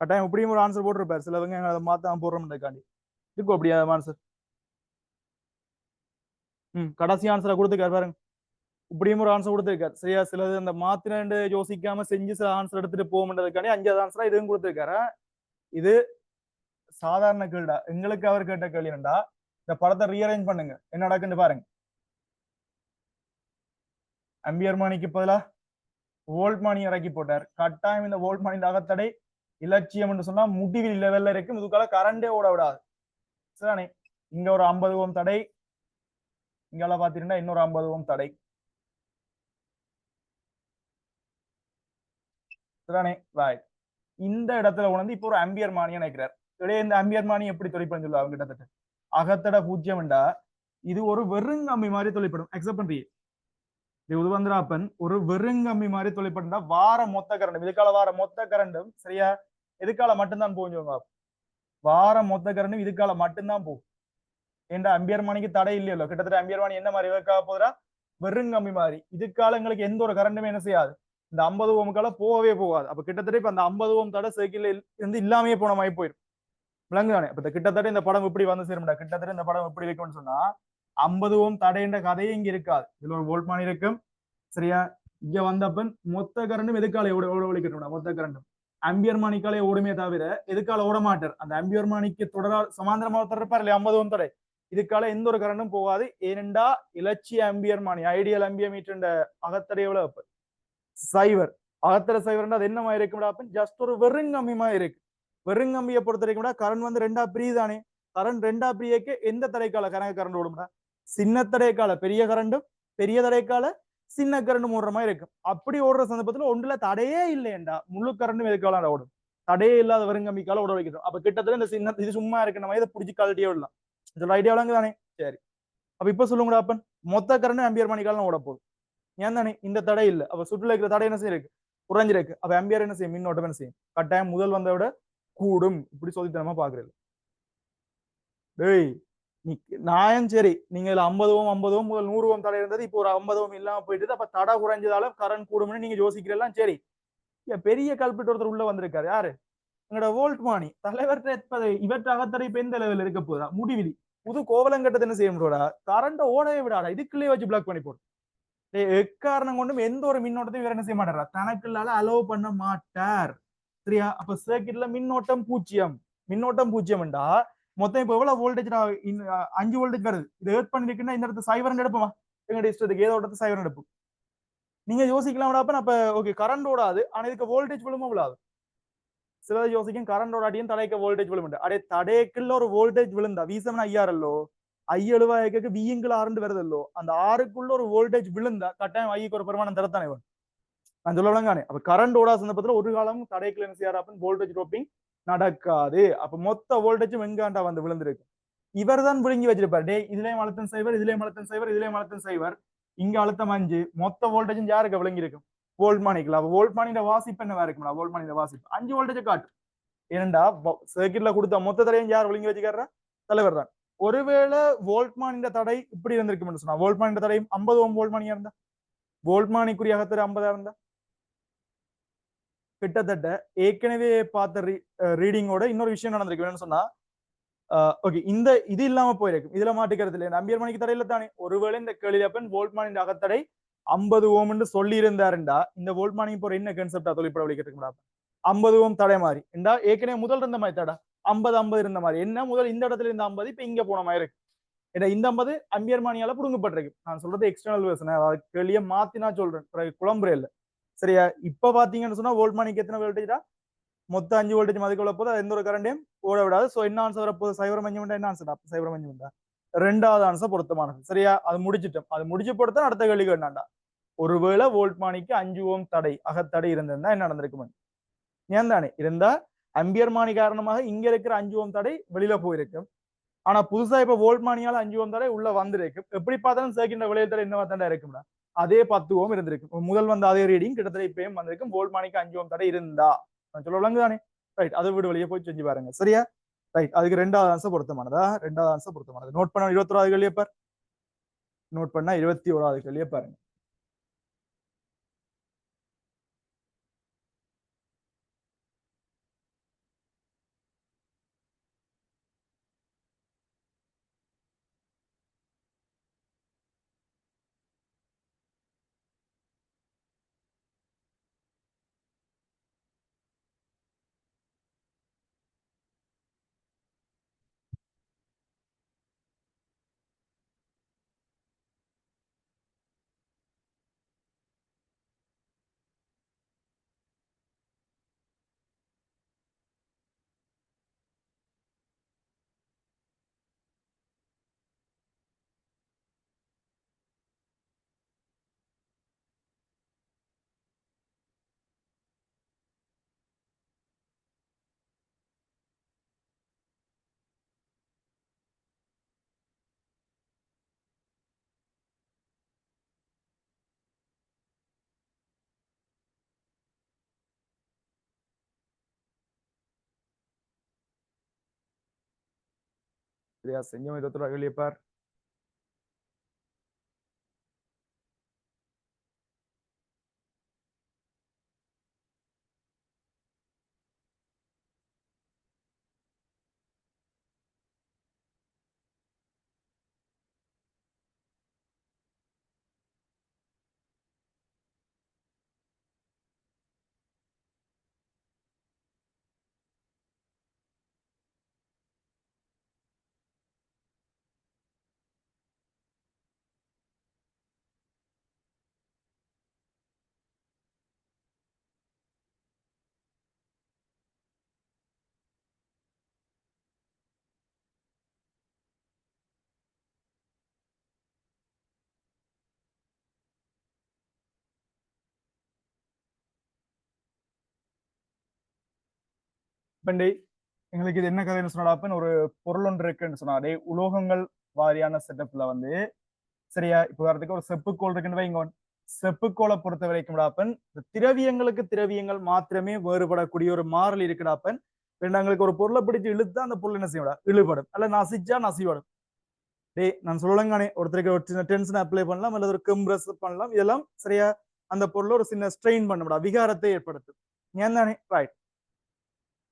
கட்டாயம் இப்படியும் ஒரு ஆன்சர் போட்டிருப்பாரு. சிலவங்க அதை மாத்த போடுறோம்ன்றதுக்காண்டி இருக்கும் அப்படியா ஆன்சர்? கடைசி ஆன்சரை கொடுத்துருக்காரு பாருங்க. இப்படியும் ஒரு ஆன்சர் கொடுத்துருக்காரு. சரியா? சிலது அந்த மாத்திரண்டு யோசிக்காம செஞ்சு சில ஆன்சர் எடுத்துட்டு போகும்ன்றதுக்காண்டி 5வது ஆன்சரா இதுவும் கொடுத்துருக்காரு. இது சாதாரண கேள்டா. எங்களுக்கு அவர் கேட்ட கேள்வி என்னடா இந்த படத்தை ரீஅரேஞ்ச் பண்ணுங்க, என்ன நடக்குன்னு பாருங்க. ஆம்பியர் மானிக்கு பதிலா வோல்ட் மானி இறக்கி போட்டார். கட்டாயம் இந்த வோல்ட் மானி அகத்தடை இலட்சியம் என்று சொன்னா முடிவில் லெவல்ல இருக்கும். இதுக்கால கரண்டே ஓட விடாது. சரிதானே? இங்க ஒரு 50 ஓம் தடை, இங்கால பாத்தீங்கன்னா இன்னொரு 50 ஓம் தடை. சரிதானே ரைட் இந்த இடத்துல உணர்ந்து இப்போ ஒரு அம்பியர் மானியை நினைக்கிறார் இடையே இந்த அம்பியர் மானி எப்படி தொழிற்படும் சொல்லுவாங்க கிட்டத்தட்ட அகத்தட பூஜ்ஜியம்டா இது ஒரு வெறுங்கம்பி மாதிரி தொழிற்படும் அக்செப்ட் பண்றீங்க இது உருவந்திராப்பன் ஒரு வெறுங்கம்பி மாதிரி தொழிற்பட்டா வார மொத்த கரண்டும் இதுக்கால வார மொத்த கரண்டும் சரியா எதுக்கால மட்டும்தான் போகுங்க வார மொத்த கரண்டும் இதுக்கால மட்டும்தான் போகும் ஏன்டா அம்பியர் மணிக்கு தடை இல்லையோ கிட்டத்தட்ட அம்பியர் மணி என்ன மாதிரி வைக்க போதா வெறுங்கம்பி மாதிரி இதுக்கால எங்களுக்கு எந்த ஒரு கரண்டுமே என்ன செய்யாது இந்த 50 ஓமுக்கால போகவே போகாது அப்ப கிட்டத்தட்ட இப்ப அந்த 50 ஓம் தடை சைக்கிள் இருந்து இல்லாமே போன மாதிரி போயிடும் விளங்குதானே இப்ப கிட்டத்தட்ட இந்த படம் இப்படி வந்து சேரும்டா கிட்டத்தட்ட இந்த படம் எப்படி இருக்கும்னு சொன்னா 50 ஓம் தடைன்ற கதையே இங்க இருக்காது இதுல ஒரு வோல்ட் மானி இருக்கும் சரியா இங்க வந்தப்பன் மொத்த கரண்டும் எதுக்கால ஓட ஒழிக்கணும் மொத்த கரண்டும் அம்பியர் மானிக்காலே ஓடுமே தவிர எதுக்கால ஓட மாட்டார் அந்த அம்பியர் மானிக்கு தொடரா சமாந்திரமா இருப்பார் இல்லையா 50 ஓம் தடை இதுக்கால எந்த ஒரு கரண்டும் போகாது ஏனெண்டா இலட்சிய அம்பியர் மானி ஐடியல் அம்பியர் மீட்டர் அகத்தடை எவ்வளவு சைவர் அகத்தடை சைவர் அது என்ன மாதிரி இருக்கும் ஜஸ்ட் ஒரு வெறுங்கம்பி மாதிரி இருக்கு வெறுங்கம்பியை பொறுத்த வரைக்கும் கரண்ட் வந்து ரெண்டா பிரியுதானே கரண்ட் ரெண்டா பிரியக்கு எந்த தடைக்கால கரண்ட் ஓடும்டா சின்ன தடைக்கால பெரிய கரண்டும் பெரிய தடைக்கால சின்ன கரண்டும் ஓடுற மாதிரி இருக்கும் அப்படி ஓடுற சந்தர்ப்பத்துல ஒன்றுல தடையே இல்லையண்டா முழு கரண்டும் எதுக்கால ஓடும் தடையே இல்லாத வெறுங்கம்பிக்கால ஓட வைக்கணும் அப்ப கிட்டத்தட்ட இந்த சின்ன இது சும்மா இருக்கு நம்ம இதை பிடிச்சி கழட்டியே விடலாம் இதோட ஐடியா தானே சரி அப்ப இப்ப சொல்லுங்கடா அப்பன் மொத்த கரண்ட் அம்பியர் மணிக்காலம் ஓட போகுது ஏன் தானே இந்த தடை இல்லை அப்ப சுற்றுலா இருக்கிற தடை என்ன செய்யிருக்கு குறைஞ்சிருக்கு அப்ப அம்பியர் என்ன செய்யும் மின்னோட்டம் என்ன செய்யும் கட்டாயம் முதல் வந்த விட கூடும் இப்படி சொல்லித்தனமா பாக்குறது டேய் நீ நியாயம் சரி நீங்க இதுல 50 ஓம் 50 ஓம் முதல் 100 ஓம் தடை இருந்தது இப்போ ஒரு 50 ஓம் இல்லாம போயிட்டு அப்ப தடை குறைஞ்சதால கரண்ட் கூடும்னு நீங்க யோசிக்கிறெல்லாம் சரி பெரிய கல்பிட்டு ஒருத்தர் உள்ள வந்திருக்காரு யாரு எங்களோட வோல்ட் மானி தலைவர் இவற்றை அகத்தடை இப்ப எந்த லெவலில் இருக்க போதா முடிவிலி புது கோவலங்கட்டத்தை என்ன செய்ய முடியாடா கரண்ட ஓடவே விடாடா இதுக்குள்ளே வச்சு பிளாக் பண்ணி போடும் எக்காரணம் கொண்டும் எந்த ஒரு மின்னோட்டத்தையும் வேற என்ன செய்ய மாட்டாரா தனக்குள்ளால அலோவ் பண்ண மாட்டார் சரியா அப்ப சர்க்கிட்ல மின்னோட்டம் பூஜ்ஜியம் மின்னோட்டம் பூஜ்ஜியம்டா மொத்தம் இப்ப எவ்வளவு வோல்டேஜ் 5 வோல்டேஜ் வருது இது ஏர்ட் பண்ணிருக்குன்னா இந்த இடத்துல சைவரன் எடுப்போமா எங்க இஷ்டத்துக்கு ஏதோ இடத்துல சைவரன் எடுப்போம் நீங்க யோசிக்கலாம் அப்ப ஓகே கரண்ட் ஓடாது ஆனா இதுக்கு வோல்டேஜ் விழுமா விழாது சில யோசிக்கும் கரண்ட் ஓடாட்டியும் தடைக்க வோல்டேஜ் விழுமுண்டு அடே தடைக்குள்ள ஒரு வோல்டேஜ் விழுந்தா வீசம்னா ஐயாறல்லோ ஐ70 வியங்கள் ஆறுண்டு வருதல்லோ அந்த ஆறுக்குள்ள ஒரு வோல்டேஜ் விழுந்தா கட்டாயம் ஐக்கு ஒரு பெருமானம் தரத்தானே வரும் நான் சொல்ல விளங்கானே அப்ப கரண்ட் ஓடா சந்தர்ப்பத்துல ஒரு காலம் தடைக்குள்ள என்ன செய்யாரு வோல்டேஜ் ட்ரோப்பிங் நடக்காது அப்ப மொத்த வோல்டேஜும் எங்காண்டா வந்து விழுந்திருக்கு இவர் தான் விழுங்கி வச்சிருப்பாரு டே இதுலயும் அழுத்தம் சைவர் இதுலயும் அழுத்தம் சைவர் இதுலயும் அழுத்தம் சைவர் இங்க அழுத்தம் 5 மொத்த வோல்டேஜும் யாருக்கு விளங்கி இருக்கும் வோல்ட் மானிக்கலாம் வோல்ட் மானியோட வாசிப்பு என்னவா இருக்கும்டா வோல்ட் மானியோட வாசிப்பு 5 வோல்டேஜ் காட்டு ஏனண்டா சர்க்கிட்ல கொடுத்த மொத்த தடையும் யார் விளங்கி வச்சுக்காரா தலைவர் தான் ஒருவேளை வோல்ட்மானின் தடை இப்படி இருந்திருக்கு சொன்னா வோல்ட்மானின் தடை 50 ஓம் வோல்ட்மானியா இருந்தா வோல்ட்மானிக்குரிய அகத்தடை 50 இருந்தா கிட்டத்தட்ட ஏற்கனவே பார்த்த ரீடிங்கோட இன்னொரு விஷயம் நடந்திருக்கு சொன்னா ஓகே இந்த இது இல்லாம போயிருக்கு இதுல மாட்டிக்கிறது இல்லை அம்பியர் மணிக்கு தடையில தானே ஒருவேளை இந்த கேள்வியப்பன் வோல்ட்மானின் அகத்தடை 50 ஓம்னு சொல்லி இருந்தாருண்டா இந்த வோல்ட்மானிக்கு போற என்ன கான்செப்டா தொழிற்பட வலிக்கிறதுக்கு 50 ஓம் தடை மாதிரி இந்த ஏற்கனவே முதல் இருந்த மாதிரி தடை 50 இருந்த மாதிரி என்ன முதல் இந்த இடத்துல இருந்த 50 இப்ப இங்க போன மாதிரி இருக்கு ஏன்னா இந்த 50 அம்பியர் மானியால புடுங்கப்பட்டிருக்கு நான் சொல்றது எக்ஸ்டர்னல் வேர்ஷன் கேள்வியை மாத்தி நான் சொல்றேன் குழம்புற இல்ல சரியா இப்ப பாத்தீங்கன்னு சொன்னா வோல்ட் மானிக்கு எத்தனை வோல்டேஜா மொத்தம் 5 வோல்டேஜ் மதிக்குள்ள போது எந்த ஒரு கரண்டையும் ஓட விடாது சோ என்ன ஆன்சர் வரப்போது சைவரம் 5 என்ன ஆன்சர் அப்ப சைவரம் 5 ரெண்டாவது ஆன்சர் பொருத்தமானது சரியா அது முடிச்சிட்டோம் அது முடிச்சு பொறுத்த அடுத்த கேள்வி கேட்டாண்டா ஒருவேளை வோல்ட் மானிக்கு 5 ஓம் தடை அகத்தடை இருந்திருந்தா என்ன நடந்திருக்கும் ஏன் தானே இருந்தா அம்பியர் மானி காரணமாக இங்க இருக்கிற 5 ஓம் தடை வெளியில போயிருக்கும் ஆனா புதுசா இப்ப வோல்ட் மானியால 5 ஓம் தடை உள்ள வந்திருக்கு எப்படி பார்த்தாலும் சர்க்கின்ற விளைவு தடை என்ன தடை இருக்கும்டா அதே 10 ஓம் இருந்திருக்கு முதல் வந்த அதே ரீடிங் கிட்டத்தட்ட இப்பயும் வந்திருக்கும் வோல்ட் மானிக்கு 5 ஓம் தடை இருந்தா நான் சொல்ல விளங்குதானே ரைட் அதை வீடு வெளியே போய் செஞ்சு பாருங்க சரியா ரைட் அதுக்கு ரெண்டாவது ஆன்சர் பொருத்தமானதா ரெண்டாவது ஆன்சர் பொருத்தமானது நோட் பண்ண 21வது கேள்வியை பார் நோட் பண்ணா 21வது கேள்வியை பாருங்க சரியா செஞ்சோம் இதோட வெளியப்பார் பண்டே எங்களுக்கு இது என்ன கதைன்னு சொன்னாப்ப ஒரு பொருள் ஒன்று இருக்குன்னு சொன்னாடே உலோகங்கள் வாரியான செட்டப்ல வந்து சரியா இப்ப வரதுக்கு ஒரு செப்புக்கோள் இருக்குன்னு வைங்க செப்புக்கோளை பொறுத்த வரைக்கும் திரவியங்களுக்கு திரவியங்கள் மாத்திரமே வேறுபடக்கூடிய ஒரு மாறல் இருக்குடாப்பன் ரெண்டாங்களுக்கு ஒரு பொருளை பிடிச்சு இழுத்தா அந்த பொருள் என்ன செய்யடா இழுபடும் அல்ல நசிச்சா நசிவடும் டேய் நான் சொல்லலங்கானே ஒருத்தருக்கு ஒரு சின்ன டென்ஷன் அப்ளை பண்ணலாம் அல்லது ஒரு கம்ப்ரஸ் பண்ணலாம் இதெல்லாம் சரியா அந்த பொருளை ஒரு சின்ன ஸ்ட்ரெயின் பண்ண விகாரத்தை ஏற்படுத்தும் ஏன் தானே ரைட்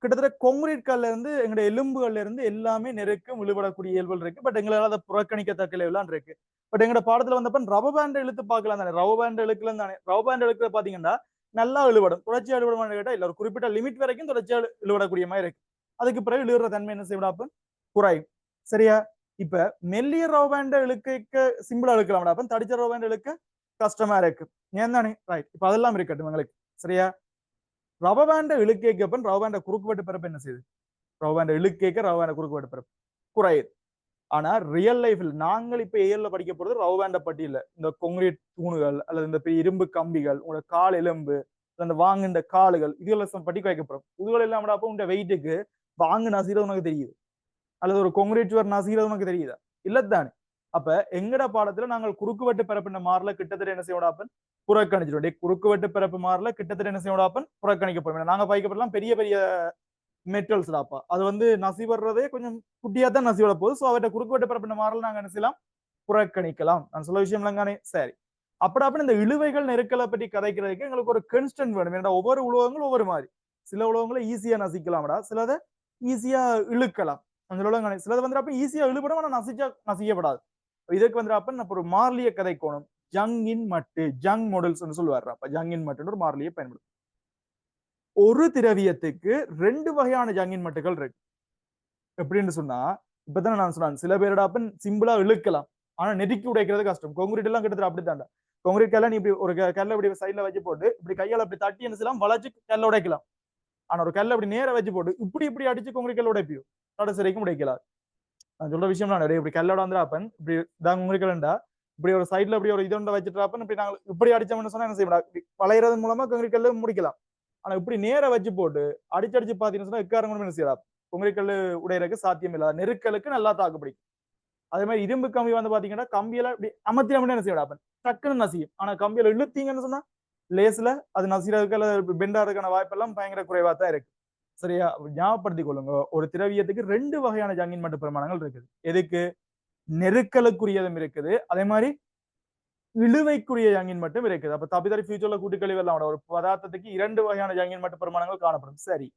கிட்டத்தட்ட கொங்கிரீட் கல்ல இருந்து எங்களுடைய எலும்புகள்ல இருந்து எல்லாமே நெருக்கம் விழுபடக்கூடிய இயல்புகள் இருக்கு பட் எங்களால அதை புறக்கணிக்கத்தக்க லெவலாம் இருக்கு பட் எங்களோட பாடத்துல வந்தப்ப ரவ பேண்ட் இழுத்து பார்க்கலாம் தானே ரவ பேண்ட் இழுக்கலாம் தானே ரவ பேண்ட் இழுக்கிற பாத்தீங்கன்னா நல்லா இழுபடும் தொடர்ச்சியா இழுபடுமான்னு கேட்டா இல்ல ஒரு குறிப்பிட்ட லிமிட் வரைக்கும் தொடர்ச்சியா இழுபடக்கூடிய மாதிரி இருக்கு அதுக்கு பிறகு இழுகிற தன்மை என்ன செய்யப்படாப்ப குறையும் சரியா இப்ப மெல்லிய ரவ பேண்ட் இழுக்க சிம்பிளா இழுக்கலாம் அப்ப தடிச்ச ரவ பேண்ட் இழுக்க கஷ்டமா இருக்கு ஏன் தானே ரைட் இப்ப அதெல்லாம் இருக்கட்டும் எங்களுக்கு சரியா ரவ பேண்ட இழுக்கேக்கப்பன் ரவ பேண்ட குறுக்குவெட்டு பிறப்பு என்ன செய்யுது ரவ பேண்ட இழுக்கேக்க ரவ பேண்ட குறுக்குவெட்டு பிறப்பு குறையுது ஆனா ரியல் லைஃப்ல நாங்கள் இப்ப ஏஎல்ல படிக்க போறது ரவ பேண்ட பட்டி இல்ல இந்த கொங்கிரீட் தூணுகள் அல்லது இந்த இரும்பு கம்பிகள் உங்களோட கால் எலும்பு அந்த வாங்குன்ற காலுகள் இதுகளை பட்டி வைக்கப்படும் இதுகள் இல்லாம அப்போ உங்க வெயிட்டுக்கு வாங்கு நசீரம் உனக்கு தெரியுது அல்லது ஒரு கொங்கிரீட் சுவர் நசீரம் உனக்கு தெரியுதா இல்லத்தானே அப்ப எங்கட பாடத்துல நாங்கள் குறுக்குவெட்டு பிறப்பின மாறல கிட்டத்தட்ட என்ன செய்யப்படாப்பன் புறக்கணிச்சிடும் குறுக்குவெட்டு பிறப்பு மாறல கிட்டத்தட்ட என்ன செய்யப்படாப்பன் புறக்கணிக்கப்படும் நாங்க பாய்க்கப்படலாம் பெரிய பெரிய மெட்டல்ஸ் தாப்பா அது வந்து நசி வர்றதே கொஞ்சம் குட்டியா தான் நசி வர போகுது ஸோ அவர்கிட்ட குறுக்குவெட்டு பிறப்பின மாறல நாங்க என்ன செய்யலாம் புறக்கணிக்கலாம் நான் சொல்ல விஷயம் இல்லைங்கானே சரி அப்படி இந்த இழுவைகள் நெருக்கலை பற்றி கதைக்கிறதுக்கு எங்களுக்கு ஒரு கன்ஸ்டன்ட் வேணும் ஏன்னா ஒவ்வொரு உலோகங்களும் ஒவ்வொரு மாதிரி சில உலகங்களை ஈஸியா நசிக்கலாம்டா சிலதை ஈஸியா இழுக்கலாம் அந்த உலகங்கள் சிலது வந்து அப்ப ஈஸியா இழுபடும் ஆனா நசிக்கப்படாது இதுக்கு வந்து அப்ப நம்ம ஒரு மார்லிய கதைக்கோணும் ஜங்கின் மட்டு ஜங் மாடல்ஸ் சொல்லுவாரு அப்ப ஜங்கின் மட்டுன்னு ஒரு மார்லியை பயன்படும் ஒரு திரவியத்துக்கு ரெண்டு வகையான ஜங்கின் மட்டுகள் இருக்கு எப்படின்னு சொன்னா இப்பதானே நான் சொன்னேன் சில பேரோட அப்ப சிம்பிளா இழுக்கலாம் ஆனா நெருக்கி உடைக்கிறது கஷ்டம் கொங்கிரீட் எல்லாம் கிட்டத்தட்ட அப்படித்தாண்டா கொங்கிரீட் கல்ல நீ இப்படி ஒரு கல்ல இப்படி சைட்ல வச்சு போட்டு இப்படி கையால அப்படி தட்டி என்ன செய்யலாம் வளைச்சு கல்ல உடைக்கலாம் ஆனா ஒரு கல்ல அப்படி நேர வச்சு போட்டு இப்படி அடிச்சு கொங்கிரீட் கல்ல உடைப்பியும் கடைசி வரைக்கும் உடைக்கலாது நான் சொல்ற விஷயம் நான் இப்படி கல்லோட வந்து அப்பன் இப்படி தான் கொங்கிரீட் இப்படி ஒரு சைட்ல இப்படி ஒரு இதொண்ட வச்சுட்டு இப்படி நாங்கள் இப்படி அடிச்சோம்னு சொன்னா என்ன செய்யக்கூடாது வளையறது மூலமா கொங்கிரீட் கல்ல முடிக்கலாம் ஆனா இப்படி நேர வச்சு போட்டு அடிச்சு பாத்தீங்கன்னு சொன்னா எக்காரங்களும் என்ன செய்யலாம் கொங்கிரீட் கல்லு உடையறதுக்கு சாத்தியம் இல்லாத நெருக்கலுக்கு நல்லா தாக்கு பிடிக்கும் அதே மாதிரி இரும்பு கம்பி வந்து பாத்தீங்கன்னா கம்பியில இப்படி அமர்த்தி என்ன செய்யப்படாப்பன் டக்குன்னு நசியும் ஆனா கம்பியில இழுத்தீங்கன்னு சொன்னா லேஸ்ல அது நசிறதுக்கு அல்லது பெண்டாறதுக்கான வாய்ப்பெல்லாம் பயங்கர குறைவா தான் இருக்கு சரியா ஞாபகப்படுத்திக் கொள்ளுங்க ஒரு திரவியத்துக்கு ரெண்டு வகையான ஜங்கின் மட்டு பிரமாணங்கள் இருக்குது எதுக்கு நெருக்கலுக்குரியதும் இருக்குது அதே மாதிரி இழுவைக்குரிய ஜங்கின் மட்டும் இருக்குது அப்ப தபிதரி ஃபியூச்சர்ல கூட்டுக்கழிவு எல்லாம் ஒரு பதார்த்தத்துக்கு இரண்டு வகையான ஜங்கின் மட்டு பிரமாணங்கள் காணப்படும் சரி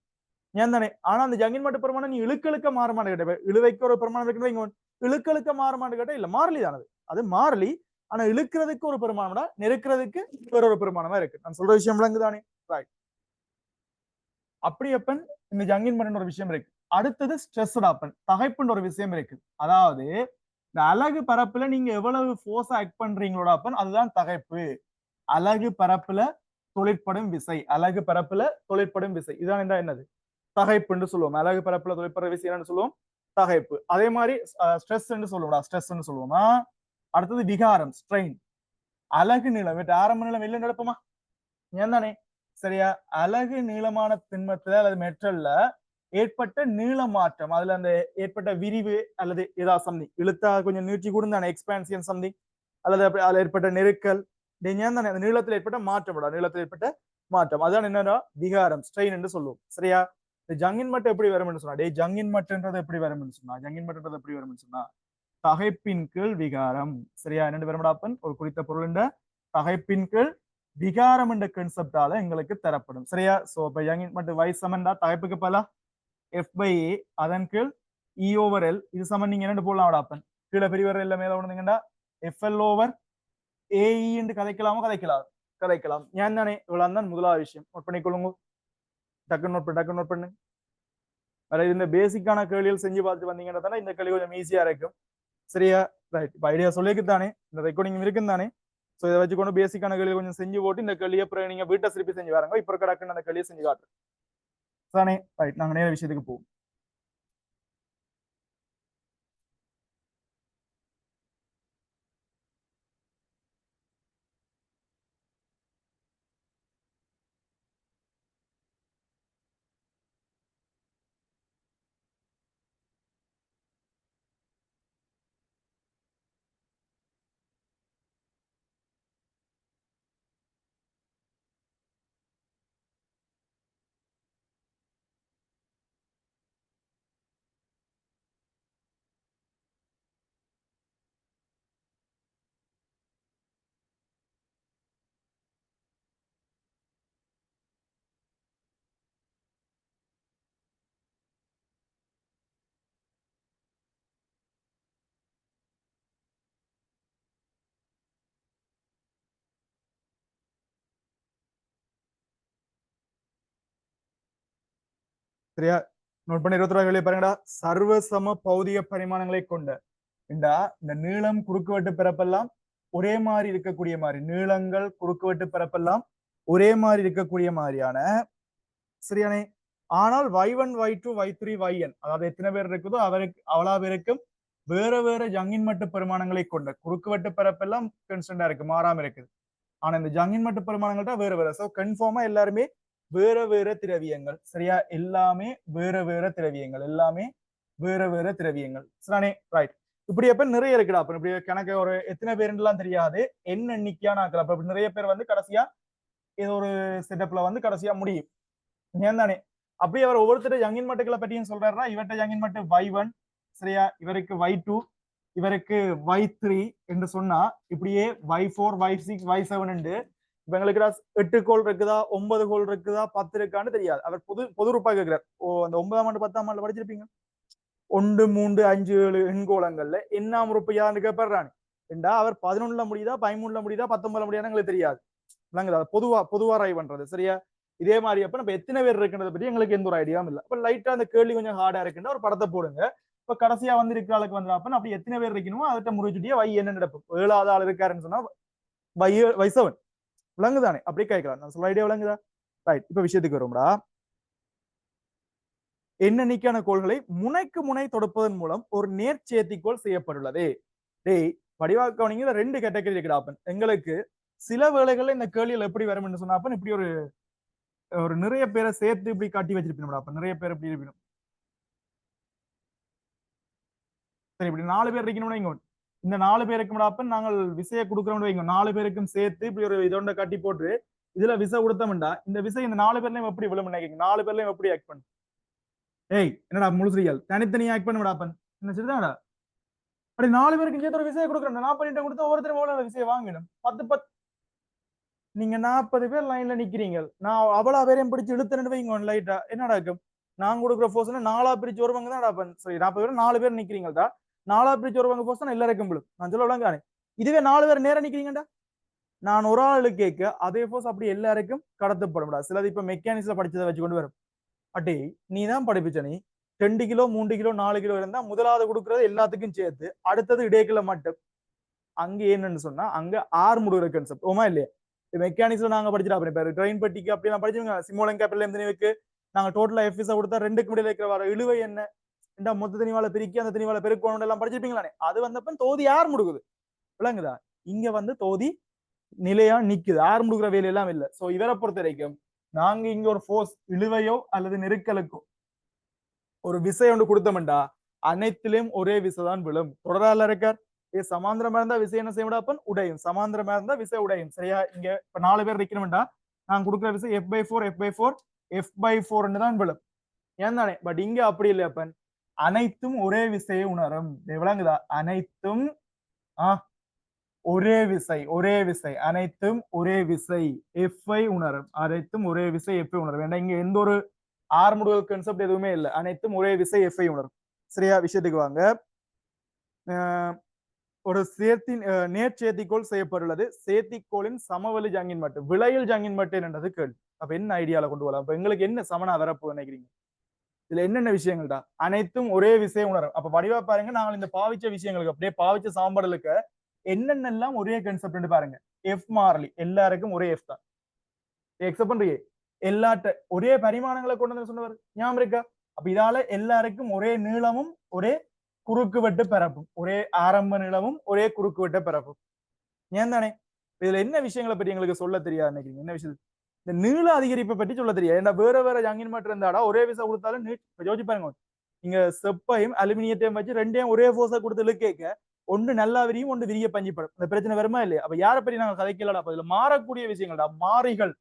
ஏன் தானே ஆனா அந்த ஜங்கின் மட்டு பிரமாணம் நீ இழுக்கலுக்க மாறுமான்னு கேட்ட இழுவைக்கு ஒரு பிரமாணம் இருக்கு இழுக்கலுக்க மாறுமான்னு கேட்டா இல்ல மாறலி தானது அது மாறலி ஆனா இழுக்கிறதுக்கு ஒரு பெருமானம்டா நெருக்கிறதுக்கு வேற ஒரு பெருமானமா இருக்கு நான் சொல்ற விஷயம் விளங்குதானே ரைட் அப்படி அப்பன் இந்த ஜங்கின் மட்டன் ஒரு விஷயம் இருக்கு அடுத்தது ஸ்ட்ரெஸ்ட் அப்பன் தகைப்புன்ற ஒரு விஷயம் இருக்கு அதாவது இந்த அலகு பரப்புல நீங்க எவ்வளவு ஃபோர்ஸா ஆக்ட் பண்றீங்களோட அப்பன் அதுதான் தகைப்பு அலகு பரப்புல தொழிற்படும் விசை அலகு பரப்புல தொழிற்படும் விசை இதான் என்னது தகைப்புன்னு சொல்லுவோம் அலகு பரப்புல தொழிற்படும் விசை என்னன்னு சொல்லுவோம் தகைப்பு அதே மாதிரி ஸ்ட்ரெஸ் சொல்லுவோம்டா ஸ்ட்ரெஸ் சொல்லுவோமா அடுத்தது விகாரம் ஸ்ட்ரெயின் அலகு நீளம் ஆரம்ப நீளம் இல்லை நடப்புமா ஏன் தானே சரியா அலகு நீளமான திண்மத்துல அல்லது மெட்டல்ல ஏற்பட்ட நீள மாற்றம் அதுல அந்த ஏற்பட்ட விரிவு அல்லது ஏதா சம்திங் இழுத்தா கொஞ்சம் நீட்சி கூடுந்தானே எக்ஸ்பான்சியன் சம்திங் அல்லது அதுல ஏற்பட்ட நெருக்கல் ஏன் தானே அந்த நீளத்துல ஏற்பட்ட மாற்றம் நீளத்தில் ஏற்பட்ட மாற்றம் அதான் என்னன்னா விகாரம் ஸ்ட்ரெயின் என்று சொல்லுவோம் சரியா ஜங்கின் மட்டு எப்படி வரும்னு சொன்னா ஜங்கின் மட்டுன்றது எப்படி வரும்னு சொன்னா தகைப்பின் கீழ் விகாரம். சரியா? என்ன வரும்டாப்பன்? ஒரு குறித்த பொருள் தகைப்பின் கீழ் விகாரம் என்ற கன்செப்டால எங்களுக்கு தரப்படும். சரியா? சோ இப்ப ஜங்கின் மட்டு y சமன்டா தகைப்புக்கு பல f/a அதன் கீழ் e/l இது சமன் நீங்க என்ன போடலாம் கீழே பெரியவர் இல்ல மேல ஒண்ணுங்கடா FL/AE என்று கதைக்கலாம். ஏன் தானே இவ்வளவு தான் முதலாவது விஷயம். நோட் பண்ணிக்கொள்ளுங்க. டக்கு நோட் பண்ணு. வேற இந்த பேசிக்கான கேள்விகள் செஞ்சு பார்த்து வந்தீங்கன்னா தானே இந்த கேள்வி கொஞ்சம் ஈஸியா இருக்கும். சரியா? ரைட். இப்ப ஐடியா சொல்லிக்குதானே, இந்த ரெக்கார்டிங் இருக்குன்னு தானே. சோ இதை வச்சுக்கொண்டு பேசிக்கான கேள்வி கொஞ்சம் செஞ்சு போட்டு இந்த கேள்வியை அப்புறம் நீங்க வீட்டை திருப்பி செஞ்சு வாருங்க. இப்ப டக்குன்னு அந்த கேள்வியை செஞ்சு காட்டுறேன் தானே. ரைட். நாங்க நேர விஷயத்துக்கு போவோம். சரியா? நோட் பண்ணி 22 கேள்வி பாருங்கடா. சர்வசம பௌதிக பரிமாணங்களை கொண்ட இந்த நீளம் குறுக்குவெட்டு பரப்பெல்லாம் ஒரே மாதிரி இருக்கக்கூடிய மாதிரி, நீளங்கள் குறுக்குவெட்டு பரப்பெல்லாம் ஒரே மாதிரி இருக்கக்கூடிய மாதிரியான, சரியானே, ஆனால் y1 y2 y3 yn அதாவது எத்தனை பேர் இருக்குதோ அவ்வளவு பேருக்கும் வேற வேற ஜங்கின் மட்டு பெருமானங்களை கொண்ட குறுக்குவெட்டு பரப்பெல்லாம் கான்ஸ்டன்டா இருக்கு, மாறாம இருக்குது. ஆனா இந்த ஜங்கின் மட்டு பெருமானங்கள்ட்ட வேற வேற. சோ கன்ஃபார்மா எல்லாருமே வேற வேற திரவியங்கள். சரியா? எல்லாமே வேற வேற திரவியங்கள். சரியானே? ரைட். இப்படி எப்ப நிறைய இருக்குடா. அப்ப இப்படி கணக்கு ஒரு எத்தனை பேருலாம் தெரியாது, என்ன எண்ணிக்கையான ஆக்கலாம். அப்ப நிறைய பேர் வந்து கடைசியா ஏதோ ஒரு செட்டப்ல வந்து கடைசியா முடியும். ஏன் தானே? அப்படியே அவர் ஒவ்வொருத்தர் ஜங்கின் மட்டுக்களை பற்றியும் சொல்றாருன்னா, இவர்கிட்ட ஜங்கின் மட்டு y1, சரியா, இவருக்கு y2, இவருக்கு y3 என்று சொன்னா இப்படியே y4 y6 y7 இப்ப எங்களுக்கு 8 கோல் இருக்குதா 9 கோல் இருக்குதா 10 இருக்கான்னு தெரியாது. அவர் பொது ரூபா கேட்கிறார். அந்த 9ஆம் ஆண்டு 10ஆம் ஆண்டு படிச்சிருப்பீங்க. 1 3 5 7 எண்கோளங்கள்ல என்ன உறுப்பு யாருன்னு கேட்பறானு என்றா அவர் 11ல முடியுதா 13ல முடியுதா 19ல முடியாதுன்னு எங்களுக்கு தெரியாது. பொதுவா ரைவ் பண்றது. சரியா? இதே மாதிரி அப்ப நம்ம எத்தனை பேர் இருக்குன்றதை பத்தி எங்களுக்கு எந்த ஒரு ஐடியாவும் இல்லை. அப்ப லைட்டா அந்த கேள்வி கொஞ்சம் ஹார்டா இருக்குன்னா ஒரு படத்தை போடுங்க. இப்ப கடைசியா வந்து இருக்கிற ஆளுக்கு வந்தா அப்படி எத்தனை பேர் இருக்கணுமோ அதை முடிச்சுட்டியே வை என்ன நடக்கும். 7வது ஆள் இருக்காருன்னு சொன்னா y7 விளங்குதானே? அப்படி கேட்கலாம். நான் சொல்ல ஐடியா விளங்குதா? ரைட். இப்ப விஷயத்துக்கு வரும்டா. எண்ணெண்ணிக்கான கோள்களை முனைக்கு முனை தொடுப்பதன் மூலம் ஒரு நேர்ச்சேர்த்திக்கோள் செய்யப்பட்டுள்ளது. டேய் வடிவாக்கவனிங்க 2 கேட்டகரி இருக்குடாப்பன். எங்களுக்கு சில வேளைகள்ல இந்த கேள்விகள் எப்படி வரும்னு சொன்னாப்பன் இப்படி ஒரு நிறைய பேரை சேர்த்து இப்படி காட்டி வச்சிருப்பீங்க. அப்ப நிறைய பேர் இப்படி இருப்பினும் சரி இப்படி 4 பேர் இருக்கணும்னு வைங்க. இந்த 4 பேருக்கு அப்ப நாங்கள் விசையை கொடுக்குறோம்னு வைங்க. 4 பேருக்கும் சேர்த்து இப்படி ஒரு இதோண்ட கட்டி போட்டு இதுல விசை கொடுத்தோம்டா இந்த விசை இந்த 4 பேர்லயும் எப்படி விழும் நினைக்கிறீங்க? 4 பேர்லயும் எப்படி ஆக்ட் பண்ணு? ஏய் என்னடா முழுசுறியல் தனித்தனியா ஆக்ட் பண்ணுடாப்பன். என்ன சரிதாடா? அப்படி 4 பேருக்கு சேர்த்து ஒரு விசையை கொடுக்குறேன். 40 கொடுத்து ஒவ்வொருத்தரும் விசையை வாங்கணும். 10 நீங்க 40 பேர் லைன்ல நிக்கிறீங்க. நான் அவ்வளவு பேரையும் பிடிச்சு இழுத்துன்னு வைங்க லைட்டா என்னடா இருக்கும்? நான் கொடுக்குற போர்ஸ் 4ஆ பிரிச்சு வருவாங்க தான். சரி 40 பேர் 4 பேர் நிக்கிறீங்கடா. 4ஆ பிரிச்சு வருவாங்க போர்ஸ் எல்லாருக்கும் விழும். நான் சொல்ல விளங்கானே. இதுவே 4 பேர் நேரம் நிக்கிறீங்கடா. நான் ஒரு ஆளு கேட்க அதே போர்ஸ் அப்படி எல்லாருக்கும் கடத்தப்படும்டா. சிலது இப்ப மெக்கானிக்ஸ்ல படிச்சதை வச்சு கொண்டு வரும். அட்டே நீ தான் படிப்பிச்ச. நீ 2 கிலோ 3 கிலோ 4 கிலோ இருந்தா முதலாவது கொடுக்கறது எல்லாத்துக்கும் சேர்த்து அடுத்தது இடைக்கில மட்டும். அங்க என்னன்னு சொன்னா அங்க 6 முடுகிற கான்செப்ட் ஓமா இல்லையா? மெக்கானிக்ஸ்ல நாங்க படிச்சிட்டு ட்ரெயின் பட்டிக்கு அப்படி நான் படிச்சுங்க. சிமோலன் கேபிட்டல் எந்தனிவுக்கு நாங்க டோட்டலா எஃபிஸா கொடுத்தா 2க்கு முடியல இருக்கிற வர இழுவை என்ன மொத்த தனிவாள பிரிக்கி அந்த தனிவாள பெருக்கணும் எல்லாம் படிச்சிருப்பீங்களானே. அது வந்தப்ப தோதி 6 முடுகுது. விளங்குதா? இங்க வந்து தோதி நிலையா நிக்குது. 6 முடுகிற வேலை எல்லாம் இல்ல. சோ இவரை பொறுத்த வரைக்கும் நாங்க இங்க ஒரு போர்ஸ் இழுவையோ அல்லது நெருக்கலுக்கோ ஒரு விசை ஒன்று கொடுத்தோம்டா அனைத்திலும் ஒரே விசைதான் விழும். தொடரால இருக்கார் சமாந்திரமா இருந்தா விசை என்ன செய்யப்படாப்பன் உடையும். சமாந்திரமா இருந்தா விசை உடையும். சரியா? இங்க இப்ப 4 பேர் இருக்கணும்டா நான் கொடுக்குற விசை f/4 f/4 f/4 தான் விழும். ஏன் தானே? பட் இங்க அப்படி இல்லை அப்பன். அனைத்தும் ஒரே விசையை உணரும். விளங்குதா? அனைத்தும் ஒரே விசை, ஒரே விசை, அனைத்தும் ஒரே விசை எஃப்ஐ உணரும். அனைத்தும் ஒரே விசை எஃப்ஐ உணரும். ஏன்னா இங்க எந்த ஒரு ஆர்முடுவல் கான்செப்ட் எதுவுமே இல்லை. அனைத்தும் ஒரே விசை எஃப்ஐ உணரும். சரியா? விஷயத்துக்கு வாங்க. ஒரு சேர்த்தின் நேர்ச்சேர்த்திக்கோள் செய்யப்பட்டுள்ளது. சேர்த்திக்கோளின் சமவெளி ஜங்கின் மட்டு விளையில் ஜங்கின் மட்டு என்னது கேள்வி. அப்ப என்ன ஐடியால கொண்டு வரலாம்? அப்ப எங்களுக்கு என்ன சமனா வரப்பு நினைக்கிறீங்க? இதுல என்னென்ன விஷயங்கள்டா? அனைத்தும் ஒரே விஷயம் உணரும். அப்ப வடிவா பாருங்க, நாங்கள் இந்த பாவிச்ச விஷயங்களுக்கு அப்படியே பாவிச்ச சாம்பாடலுக்கு என்னென்னலாம் ஒரே கான்செப்ட் பாருங்க. எஃப் மாறலி எல்லாருக்கும் ஒரே எஃப் தான். எக்ஸப்ட் பண்றீங்க எல்லாட்ட ஒரே பரிமாணங்களை கொண்டு வந்து சொன்னவர் ஞாபகம் இருக்கா? அப்ப இதால எல்லாருக்கும் ஒரே நீளமும் ஒரே குறுக்கு வெட்டு பரப்பும், ஒரே ஆரம்ப நீளமும் ஒரே குறுக்கு வெட்ட பரப்பும். ஏன் தானே? இதுல என்ன விஷயங்களை பற்றி எங்களுக்கு சொல்ல தெரியாது நினைக்கிறீங்க? என்ன விஷயம்? இந்த நீள அதிகரிப்பை பற்றி சொல்ல தெரியாது. ஏன்னா வேற வேற ஜங்கின் மாற்றம் இருந்தாடா ஒரே விசை கொடுத்தாலும் யோசிச்சு பாருங்க. நீங்க செப்பையும் அலுமினியத்தையும் வச்சு ரெண்டையும் ஒரே போர்ஸா கொடுத்து இழுக்க ஒன்று நல்லா விரியும், ஒன்று விரிய பஞ்சிப்படும். இந்த பிரச்சனை வருமா இல்லையா? அப்ப யாரை பற்றி நாங்க கதைக்கலடா? இதுல மாறக்கூடிய விஷயங்கள்டா மாறிகள்.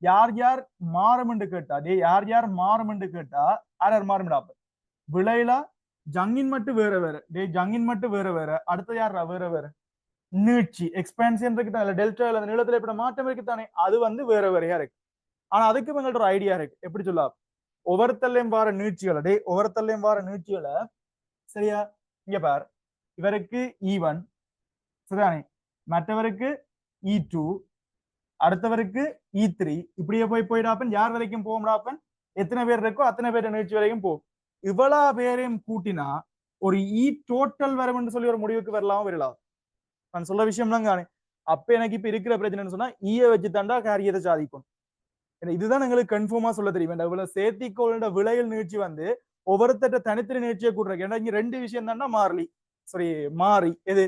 யார் யார் மாறும் என்று கேட்டா, யார் யார் மாறும் என்று கேட்டா யார் யார் மாறும்டா? விளையில ஜங்கின் மட்டும் வேற வேற, ஜங்கின் மட்டும் வேற வேற. அடுத்த யாரா வேற வேற? நீட்சி எக்ஸ்பான்சியன் இருக்குதானே, டெல்டா அந்த நீளத்துல இப்படி மாற்றம் இருக்குதானே, அது வந்து வேற வேறையா இருக்கு. ஆனா அதுக்கு எங்கள்ட்ட ஒரு ஐடியா இருக்கு. எப்படி சொல்லலாம்? ஒவ்வொருத்தல்லையும் வார நீட்சிகளை ஒவ்வொருத்தல்லையும் வார நீட்சிகளை சரியா? இங்க பார், இவருக்கு E1 சரிதானே, மற்றவருக்கு E2, அடுத்தவருக்கு E3, இப்படியே போயிடாப்பன் யார் வரைக்கும் போகும்டாப்பன்? எத்தனை பேர் இருக்கோ அத்தனை பேர் நீட்சி வரைக்கும் போகும். இவ்வளவு பேரையும் கூட்டினா ஒரு இ டோட்டல் வரும் சொல்லி ஒரு முடிவுக்கு வரலாம். நான் சொல்ற விஷயம் தான் காணி. அப்ப எனக்கு இப்ப இருக்கிற பிரச்சனைன்னு சொன்னா ஈய வச்சு தாண்டா காரியத்தை சாதிக்கும். இதுதான் எங்களுக்கு கன்ஃபார்மா சொல்ல தெரியும். இவ்வளவு சேர்த்திக்கோளோட விலையில் நீட்சி வந்து ஒவ்வொருத்தட்ட தனித்தனி நீட்சியை கூட்டுறேன். ஏன்னா இங்க ரெண்டு விஷயம் தானே மாறலி, சாரி மாறி எது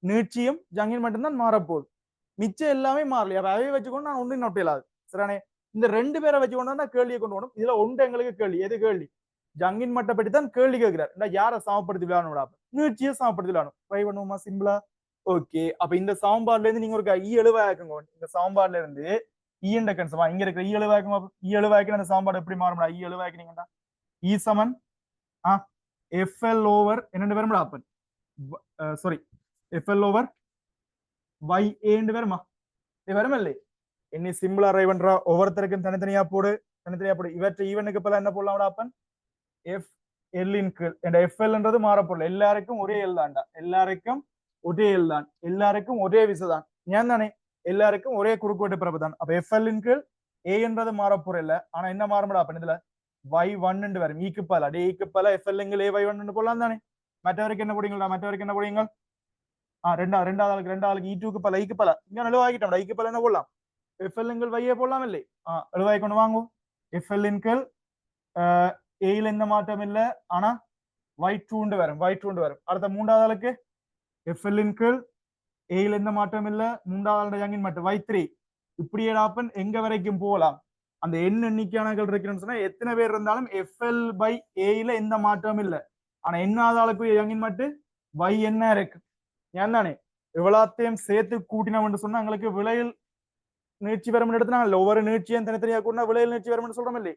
நீட்சியும் ஜங்கின் மட்டும்தான் மாறப்போகுது. மிச்சம் எல்லாமே மாறலி. அப்ப அவையை வச்சுக்கொண்டு நான் ஒன்றும் நொட்டையிலாது சரியானே. இந்த ரெண்டு பேரை வச்சுக்கொண்டு தான் கேள்வியை கொண்டு வரணும். இதுல ஒன்று எங்களுக்கு கேள்வி. எது கேள்வி? ஜங்கின் மட்டை பற்றி தான் கேள்வி கேட்கிறார். யாரை சமப்படுத்தி விளையாடணும்? நீட்சியை சமப்படுத்தி விளையாடணும். ட்ரை பண்ணுவோமா சிம்பிளா? ஓகே. அப்ப இந்த சாம்பார்ல இருந்து நீங்க ஒரு ஈ எழுவாக்குங்க. இந்த சாம்பார்ல இருந்து ஈண்ட கன்சமா இங்க இருக்கிற ஈ எழுவாக்குமா? ஈ எழுவாக்கி அந்த சாம்பார் எப்படி மாறும்டா? ஈ எழுவாக்கினீங்கன்னா ஈ சமன் எஃப்எல் ஓவர் என்னென்ன வரும்டா? அப்பன் சாரி எஃப்எல் ஓவர் y ஏண்டு வருமா? இது வருமா இல்லை? என்ன சிம்பிளா ட்ரை பண்றா? ஒவ்வொருத்தருக்கும் தனித்தனியா போடு, தனித்தனியா போடு. இவற்றை ஈவனுக்கு பல என்ன போடலாம்டா? அப்பன் எஃப் எல்லின் கீழ் என்ற எஃப்எல்ன்றது மாறப்போல. எல்லாருக்கும் ஒரே எல் தான்டா. எல்லாருக்கும் ஒரே எல் தான். எல்லாருக்கும் ஒரே விசை தான். ஏன் தானே? எல்லாருக்கும் ஒரே குறுக்குவெட்டு பிறப்பு தான். அப்ப எஃப்எல்லின் கீழ் ஏ என்றது மாறப்போற இல்ல. ஆனா என்ன மாறும்டா? அப்ப இதுல y1 வரும். ஈக்கு பல அடே ஈக்கு பல எஃப்எல் ஏ y1 போடலாம் தானே. மற்றவருக்கு என்ன போடுங்களா? மற்றவருக்கு என்ன போடுங்க? ரெண்டாவது ஆளுக்கு ஈ2க்கு பல ஈக்கு பல இங்க நழுவ ஆகிட்டோம்டா. ஈக்கு பல என்ன போடலாம்? எஃப்எல் வையே போடலாம் இல்லை? எழுவாய் கொண்டு வாங்கும். எஃப்எல்லின் கீழ் ஏல எந்த மாற்றம் இல்ல. ஆனா y2 வரும். வரும். அடுத்த மூன்றாவது ஆளுக்கு எஃப்எல்லின் கீழ் ஏல எந்த மாற்றம் இல்ல. மூன்றாவது ஜங்கின் மட்டும் y3. இப்படியே ஆப்பன் எங்க வரைக்கும் போகலாம்? அந்த எண்ணிக்கையானகள் இருக்குன்னு சொன்னா எத்தனை பேர் இருந்தாலும் எஃப்எல் பை ஏல எந்த மாற்றமும் இல்ல. ஆனா என்னாவது ஆளுக்கு ஜங்கின் மட்டும் y என்ன இருக்கு? ஏன் தானே? இவ்வளத்தையும் சேர்த்து கூட்டினோம்னு சொன்னா எங்களுக்கு விலையில் நீட்சி வரும் எடுத்துனாங்க. ஒவ்வொரு நீட்சியும் தனித்தனியா கூட்டினா விலையில் நீட்சி வரும்னு சொல்றோம் இல்லை?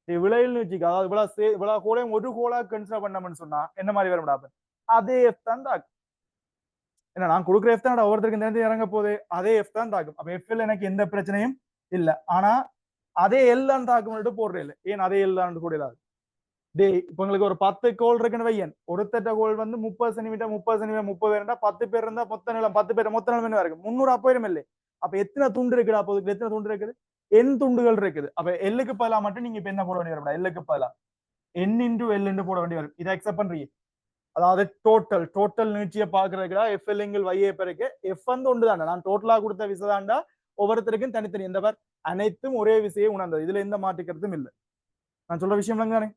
விலையில் நீட்சிக்கு அதாவது இவ்வளவு கோலையும் ஒரு கோலா கன்சிடர் பண்ணோம்னு சொன்னா என்ன மாதிரி வரும்? அதே எஃப் தான் தாக்கும். ஏன்னா நான் கொடுக்குற எஃப் தான் ஒவ்வொருத்தருக்கு நேரத்தில் இறங்க போகுது. அதே எஃப் தான் தாக்கும். அப்ப எஃப்ல எனக்கு எந்த பிரச்சனையும் இல்ல. ஆனா அதே எல் தான் தாக்கும் போடுறேன் இல்லை. ஏன் அதே எல் தான் கூட இல்லாது? இப்ப உங்களுக்கு ஒரு 10 கோல் இருக்குன்னு வையன். ஒருத்தட்ட கோல் வந்து 30 சென்டிமீட்டர் 30 வேண்டா 10 பேர் இருந்தா மொத்த நிலம் 10 பேர் மொத்த நிலம் என்ன இருக்கு? 300 அப்போயிரம் இல்லை. அப்ப எத்தனை துண்டு இருக்குடா? அப்போதுக்கு எத்தனை துண்டு இருக்குது? என் துண்டுகள் இருக்குது. அப்ப எல்லுக்கு பதிலா மட்டும் நீங்க இப்ப என்ன போட வேண்டிய வரும்? எல்லுக்கு பதிலா என் இன்டு எல் என்று போட வேண்டிய வரும். இதை அக்செப்ட் பண்றீங்க? அதாவது டோட்டல் நீட்சியை பாக்குறதுக்குடா எஃப்எல் எங்கள் வையை பிறகு எஃப் வந்து ஒன்று தாண்டா. நான் டோட்டலா கொடுத்த விசைதாண்டா. ஒவ்வொருத்தருக்கும் தனித்தனி. இந்த பார் அனைத்தும் ஒரே விசையை உணர்ந்தது. இதுல எந்த மாற்றுக்கிறதும் இல்லை. நான் சொல்ற விஷயம் தானே?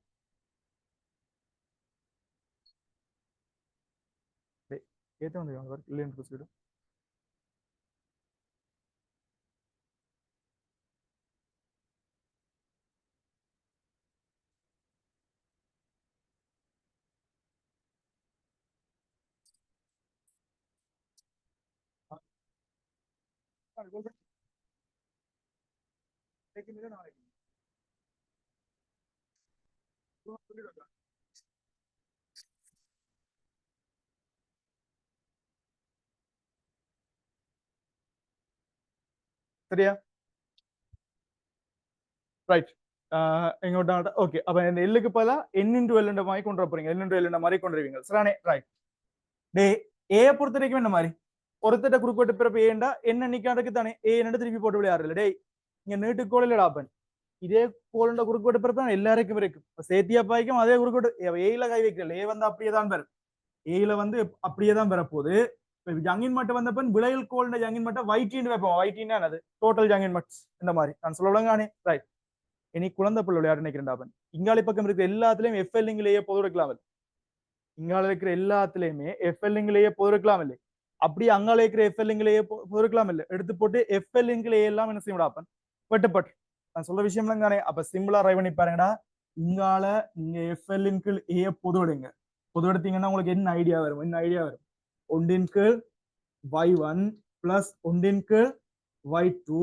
ஏத்த வந்து இல்லைன்னு சொல்லிடு. சரியா? ரைட். எங்கோட்டாங்க ஓகே. அப்ப இந்த எல்லுக்கு பதிலா n into l ன்ற மாதிரி கொண்டு வர போறீங்க. n into l ன்ற மாதிரி கொண்டு வருவீங்க. சரிதானே? ரைட். டேய் a பொறுத்த வரைக்கும் என்ன மாதிரி? ஒருத்தட்ட குறுக்கு பிறப்பு ஏண்டா என்ன நிக்காதுக்கு தானே a என்னட்டு திருப்பி போட்டு விளையாடுறல. டேய் இங்க நீட்டுக்கோள் இல்லடா அப்பன். இதே கோளண்ட குறுக்கு பிறப்பு தான் எல்லாருக்கும் இருக்கும். சேத்தியா பாய்க்கும் அதே குறுக்கு ஏல கை வைக்கல. a வந்து அப்படியே தான் பெறும். ஏல வந்து அப்படியே தான் பெறப்போகுது. ஜங்கின் மட்டும் வந்தப்பன் விளையல் கோல்ட ஜங்கின் மட்டும் வைட்டின்னு வைப்போம். வைட்டின்னா என்னது? டோட்டல் ஜங்கின் மட்ஸ் இந்த மாதிரி நான் சொல்லலங்கானே. ரைட். இனி குழந்தை பிள்ளை விளையாட நினைக்கிறேன். இங்காலி பக்கம் இருக்கிற எல்லாத்துலயும் எஃப்எல்லிங்கிலேயே பொது இருக்கலாம். இங்கால இருக்கிற எல்லாத்துலயுமே எஃப்எல்லிங்கிலேயே பொது இருக்கலாம் இல்லை. அப்படி அங்கால இருக்கிற எஃப்எல்லிங்கிலேயே பொது இருக்கலாம் இல்லை. எடுத்து போட்டு எஃப்எல்லிங்கிலேயே எல்லாம் என்ன செய்ய விடாப்பன் வெட்டுப்பட்டு நான் சொல்ற விஷயம் தானே. அப்ப சிம்பிளா ரைவ் பண்ணி பாருங்கடா. இங்கால நீங்க எஃப்எல்லின் கீழ் ஏ பொது எடுங்க. பொது எடுத்தீங்கன்னா உங்களுக்கு என்ன ஐடியா வரும்? என்ன ஐடியா வரும்? ஒன்றின் கீழ் y1 பிளஸ் ஒன்றின் கீழ் y2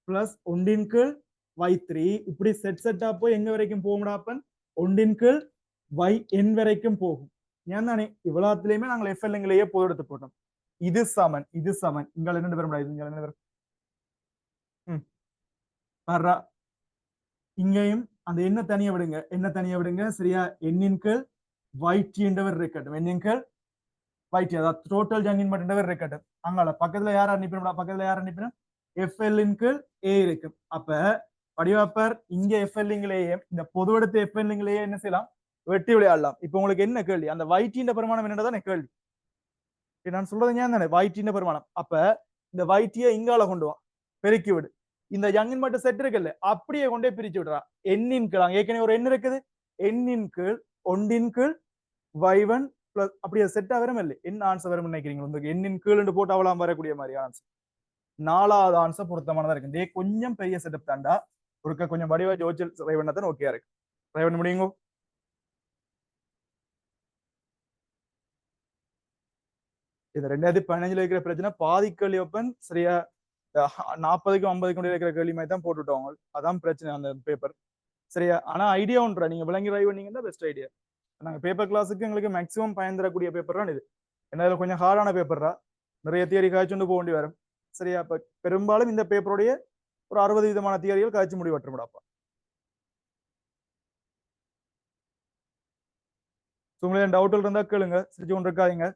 பிளஸ் ஒன்றின் கீழ் y3 இப்படி செட்டா போய் எங்க வரைக்கும் போகும்டாப்பன்? ஒன்றின் கீழ் yn வரைக்கும் போகும். ஏன் தானே இவ்வளவுலயுமே நாங்கள் எஃப்எல்லிங்கிலேயே பொது எடுத்து போட்டோம். இது சமன் இது சமன். இங்க என்ன வர முடியாது. இங்க என்ன வரும்? இங்கேயும் அந்த என்ன தனியா விடுங்க. என்ன தனியா விடுங்க. சரியா? எண்ணின் கீழ் yt என்றவர் இருக்கட்டும். எண்ணின் கீழ் yt அதாவது டோட்டல் ஜங்கின் மட்டும் இருக்கட்டும். அங்கால பக்கத்துல யார் அனுப்பினா? பக்கத்துல யார் அனுப்பினா? எஃப்எல்லின் கீழ் a இருக்கும். அப்ப வடிவாப்பர் இங்க எஃப்எல்லிங்கிலேயே இந்த பொது எடுத்த எஃப்எல்லிங்கிலேயே என்ன செய்யலாம்? வெட்டி விளையாடலாம். இப்ப உங்களுக்கு என்ன கேள்வி? அந்த yt பெருமானம் என்னதான் கேள்வி. நான் சொல்றது ஏன் தானே yt பெருமானம். அப்ப இந்த yt இங்கால கொண்டு வா, பெருக்கி விடு. இந்த யங்கின் மட்டும் செட் இருக்குல்ல அப்படியே கொண்டே பிரிச்சு விடுறா. எண்ணின் கீழ் ஏற்கனவே ஒரு எண் இருக்குது. எண்ணின் கீழ் ஒன்றின் கீழ் y1 பிளஸ் அப்படியே செட்டா வரும் இல்லை. என்ன ஆன்சர் வரும் நினைக்கிறீங்க? உங்களுக்கு எண்ணின் கீழ் போட்டு அவலாம் வரக்கூடிய மாதிரி ஆன்சர். 4வது ஆன்சர் பொருத்தமானதா இருக்கு. இதே கொஞ்சம் பெரிய செட்டப் தாண்டா. ஒருக்க கொஞ்சம் வடிவா ஜோதிச்சு ட்ரை பண்ணதான் ஓகே இருக்கு. ட்ரை பண்ண முடியுங்க? இது 2015 இருக்கிற பிரச்சனை பாதி கேள்வி ஓப்பன். சரியா? 40க்கும் 50க்கும் இருக்கிற கேள்வி மாதிரி தான் போட்டுட்டோம். அதான் பிரச்சனை அந்த பேப்பர். சரியா? ஆனா ஐடியா ஒன்றா நீங்க விளங்கி ட்ரை பண்ணீங்கன்னா பெஸ்ட் ஐடியா. நாங்க பேப்பர் கிளாஸுக்கு எங்களுக்கு மேக்ஸிமம் பயன் தரக்கூடிய பேப்பர் தான் இது. என்ன கொஞ்சம் ஹார்டான பேப்பர்ரா. நிறைய தியரி காய்ச்சி போக வேண்டி வரும். சரியா? இப்ப பெரும்பாலும் இந்த பேப்பருடைய ஒரு 60 விதமான தியரிகள் காய்ச்சி முடிவற்றும்டாப்பா. உங்களுக்கு டவுட் இருந்தா கேளுங்க. சிரிச்சு கொண்டு இருக்காதீங்க.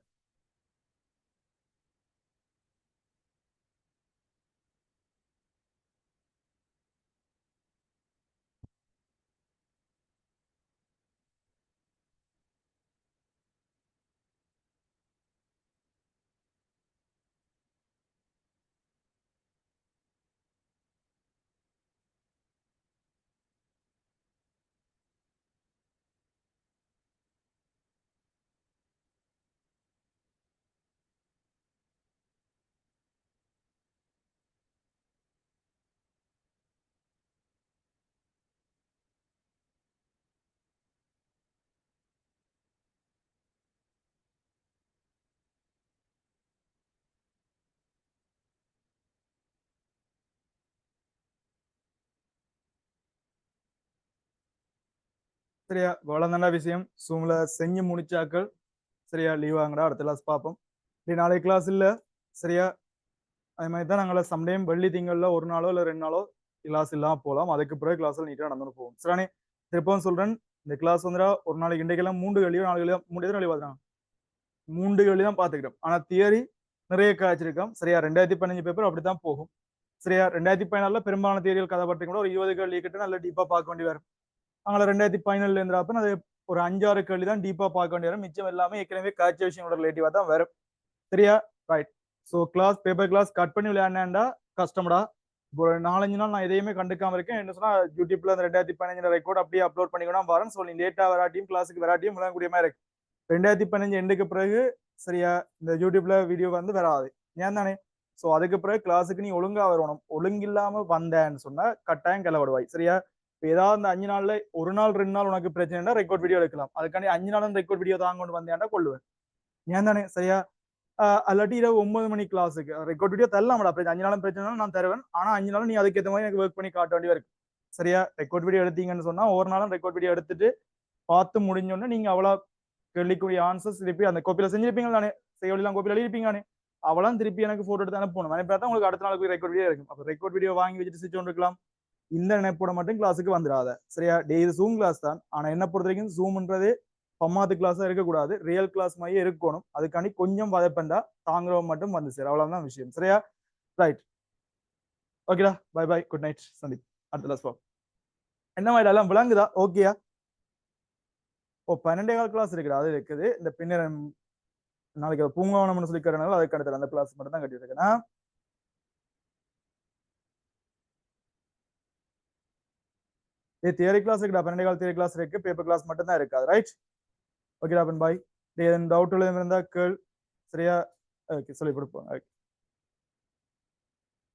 சரியா? வளர்ந்தாண்டா விஷயம். சூம்ல செஞ்சு முடிச்சாக்கள் சரியா? லீவ் ஆகுங்கடா. அடுத்த கிளாஸ் பார்ப்போம். நாளை கிளாஸ் இல்ல. சரியா? அது மாதிரி தான் நாங்கள சம்டைம் வெள்ளி திங்கள்ல ஒரு நாளோ இல்ல 2 நாளோ கிளாஸ் இல்லாம போகலாம். அதுக்கு பிறகு கிளாஸ்ல நீட்டா நடந்து போவோம். சரியானே? திருப்பவும் சொல்றேன். இந்த கிளாஸ் வந்துடா ஒரு நாளைக்கு இன்றைக்கெல்லாம் 3 கேள்வியோ 4 கேள்வியோ 3 கேள்வி பார்த்துறாங்க. 3 கேள்வி தான் பார்த்துக்கிறோம். ஆனா தியரி நிறைய காய்ச்சிருக்கோம். சரியா? 2015 பேப்பர் அப்படித்தான் போகும். சரியா? 2014ல பெரும்பாலான தியரிகள் கதை பற்றி கூட ஒரு 20 கேள்வி கிட்ட நல்ல டீப்பா பார்க்க வேண்டி வரும். அவங்கள 2015ல இருந்தாப்ப அது ஒரு 5-6 கேள்வி தான் டீப்பா பார்க்க வேண்டிய வரும். மிச்சம் எல்லாமே ஏற்கனவே காய்ச்ச விஷயங்களோட ரிலேட்டிவா தான் வரும். சரியா? Right. So class paper class cut பண்ணி விளையாடினா கஷ்டம்டா. இப்போ ஒரு 4-5 நாள் நான் எதையுமே கண்டுக்காம இருக்கேன். என்ன சொன்னா யூடியூப்ல அந்த 2015 ரெக்கார்ட் அப்படியே அப்லோட் பண்ணிக்கணும் வரேன். ஸோ லேட்டா வராட்டியும் கிளாஸுக்கு வராட்டியும் விளையாடக்கூடிய மாதிரி இருக்கு. 2015 எண்டுக்கு பிறகு சரியா இந்த யூடியூப்ல வீடியோ வந்து வராது. ஏன் தானே? ஸோ அதுக்கு பிறகு கிளாஸுக்கு நீ ஒழுங்கா வரணும். ஒழுங்கில்லாம வந்தேன்னு சொன்னா கட்டாயம் கிளவிடுவாய். சரியா? ஏதாவது அந்த 5 நாள்ல 1 நாள் 2 நாள் உனக்கு பிரச்சனைனா ரெக்கார்ட் வீடியோ எடுக்கலாம். அதுக்காண்டி 5 நாளும் ரெக்கார்ட் வீடியோ தான் கொண்டு வந்தேன்டா கொள்ளுவேன். ஏன் தானே? சரியா? அல்லாட்டி இரவு 9 மணி கிளாஸுக்கு ரெக்கார்ட் வீடியோ தரலாம்டா. 5 நாளும் பிரச்சனை நான் தருவேன். ஆனா 5 நாளும் நீ அதுக்கேற்ற மாதிரி எனக்கு ஒர்க் பண்ணி காட்ட வேண்டியது இருக்கு. சரியா? ரெக்கார்ட் வீடியோ எடுத்தீங்கன்னு சொன்னா ஒரு நாளும் ரெக்கார்ட் வீடியோ எடுத்துட்டு பார்த்து முடிஞ்சோடனே நீங்க அவ்வளோ கேள்விக்குரிய ஆன்சர்ஸ் திருப்பி அந்த கோப்பியில செஞ்சிருப்பீங்க தானே, செய்யலாம் கோப்பியில் எழுதிருப்பீங்க அவளாம் திருப்பி எனக்கு போட்டோ எடுத்து அனுப்பணும். அனுப்பி தான் உங்களுக்கு அடுத்த நாளுக்கு ரெக்கார்ட் வீடியோ இருக்கும். அப்போ ரெக்கார்ட் வீடியோ வாங்கி வச்சுட்டு ஸ்விட்ச் ஒன்று இருக்கலாம். இந்த நினைப்போட மட்டும் கிளாஸுக்கு வந்துடாத சரியா. இது ஜூம் கிளாஸ் தான். ஆனா என்ன பொறுத்த வரைக்கும் ஜூம்ன்றது பம்மாத்து கிளாஸா இருக்கக்கூடாது, ரியல் கிளாஸ் மாதிரியே இருக்கணும். அதுக்காண்டி கொஞ்சம் வதப்பண்டா தாங்குறவங்க மட்டும் வந்து சார், அவ்வளவுதான் விஷயம் சரியா. ரைட், ஓகேடா, bye bye, good night, Sandeep. அடுத்த கிளாஸ் போ. என்ன மாதிரி எல்லாம் விளங்குதா? ஓகேயா? ஓ 12 கிளாஸ் இருக்குடா, அது இருக்குது. இந்த பின்னர் நாளைக்கு பூங்காவனம்னு சொல்லிக்கிறனால அதுக்கு அடுத்த அந்த கிளாஸ் மட்டும் தான் கட்டியிருக்கேன். தியரி கிளாஸ் இருக்குடா, 12 தியரி கிளாஸ் இருக்கு, பேப்பர் கிளாஸ் மட்டும் தான் இருக்காது. ரைட், ஓகேடா, பாய். டவுட் இருந்தா கேள் சரியா. ஓகே, சொல்லி கொடுப்போம்.